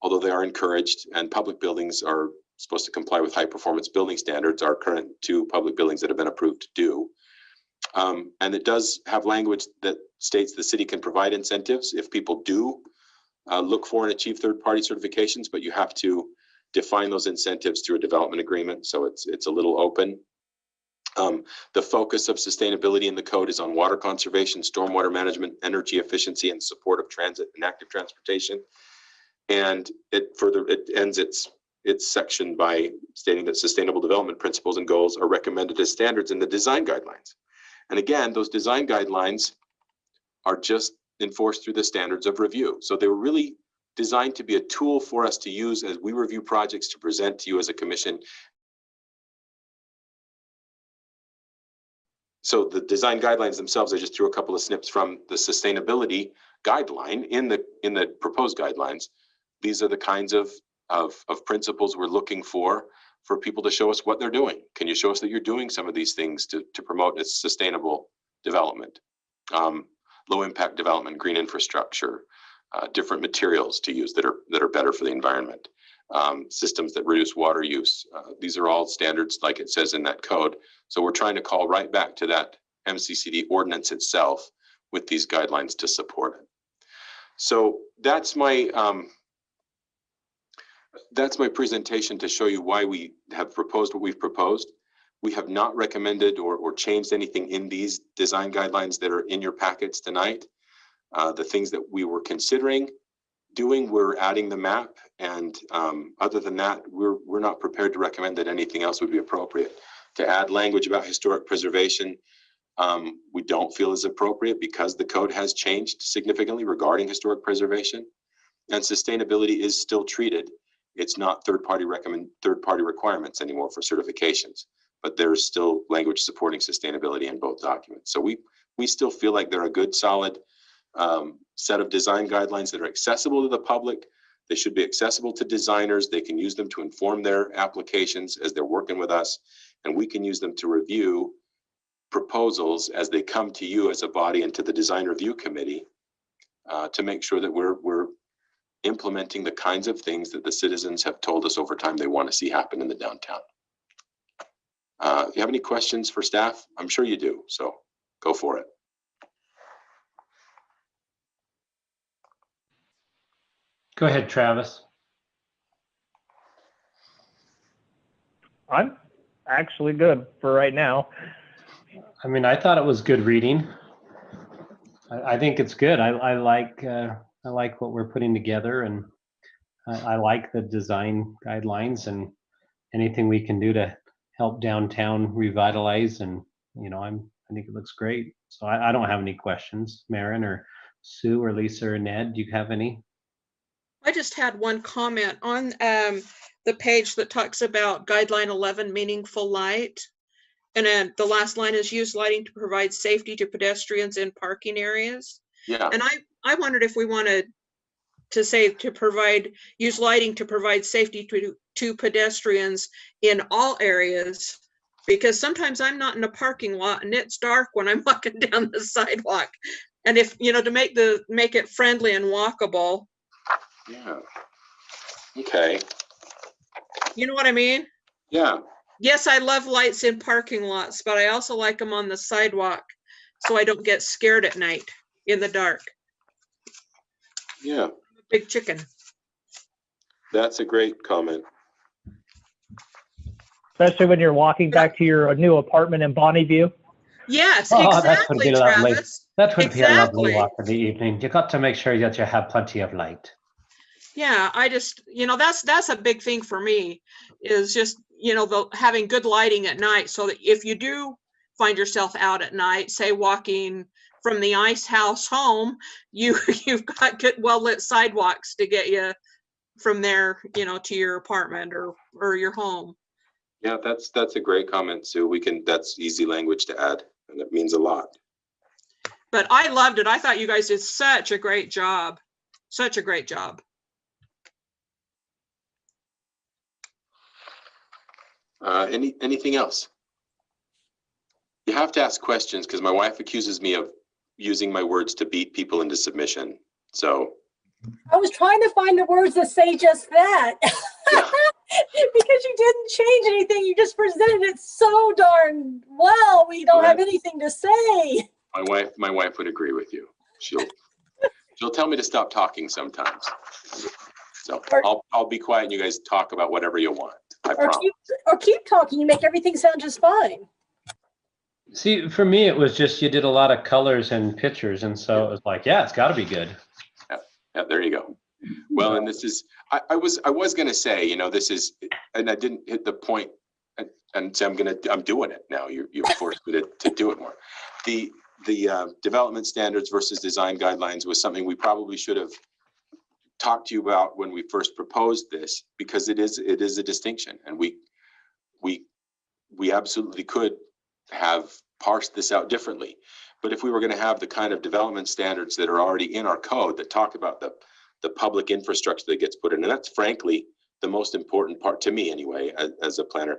although they are encouraged, and public buildings are supposed to comply with high performance building standards. Our current 2 public buildings that have been approved do. And it does have language that states the city can provide incentives if people do look for and achieve third-party certifications, but you have to define those incentives through a development agreement, so it's a little open. The focus of sustainability in the code is on water conservation, stormwater management, energy efficiency, and support of transit and active transportation. And it ends its section by stating that sustainable development principles and goals are recommended as standards in the design guidelines. And again, those design guidelines are just enforced through the standards of review. So they were really designed to be a tool for us to use as we review projects to present to you as a commission. So the design guidelines themselves, I just threw a couple of snips from the sustainability guideline in the proposed guidelines. These are the kinds of principles we're looking for people to show us what they're doing. Can you show us that you're doing some of these things to promote its sustainable development, low impact development, green infrastructure, different materials to use that are better for the environment, systems that reduce water use. These are all standards like it says in that code. So we're trying to call right back to that MCCD ordinance itself with these guidelines to support it. So that's my presentation to show you why we have proposed what we've proposed. We have not recommended or changed anything in these design guidelines that are in your packets tonight. The things that we were considering doing, we're adding the map, and other than that, we're not prepared to recommend that anything else would be appropriate. To add language about historic preservation, we don't feel is appropriate because the code has changed significantly regarding historic preservation, and sustainability is still treated. It's not third-party requirements anymore for certifications, but there's still language supporting sustainability in both documents. So we still feel like they're a good, solid set of design guidelines that are accessible to the public. They should be accessible to designers. They can use them to inform their applications as they're working with us, and we can use them to review proposals as they come to you as a body and to the design review committee to make sure that we're implementing the kinds of things that the citizens have told us over time they want to see happen in the downtown. If you have any questions for staff, I'm sure you do, so go for it. Go ahead, Travis. I'm actually good for right now. I mean, I thought it was good reading. I think it's good. I like what we're putting together, and I like the design guidelines and anything we can do to help downtown revitalize. And I think it looks great. So I don't have any questions. Maren or Sue or Lisa or Ned, do you have any? I just had one comment on the page that talks about guideline 11, meaningful light. And then the last line is use lighting to provide safety to pedestrians in parking areas. Yeah. And I wondered if we wanted to say use lighting to provide safety to pedestrians in all areas, because sometimes I'm not in a parking lot and it's dark when I'm walking down the sidewalk. And if, to make it friendly and walkable. Yeah. Okay. You know what I mean? Yeah. Yes, I love lights in parking lots, but I also like them on the sidewalk so I don't get scared at night in the dark. Yeah. Big chicken. That's a great comment. Especially when you're walking back to your new apartment in Bonneview. Yes, That would exactly, be lovely. Travis. That would be a lovely Exactly. walk for the evening. You got to make sure that you have plenty of light. Yeah, I just, that's a big thing for me is just, having good lighting at night so that if you do find yourself out at night, say walking from the ice house home, you've got good, well-lit sidewalks to get you from there, to your apartment or your home. Yeah, that's a great comment, Sue. That's easy language to add, and it means a lot. But I loved it. I thought you guys did such a great job. Such a great job. Anything else? You have to ask questions because my wife accuses me of using my words to beat people into submission. So I was trying to find the words that say just that. Because you didn't change anything. You just presented it so darn well. We don't have anything to say. my wife would agree with you. She'll tell me to stop talking sometimes. So I'll be quiet and you guys talk about whatever you want. I promise. Keep talking. You make everything sound just fine. See, for me, it was just you did a lot of colors and pictures, and so it was like, yeah, it's got to be good. Yeah, there you go. Well, and this is, I was going to say, this is, and I didn't hit the point, and so I'm doing it now. You forced me to do it more. The development standards versus design guidelines was something we probably should have talked to you about when we first proposed this, because it is a distinction, and we absolutely could have parsed this out differently. But if we were going to have the kind of development standards that are already in our code that talk about the public infrastructure that gets put in, and that's frankly the most important part to me anyway, as a planner.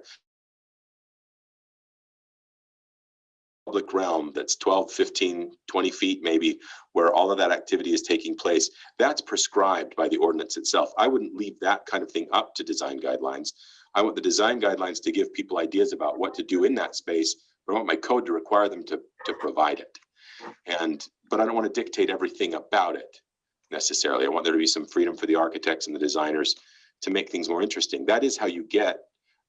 Public realm that's 12, 15, 20 feet maybe, where all of that activity is taking place, that's prescribed by the ordinance itself. I wouldn't leave that kind of thing up to design guidelines. I want the design guidelines to give people ideas about what to do in that space but I want my code to require them to provide it. But I don't want to dictate everything about it necessarily. I want there to be some freedom for the architects and the designers to make things more interesting. That is how you get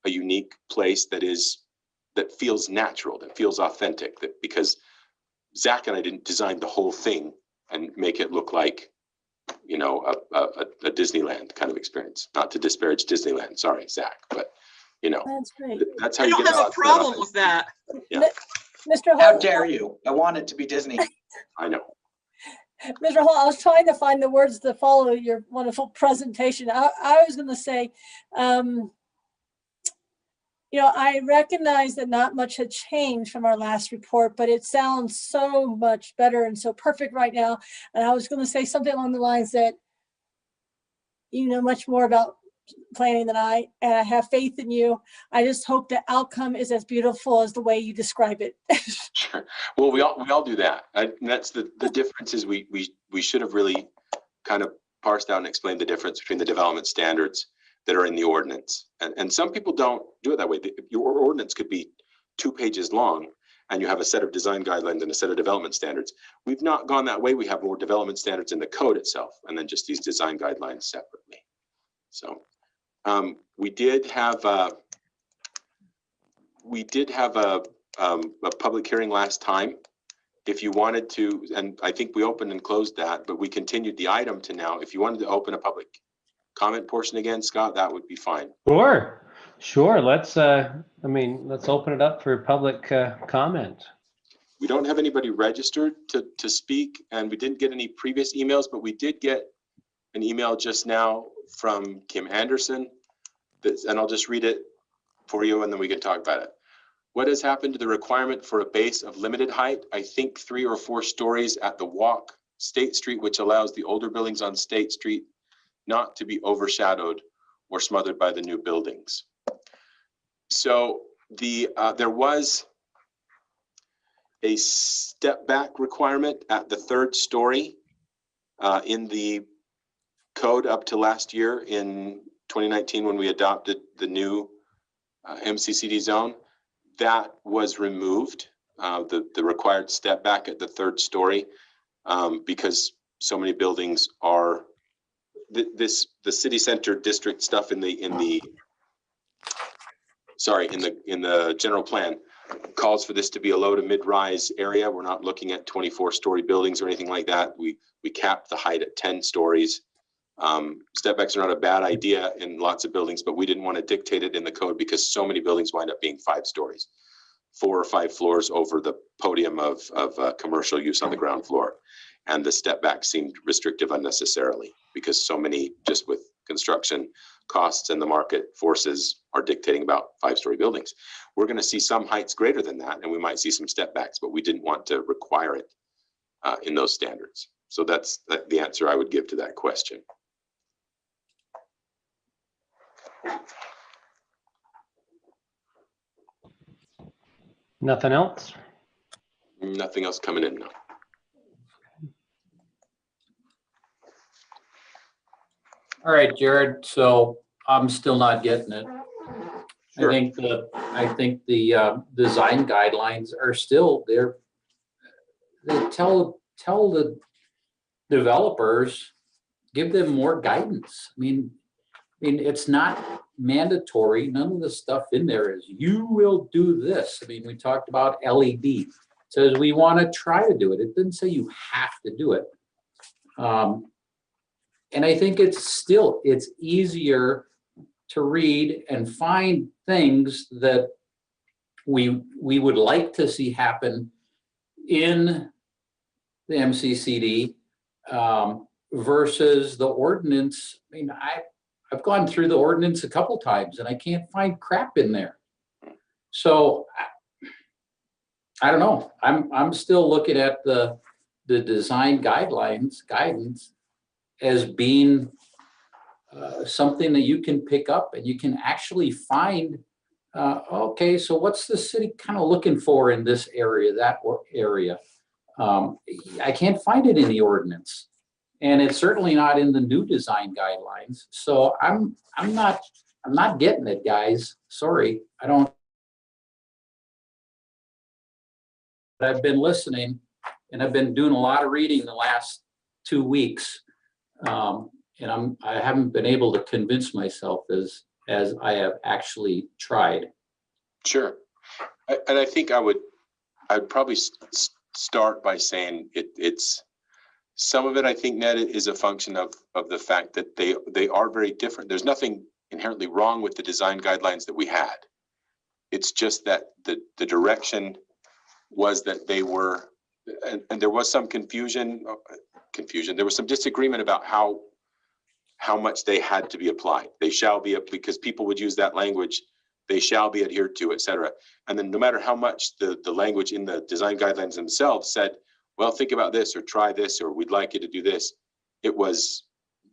a unique place that feels natural, that feels authentic, because Zach and I didn't design the whole thing and make it look like, you know, a Disneyland kind of experience. Not to disparage Disneyland, sorry, Zach, but you know, That's great. that's how I you don't get have a problem with that. Yeah. Mr. How Hall, dare you? I want it to be Disney. I know. Mr. Hall, I was trying to find the words to follow your wonderful presentation. I was going to say, you know, I recognize that not much had changed from our last report, but it sounds so much better and so perfect right now. And I was going to say something along the lines that you know much more about planning than I, and I have faith in you. I just hope the outcome is as beautiful as the way you describe it. Sure. Well, we all do that. And that's the difference is we should have really kind of parsed out and explained the difference between the development standards that are in the ordinance. And some people don't do it that way. Your ordinance could be 2 pages long and you have a set of design guidelines and a set of development standards. We've not gone that way. We have more development standards in the code itself and then just these design guidelines separately. So we did have a public hearing last time. If you wanted to, and I think we opened and closed that, but we continued the item to now. If you wanted to open a public comment portion again, Scott, that would be fine. Sure. Let's open it up for public comment. We don't have anybody registered to speak, and we didn't get any previous emails, but we did get an email just now from Kim Anderson, and I'll just read it for you, and then we can talk about it. What has happened to the requirement for a base of limited height? I think 3 or 4 stories at the walk State Street, which allows the older buildings on State Street not to be overshadowed or smothered by the new buildings. So there was a step back requirement at the 3rd story in the code up to last year in 2019 when we adopted the new MCCD zone. That was removed, the required step back at the 3rd story, because so many buildings are the city center district stuff in the general plan calls for this to be a low to mid-rise area. We're not looking at 24-story buildings or anything like that. We capped the height at 10 stories. Step backs are not a bad idea in lots of buildings, but we didn't want to dictate it in the code because so many buildings wind up being 5 stories, 4 or 5 floors over the podium of commercial use on the ground floor. And the step back seemed restrictive unnecessarily because so many, just with construction costs and the market forces, are dictating about 5-story buildings. We're going to see some heights greater than that, and we might see some step backs, but we didn't want to require it in those standards. So that's the answer I would give to that question. Nothing else? Nothing else coming in now. All right, Jared, so I'm still not getting it. Sure. I think the design guidelines are still there. They tell the developers, give them more guidance. I mean, it's not mandatory. None of the stuff in there is, you will do this. I mean, we talked about LED. It says we want to try to do it. It didn't say you have to do it. And I think it's easier to read and find things that we would like to see happen in the MCCD versus the ordinance. I mean, I've gone through the ordinance a couple times and I can't find crap in there. So I don't know. I'm still looking at the design guidelines, guidance, as being something that you can pick up and you can actually find, okay, so what's the city kind of looking for in this area, that area? I can't find it in the ordinance. And it's certainly not in the new design guidelines. So I'm not getting it, guys. Sorry, I don't. I've been listening and I've been doing a lot of reading the last 2 weeks. And I haven't been able to convince myself as I have actually tried. Sure. And I think I'd probably start by saying it's some of it, I think, Ned, is a function of the fact that they are very different. There's nothing inherently wrong with the design guidelines that we had. It's just that the direction was that they were, and there was some confusion. There was some disagreement about how much they had to be applied. They shall be, because people would use that language, they shall be adhered to, et cetera. And then no matter how much the language in the design guidelines themselves said, well, think about this, or try this, or we'd like you to do this, it was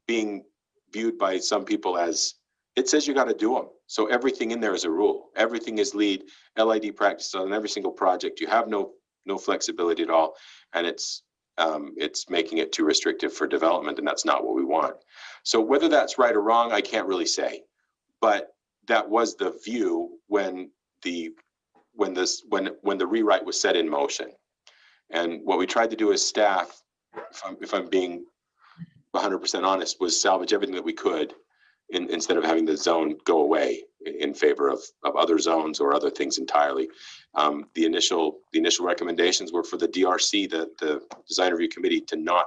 being viewed by some people as, it says you got to do them. So everything in there is a rule. Everything is LID practice on every single project. You have no flexibility at all. And it's making it too restrictive for development, and that's not what we want. So whether that's right or wrong, I can't really say. But that was the view when the rewrite was set in motion. And what we tried to do as staff, if I'm being 100% honest, was salvage everything that we could instead of having the zone go away in favor of other zones or other things entirely. The initial recommendations were for the DRC, the Design Review Committee, to not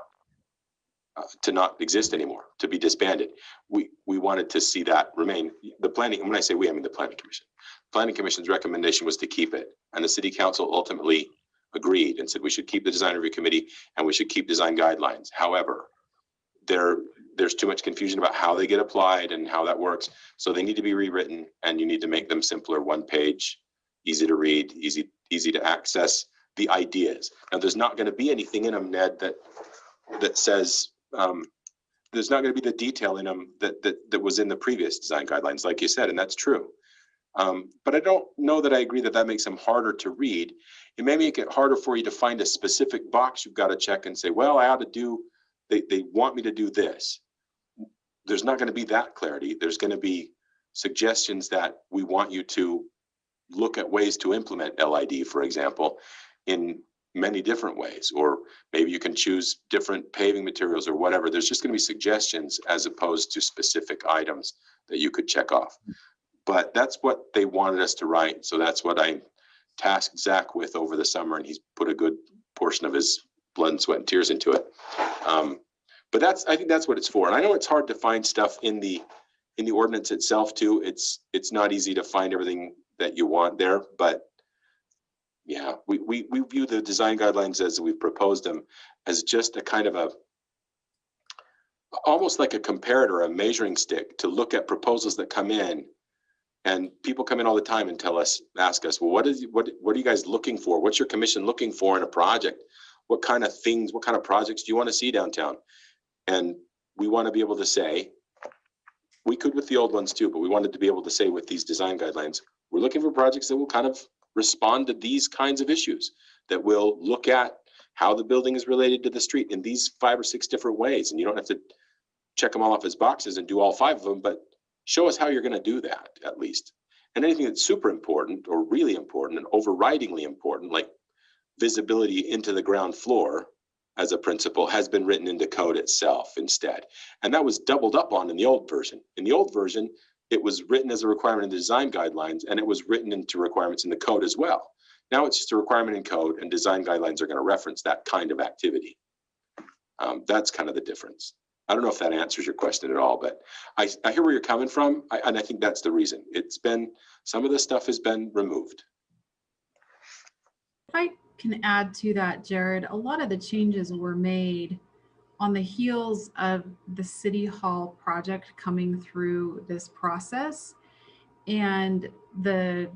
exist anymore, to be disbanded. We wanted to see that remain. The planning, and when I say we, I mean the Planning Commission. Planning Commission's recommendation was to keep it, and the City Council ultimately agreed and said we should keep the Design Review Committee and we should keep design guidelines. However, there's too much confusion about how they get applied and how that works. So they need to be rewritten, and you need to make them simpler, one page, easy to read, easy to access the ideas. Now, there's not going to be anything in them, Ned, that says, there's not going to be the detail in them that was in the previous design guidelines, like you said, and that's true. But I don't know that I agree that makes them harder to read. It may make it harder for you to find a specific box you've got to check and say, well, I ought to do, they want me to do this. There's not going to be that clarity. There's going to be suggestions that we want you to look at ways to implement LID, for example, in many different ways, or maybe you can choose different paving materials or whatever. There's just going to be suggestions as opposed to specific items that you could check off. But that's what they wanted us to write. So that's what I tasked Zach with over the summer, and he's put a good portion of his blood and sweat and tears into it. But I think that's what it's for. And I know it's hard to find stuff in the ordinance itself too. It's not easy to find everything that you want there, but yeah, we view the design guidelines as we've proposed them as just a kind of almost like a comparator, a measuring stick to look at proposals that come in. And people come in all the time and ask us, well, what are you guys looking for? What's your commission looking for in a project? What kind of things, what kind of projects do you want to see downtown? And we want to be able to say, we could with the old ones too, but we wanted to be able to say with these design guidelines, we're looking for projects that will kind of respond to these kinds of issues, that will look at how the building is related to the street in these 5 or 6 different ways. And you don't have to check them all off as boxes and do all 5 of them, but show us how you're going to do that at least. And anything that's super important or really important and overridingly important, like visibility into the ground floor as a principle, has been written into code itself instead. And that was doubled up on in the old version. In the old version, it was written as a requirement in the design guidelines, and it was written into requirements in the code as well. Now it's just a requirement in code, and design guidelines are going to reference that kind of activity. That's kind of the difference. I don't know if that answers your question at all, but I hear where you're coming from, and I think that's the reason. Some of the stuff has been removed. If I can add to that, Jared, a lot of the changes were made on the heels of the City Hall project coming through this process. And I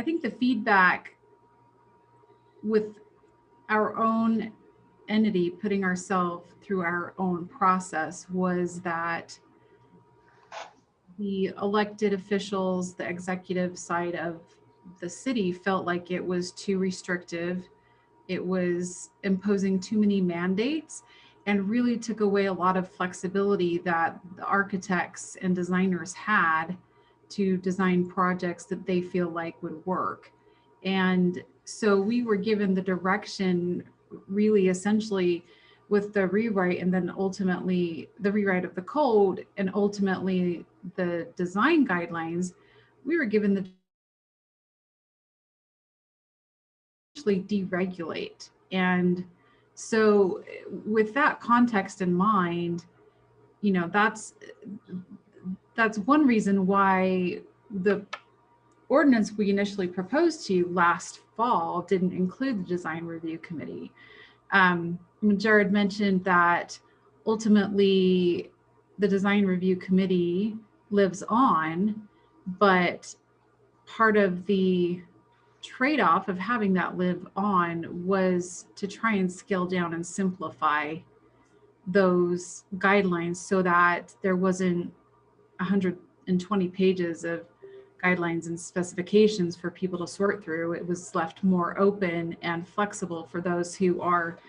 think the feedback with our own entity putting ourselves through our own process was that the elected officials, the executive side of the city, felt like it was too restrictive. It was imposing too many mandates and really took away a lot of flexibility that the architects and designers had to design projects that they feel like would work. And so we were given the direction really essentially with the rewrite, and then ultimately the rewrite of the code, and ultimately the design guidelines. We were given the actually deregulate. And so with that context in mind, you know, that's one reason why the ordinance we initially proposed to you last fall didn't include the design review committee. Jared mentioned that ultimately the design review committee lives on, but part of the trade-off of having that live on was to try and scale down and simplify those guidelines so that there wasn't 120 pages of guidelines and specifications for people to sort through. It was left more open and flexible for those who are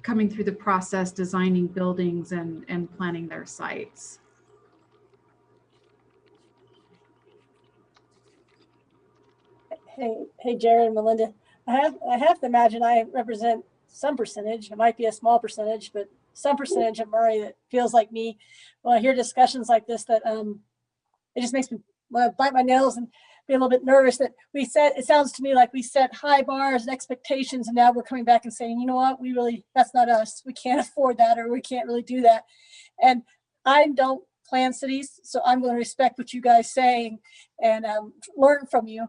coming through the process, designing buildings and planning their sites. Hey, Jared and Melinda, I have to imagine I represent some percentage. It might be a small percentage, but some percentage of Murray that feels like me. When I hear discussions like this, that it just makes me want to bite my nails and be a little bit nervous that we set. It sounds to me like we set high bars and expectations, and now we're coming back and saying, you know what, that's not us. We can't afford that, or we can't really do that. And I don't plan cities, so I'm going to respect what you guys saying and learn from you.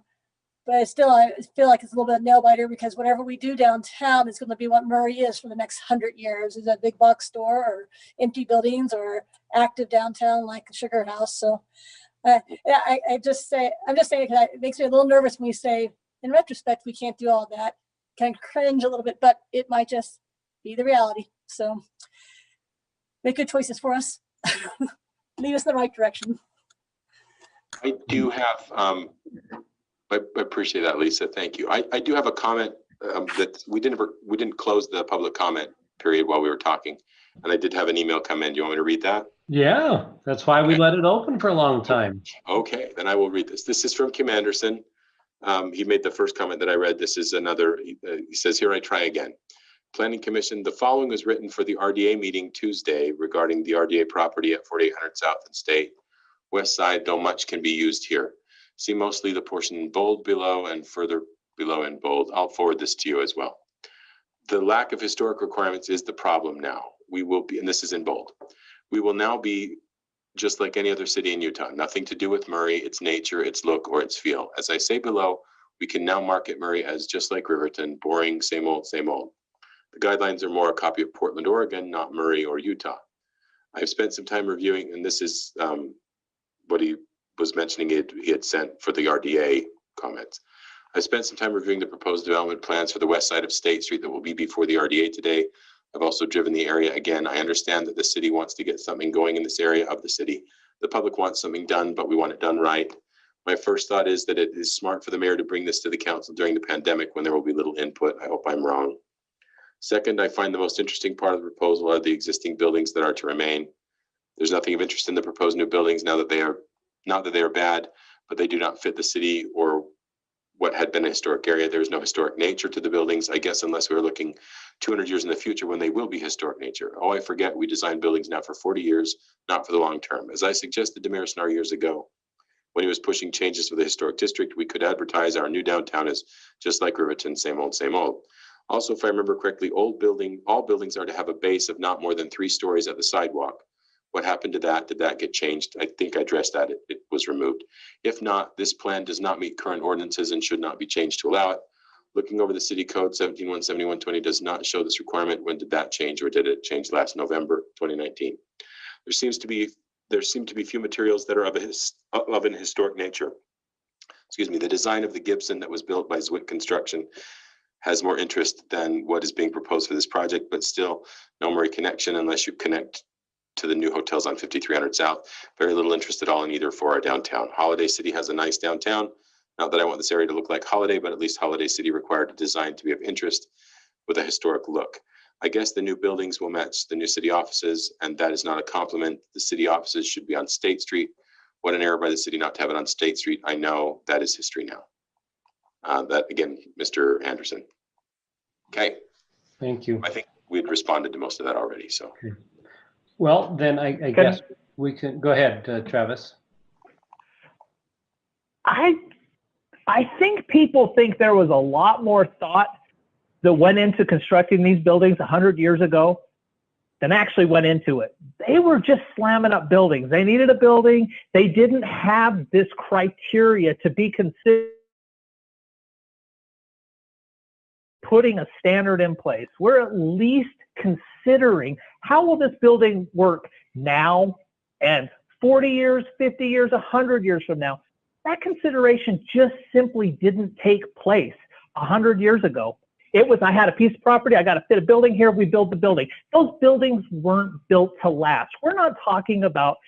But still, I feel like it's a little bit of nail biter, because whatever we do downtown is going to be what Murray is for the next 100 years. Is a big box store or empty buildings or active downtown like Sugar House. So I'm just saying because it makes me a little nervous when we say, in retrospect, we can't do all that. Kind of cringe a little bit, but it might just be the reality. So make good choices for us. Lead us in the right direction. I do have, I appreciate that, Lisa. Thank you. I do have a comment that we didn't close the public comment period while we were talking, and I did have an email come in. Do you want me to read that? Yeah, that's why we let it open for a long time. Okay, then I will read this. This is from Kim Anderson. He made the first comment that I read. This is another. He says, "Here I try again." Planning Commission. The following was written for the RDA meeting Tuesday regarding the RDA property at 4800 South and State West Side. Though much can be used here. See mostly the portion in bold below and further below in bold. I'll forward this to you as well. The lack of historic requirements is the problem now. We will be, and this is in bold, we will now be just like any other city in Utah. Nothing to do with Murray, its nature, its look, or its feel. As I say below, we can now market Murray as just like Riverton, boring, same old, same old. The guidelines are more a copy of Portland, Oregon, not Murray or Utah. I've spent some time reviewing, and this is what he was mentioning he had sent for the RDA comments. I spent some time reviewing the proposed development plans for the west side of State Street that will be before the RDA today. I've also driven the area again. I understand that the city wants to get something going in this area of the city. The public wants something done, but we want it done right. My first thought is that it is smart for the mayor to bring this to the council during the pandemic when there will be little input. I hope I'm wrong. Second, I find the most interesting part of the proposal are the existing buildings that are to remain. There's nothing of interest in the proposed new buildings now that they are not that they are bad, but they do not fit the city or what had been a historic area. There is no historic nature to the buildings, I guess, unless we're looking 200 years in the future when they will be historic nature. Oh, I forget, we design buildings now for 40 years, not for the long term. As I suggested to Mayor Snar years ago, when he was pushing changes for the historic district, we could advertise our new downtown as just like Riverton, same old, same old. Also, if I remember correctly, all buildings are to have a base of not more than 3 stories at the sidewalk. What happened to that? Did that get changed? I think I addressed that. It was removed. If not, this plan does not meet current ordinances and should not be changed to allow it. Looking over the city code 17-171-20 does not show this requirement. When did that change, or did it change last November 2019? There seem to be few materials that are of an historic nature. Excuse me. The design of the Gibson that was built by Zwick Construction has more interest than what is being proposed for this project, but still no Murray connection unless you connect to the new hotels on 5300 South. Very little interest at all in either for our downtown. Holiday City has a nice downtown. Not that I want this area to look like Holiday, but at least Holiday City required a design to be of interest with a historic look. I guess the new buildings will match the new city offices, and that is not a compliment. The city offices should be on State Street. What an error by the city not to have it on State Street. I know that is history now. That, again, Mr. Anderson. Okay, Thank you. I think we'd responded to most of that already, so. Well, then I guess we can, go ahead, Travis. I think people think there was a lot more thought that went into constructing these buildings 100 years ago than actually went into it. They were just slamming up buildings. They needed a building. They didn't have this criteria to be considered putting a standard in place. We're at least considering how will this building work now and 40 years, 50 years, 100 years from now. That consideration just simply didn't take place 100 years ago. It was, I had a piece of property, I got to fit a building here, we build the building. Those buildings weren't built to last. We're not talking about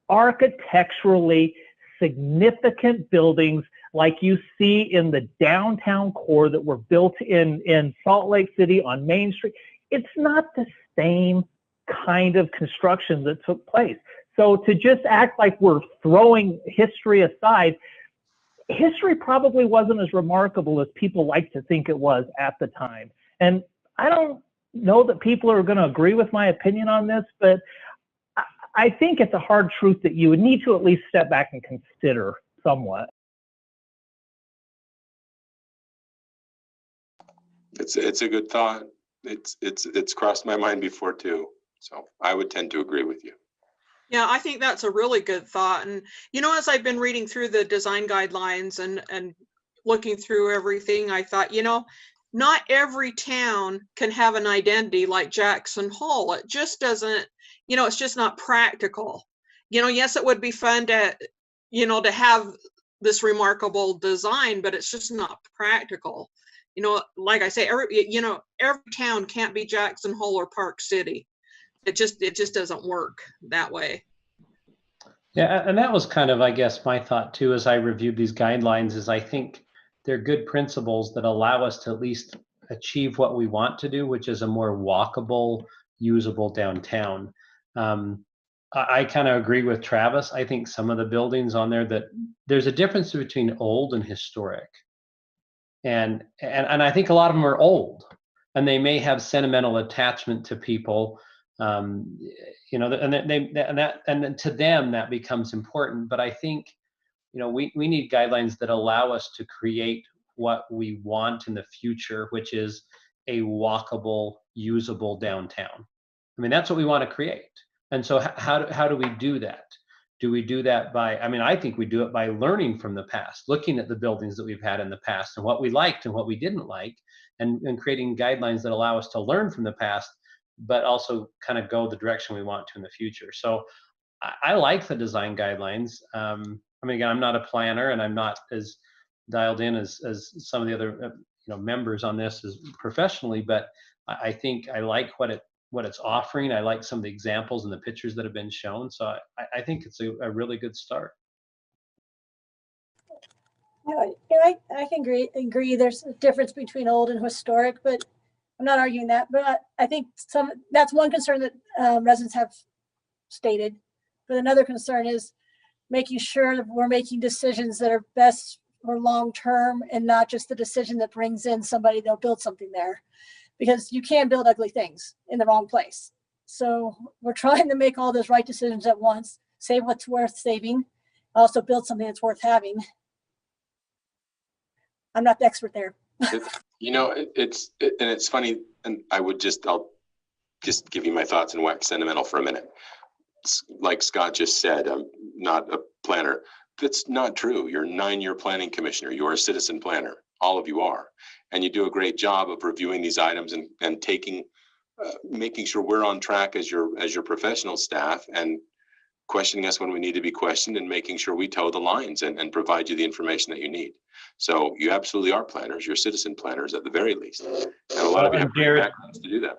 architecturally significant buildings like you see in the downtown core that were built in Salt Lake City on Main Street. It's not the same kind of construction that took place. So to just act like we're throwing history aside, history probably wasn't as remarkable as people like to think it was at the time. And I don't know that people are going to agree with my opinion on this, but I think it's a hard truth that you would need to at least step back and consider somewhat. It's a good thought. It's crossed my mind before too. So I would tend to agree with you. Yeah, I think that's a really good thought. And, you know, as I've been reading through the design guidelines and looking through everything, I thought, you know, not every town can have an identity like Jackson Hole. It just doesn't, you know, it's just not practical. You know, yes, it would be fun to, you know, to have this remarkable design, but it's just not practical. You know, like I say, every town can't be Jackson Hole or Park City. It just doesn't work that way. Yeah, and that was kind of, I guess, my thought too, as I reviewed these guidelines, is I think they're good principles that allow us to at least achieve what we want to do, which is a more walkable, usable downtown. I kind of agree with Travis. I think some of the buildings on there, that there's a difference between old and historic. And I think a lot of them are old, and they may have sentimental attachment to people. You know, and to them that becomes important. But I think, you know, we need guidelines that allow us to create what we want in the future, which is a walkable, usable downtown. I mean, that's what we want to create. And so how do we do that? Do we do that by, I mean, I think we do it by learning from the past, looking at the buildings that we've had in the past and what we liked and what we didn't like, and creating guidelines that allow us to learn from the past, but also kind of go the direction we want to in the future. So I like the design guidelines. I mean, again, I'm not a planner and I'm not as dialed in as some of the other members on this as professionally, but I think I like what it's offering. I like some of the examples and the pictures that have been shown. So I think it's a really good start. Yeah, I can agree. There's a difference between old and historic, but I'm not arguing that. But I think that's one concern that residents have stated. But another concern is making sure that we're making decisions that are best for long term, and not just the decision that brings in somebody that'll build something there, because you can build ugly things in the wrong place. So we're trying to make all those right decisions at once, save what's worth saving, also build something that's worth having. I'm not the expert there. You know, it's funny, and I'll just give you my thoughts and wax sentimental for a minute. Like Scott just said, I'm not a planner. That's not true. You're a 9-year planning commissioner. You're a citizen planner. All of you are. And you do a great job of reviewing these items and taking, making sure we're on track as your professional staff, and questioning us when we need to be questioned, and making sure we toe the lines and provide you the information that you need. So you absolutely are planners. You're citizen planners at the very least. And a lot of you have great backgrounds to do that.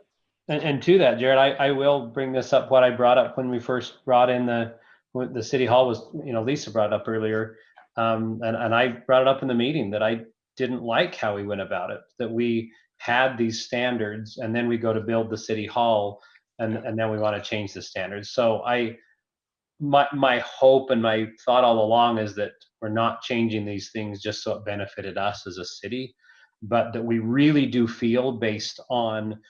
And to that, Jared, I will bring this up, what I brought up when we first brought in the city hall was, Lisa brought it up earlier. And I brought it up in the meeting that I didn't like how we went about it, that we had these standards and then we go to build the city hall and then we want to change the standards. So my hope and my thought all along is that we're not changing these things just so it benefited us as a city, but that we really do feel, based on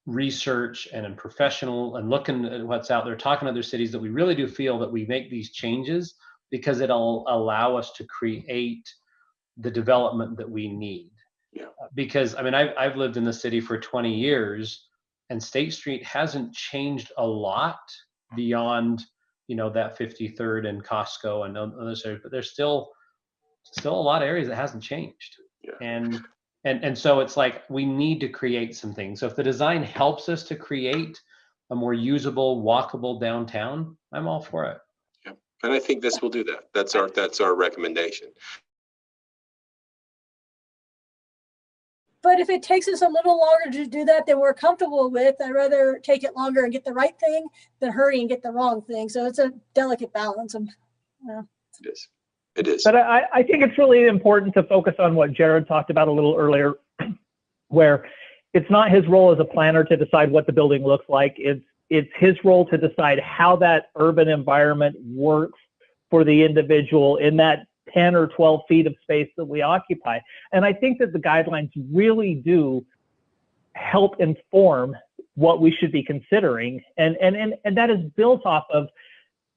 research and in professional and looking at what's out there, talking to other cities, that we really do feel that we make these changes because it'll allow us to create the development that we need. Yeah. Because I mean, I've lived in the city for 20 years, and State Street hasn't changed a lot beyond, you know, that 53rd and Costco and those areas, but there's still a lot of areas that hasn't changed. Yeah. And so it's like we need to create some things. So if the design helps us to create a more usable, walkable downtown, I'm all for it. Yeah. And I think this will do that. That's our recommendation. But if it takes us a little longer to do that than we're comfortable with, I'd rather take it longer and get the right thing than hurry and get the wrong thing. So it's a delicate balance. It is. It is. But I think it's really important to focus on what Jared talked about a little earlier, where it's not his role as a planner to decide what the building looks like. It's his role to decide how that urban environment works for the individual in that 10 or 12 feet of space that we occupy. And I think that the guidelines really do help inform what we should be considering. And that is built off of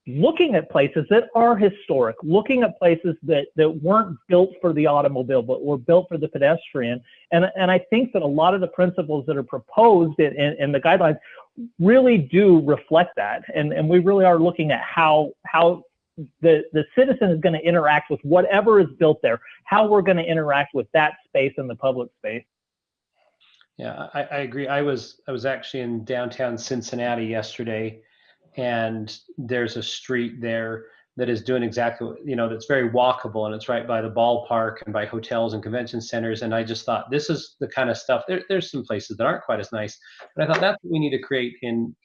looking at places that are historic, looking at places that weren't built for the automobile, but were built for the pedestrian. And I think that a lot of the principles that are proposed in the guidelines really do reflect that. And we really are looking at how the citizen is going to interact with whatever is built there, how we're going to interact with that space in the public space. Yeah, I agree. I was actually in downtown Cincinnati yesterday, and there's a street there that is doing exactly, you know, that's very walkable, and it's right by the ballpark and by hotels and convention centers. And I just thought, this is the kind of stuff, there's some places that aren't quite as nice, but I thought that's what we need to create in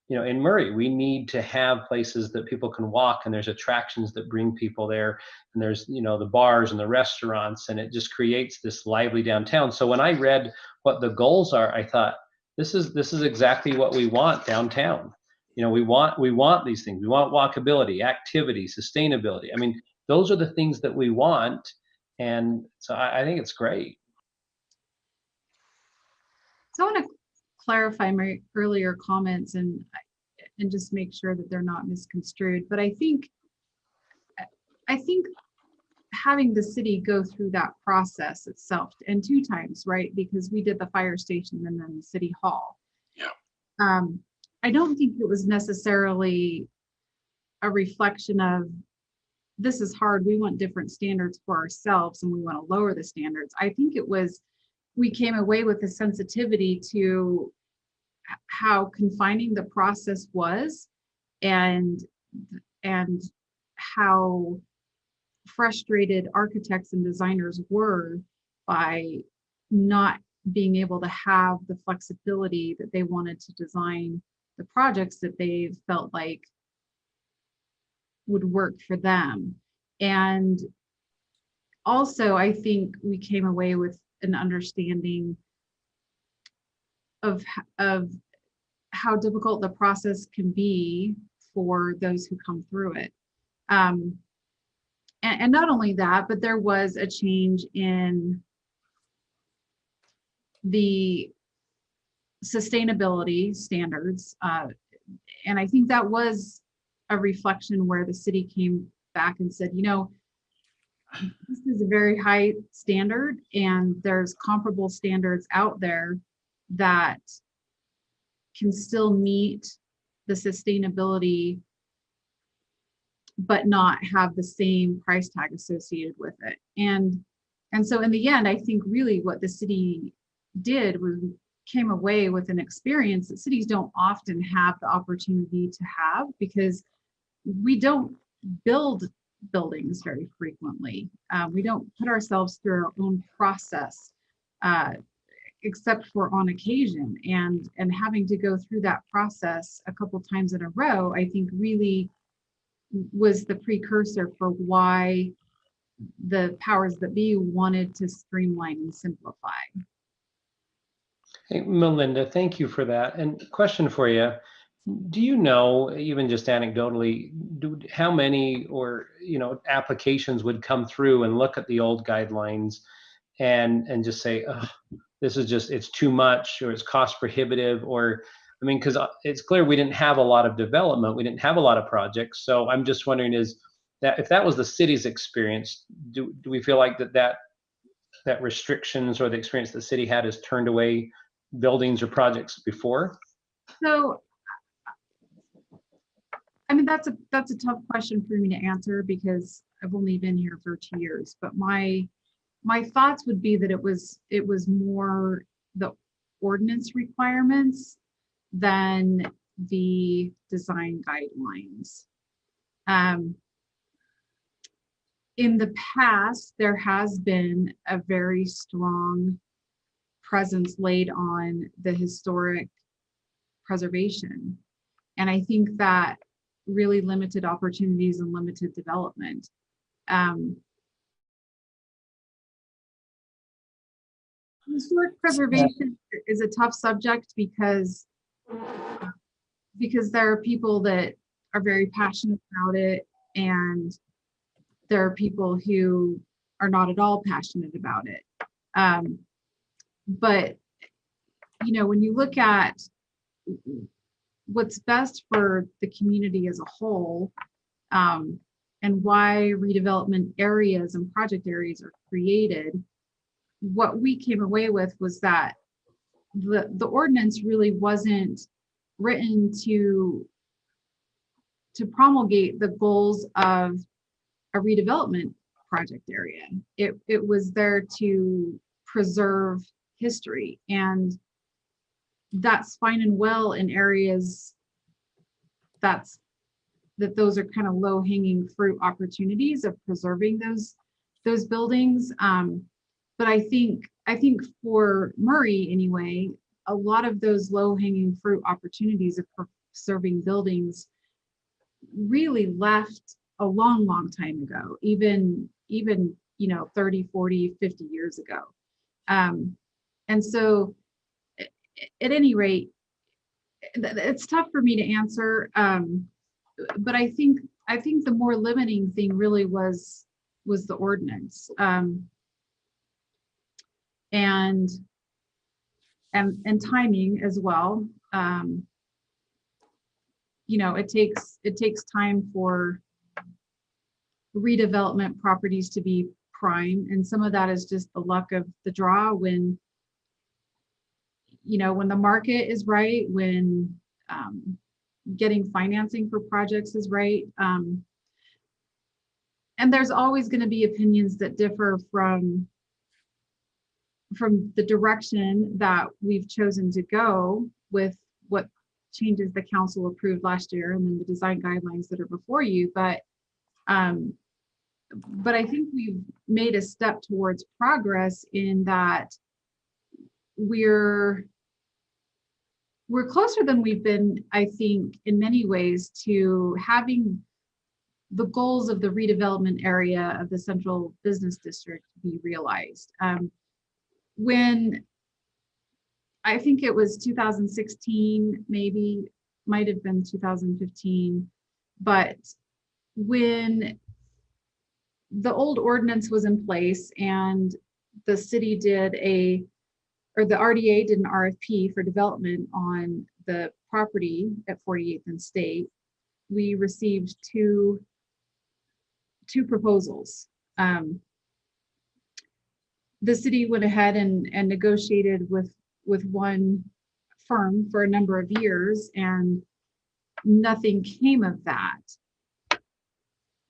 Murray. We need to have places that people can walk, and there's attractions that bring people there, and there's, you know, the bars and the restaurants, and it just creates this lively downtown. So when I read what the goals are, I thought, this is exactly what we want downtown. You know, we want these things. We want walkability, activity, sustainability. I mean, those are the things that we want. And so I think it's great. So I want to clarify my earlier comments and just make sure that they're not misconstrued. But I think having the city go through that process itself, and 2 times, right? Because we did the fire station and then the city hall. Yeah. I don't think it was necessarily a reflection of, this is hard, we want different standards for ourselves and we want to lower the standards. I think it was, we came away with a sensitivity to how confining the process was, and how frustrated architects and designers were by not being able to have the flexibility that they wanted to design the projects that they felt like would work for them. And also, I think we came away with an understanding of how difficult the process can be for those who come through it. And not only that, but there was a change in the sustainability standards. And I think that was a reflection where the city came back and said, you know, this is a very high standard, and there's comparable standards out there that can still meet the sustainability, but not have the same price tag associated with it. And so in the end, I think really what the city did was came away with an experience that cities don't often have the opportunity to have, because we don't build buildings very frequently. We don't put ourselves through our own process, except for on occasion. And having to go through that process a couple times in a row, I think really was the precursor for why the powers that be wanted to streamline and simplify. Hey, Melinda, thank you for that. And question for you. Do you know, even just anecdotally, how many or applications would come through and look at the old guidelines and just say, oh, this is just, it's too much, or it's cost prohibitive, or I mean, because it's clear we didn't have a lot of development, we didn't have a lot of projects. So I'm just wondering, is that if that was the city's experience, do we feel like that restrictions or the experience the city had has turned away buildings or projects before? So, I mean, that's a tough question for me to answer because I've only been here for 2 years. But my thoughts would be that it was more the ordinance requirements than the design guidelines. In the past, there has been a very strong presence laid on the historic preservation. And I think that really limited opportunities and limited development. Historic preservation is a tough subject because there are people that are very passionate about it, and there are people who are not at all passionate about it. But when you look at what's best for the community as a whole, and why redevelopment areas and project areas are created, what we came away with was that the ordinance really wasn't written to promulgate the goals of a redevelopment project area. It was there to preserve history, and that's fine and well in areas that those are kind of low-hanging fruit opportunities of preserving those buildings. But I think for Murray anyway, a lot of those low-hanging fruit opportunities of preserving buildings really left a long time ago, even 30, 40, 50 years ago. And so at any rate, it's tough for me to answer. But I think the more limiting thing really was the ordinance. And timing as well. It takes time for redevelopment properties to be prime, and some of that is just the luck of the draw when the market is right, when getting financing for projects is right. And there's always going to be opinions that differ from the direction that we've chosen to go with what changes the council approved last year and then the design guidelines that are before you. But I think we've made a step towards progress in that we're closer than we've been, I think, in many ways, to having the goals of the redevelopment area of the central business district be realized. When I think it was 2016, maybe, might have been 2015, but when the old ordinance was in place and the city the RDA did an RFP for development on the property at 48th and State, we received two proposals. The city went ahead and negotiated with one firm for a number of years, and nothing came of that.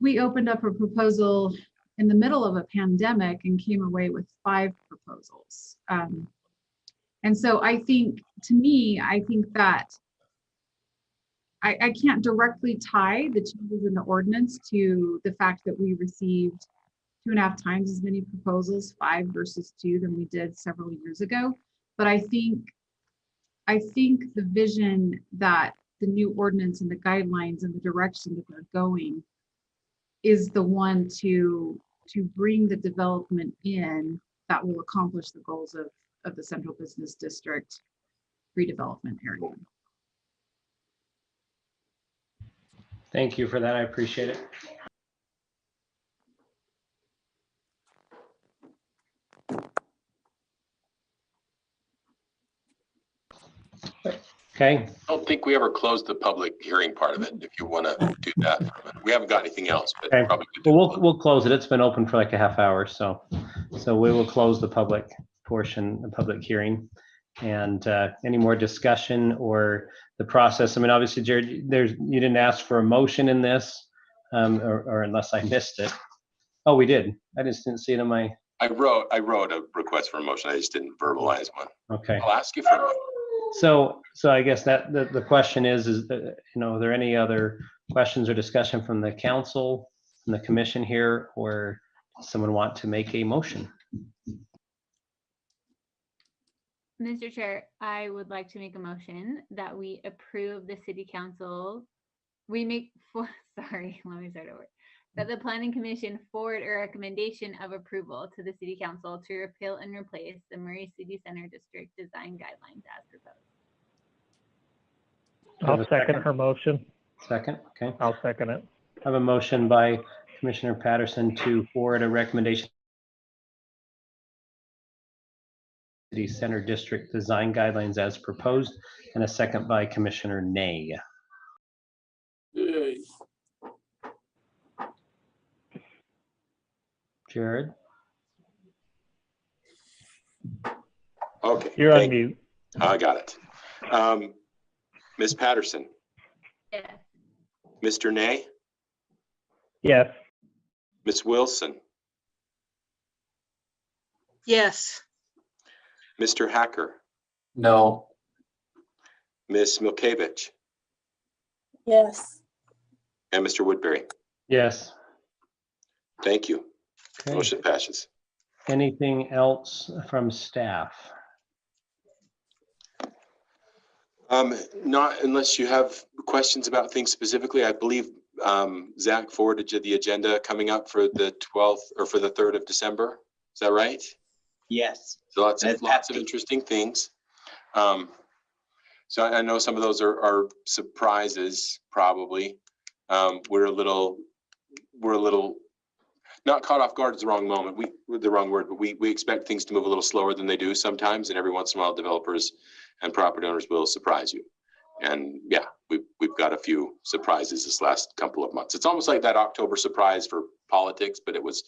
We opened up a proposal in the middle of a pandemic and came away with 5 proposals. And so I think that I can't directly tie the changes in the ordinance to the fact that we received 2.5 times as many proposals, 5 versus 2, than we did several years ago. But I think the vision that the new ordinance and the guidelines and the direction that they're going is the one to bring the development in that will accomplish the goals of the central business district redevelopment area. Thank you for that. I appreciate it. Okay. I don't think we ever closed the public hearing part of it, if you want to do that. We haven't got anything else, but Okay. probably. good to Well, we'll close it. It's been open for like a half hour, so we will close the public portion, the public hearing. And any more discussion or the process? I mean, obviously, Jared, you didn't ask for a motion in this, or unless I missed it. Oh, we did. I just didn't see it in my. I wrote a request for a motion. I just didn't verbalize one. Okay. I'll ask you for a motion. So I guess that the question is are there any other questions or discussion from the council, from the commission here, or does someone want to make a motion? Mr. Chair, I would like to make a motion that we approve the city council. Sorry, let me start over. That the planning commission forward a recommendation of approval to the city council to repeal and replace the Murray City Center District design guidelines as proposed. I'll second her motion. Second, okay. I'll second it. I have a motion by Commissioner Patterson to forward a recommendation City Center District design guidelines as proposed, and a second by Commissioner Nay. Jared? Okay. You're on mute. I got it. Ms. Patterson, Yes. Mr. Nay, Yes. Ms. Wilson, Yes. Mr. Hacker, No. Ms. Milkevich, Yes. and Mr. Woodbury. Yes. Thank you. Okay. Motion passes. Anything else from staff? Not unless you have questions about things specifically. I believe Zach forwarded you the agenda coming up for the 12th or for the 3rd of December. Is that right? Yes. So lots That's of happy. interesting things. So I know some of those are surprises, probably. We're a little not caught off guard is the wrong moment. The wrong word, but we expect things to move a little slower than they do sometimes, and every once in a while, developers and property owners will surprise you. And yeah, we've got a few surprises this last couple of months. It's almost like that October surprise for politics, but it was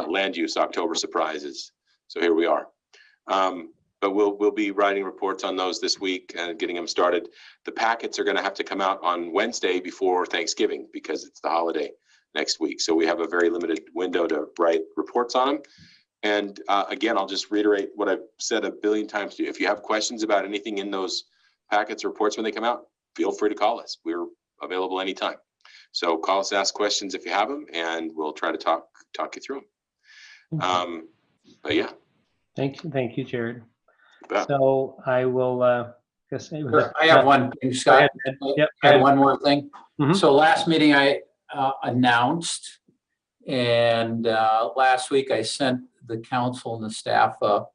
land use October surprises. So here we are. But we'll be writing reports on those this week and getting them started. The packets are going to have to come out on Wednesday before Thanksgiving because it's the holiday next week. So we have a very limited window to write reports on them. And again, I'll just reiterate what I've said a billion times to you. If you have questions about anything in those packets or reports when they come out, feel free to call us. We're available anytime. So call us, ask questions if you have them, and we'll try to talk you through them. But yeah. Thank you, Jared. Bet. So I will guess. I have one thing, Scott. Yep. I had one more thing. Mhm. So last meeting I announced, and last week I sent the council and the staff a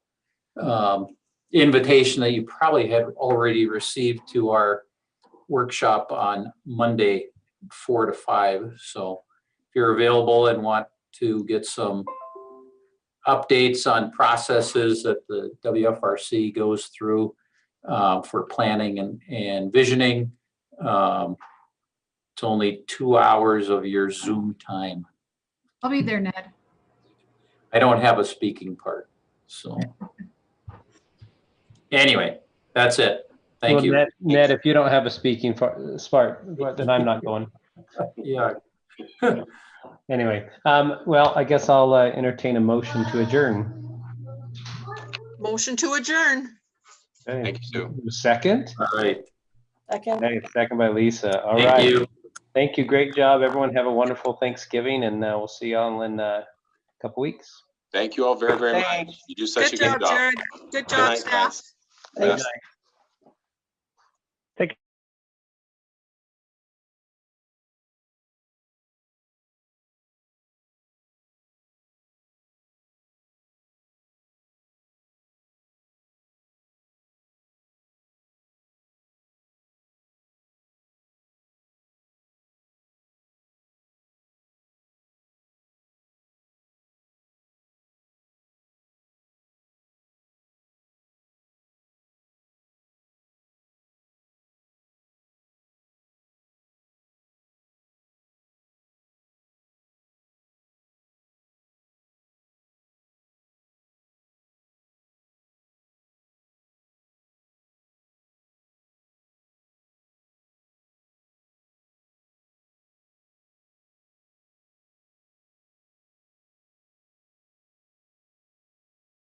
invitation that you probably had already received to our workshop on Monday, 4 to 5. So if you're available and want to get some updates on processes that the WFRC goes through for planning and visioning, it's only 2 hours of your Zoom time. I'll be there, Ned. I don't have a speaking part, so. Anyway, that's it. Thank Well, you. Ned, if you don't have a speaking part, then I'm not going. Yeah. Anyway, well, I guess I'll entertain a motion to adjourn. Motion to adjourn. Okay. Thank you, Sue. Second? All right. Second. Okay, second by Lisa. All Thank right. you. Thank you. Great job, everyone. Have a wonderful Thanksgiving, and we'll see you all in a couple weeks. Thank you all very, very much. Thanks. You do such Good a job, good job. Jared. Good job, night, staff. guys. Thanks. Yeah.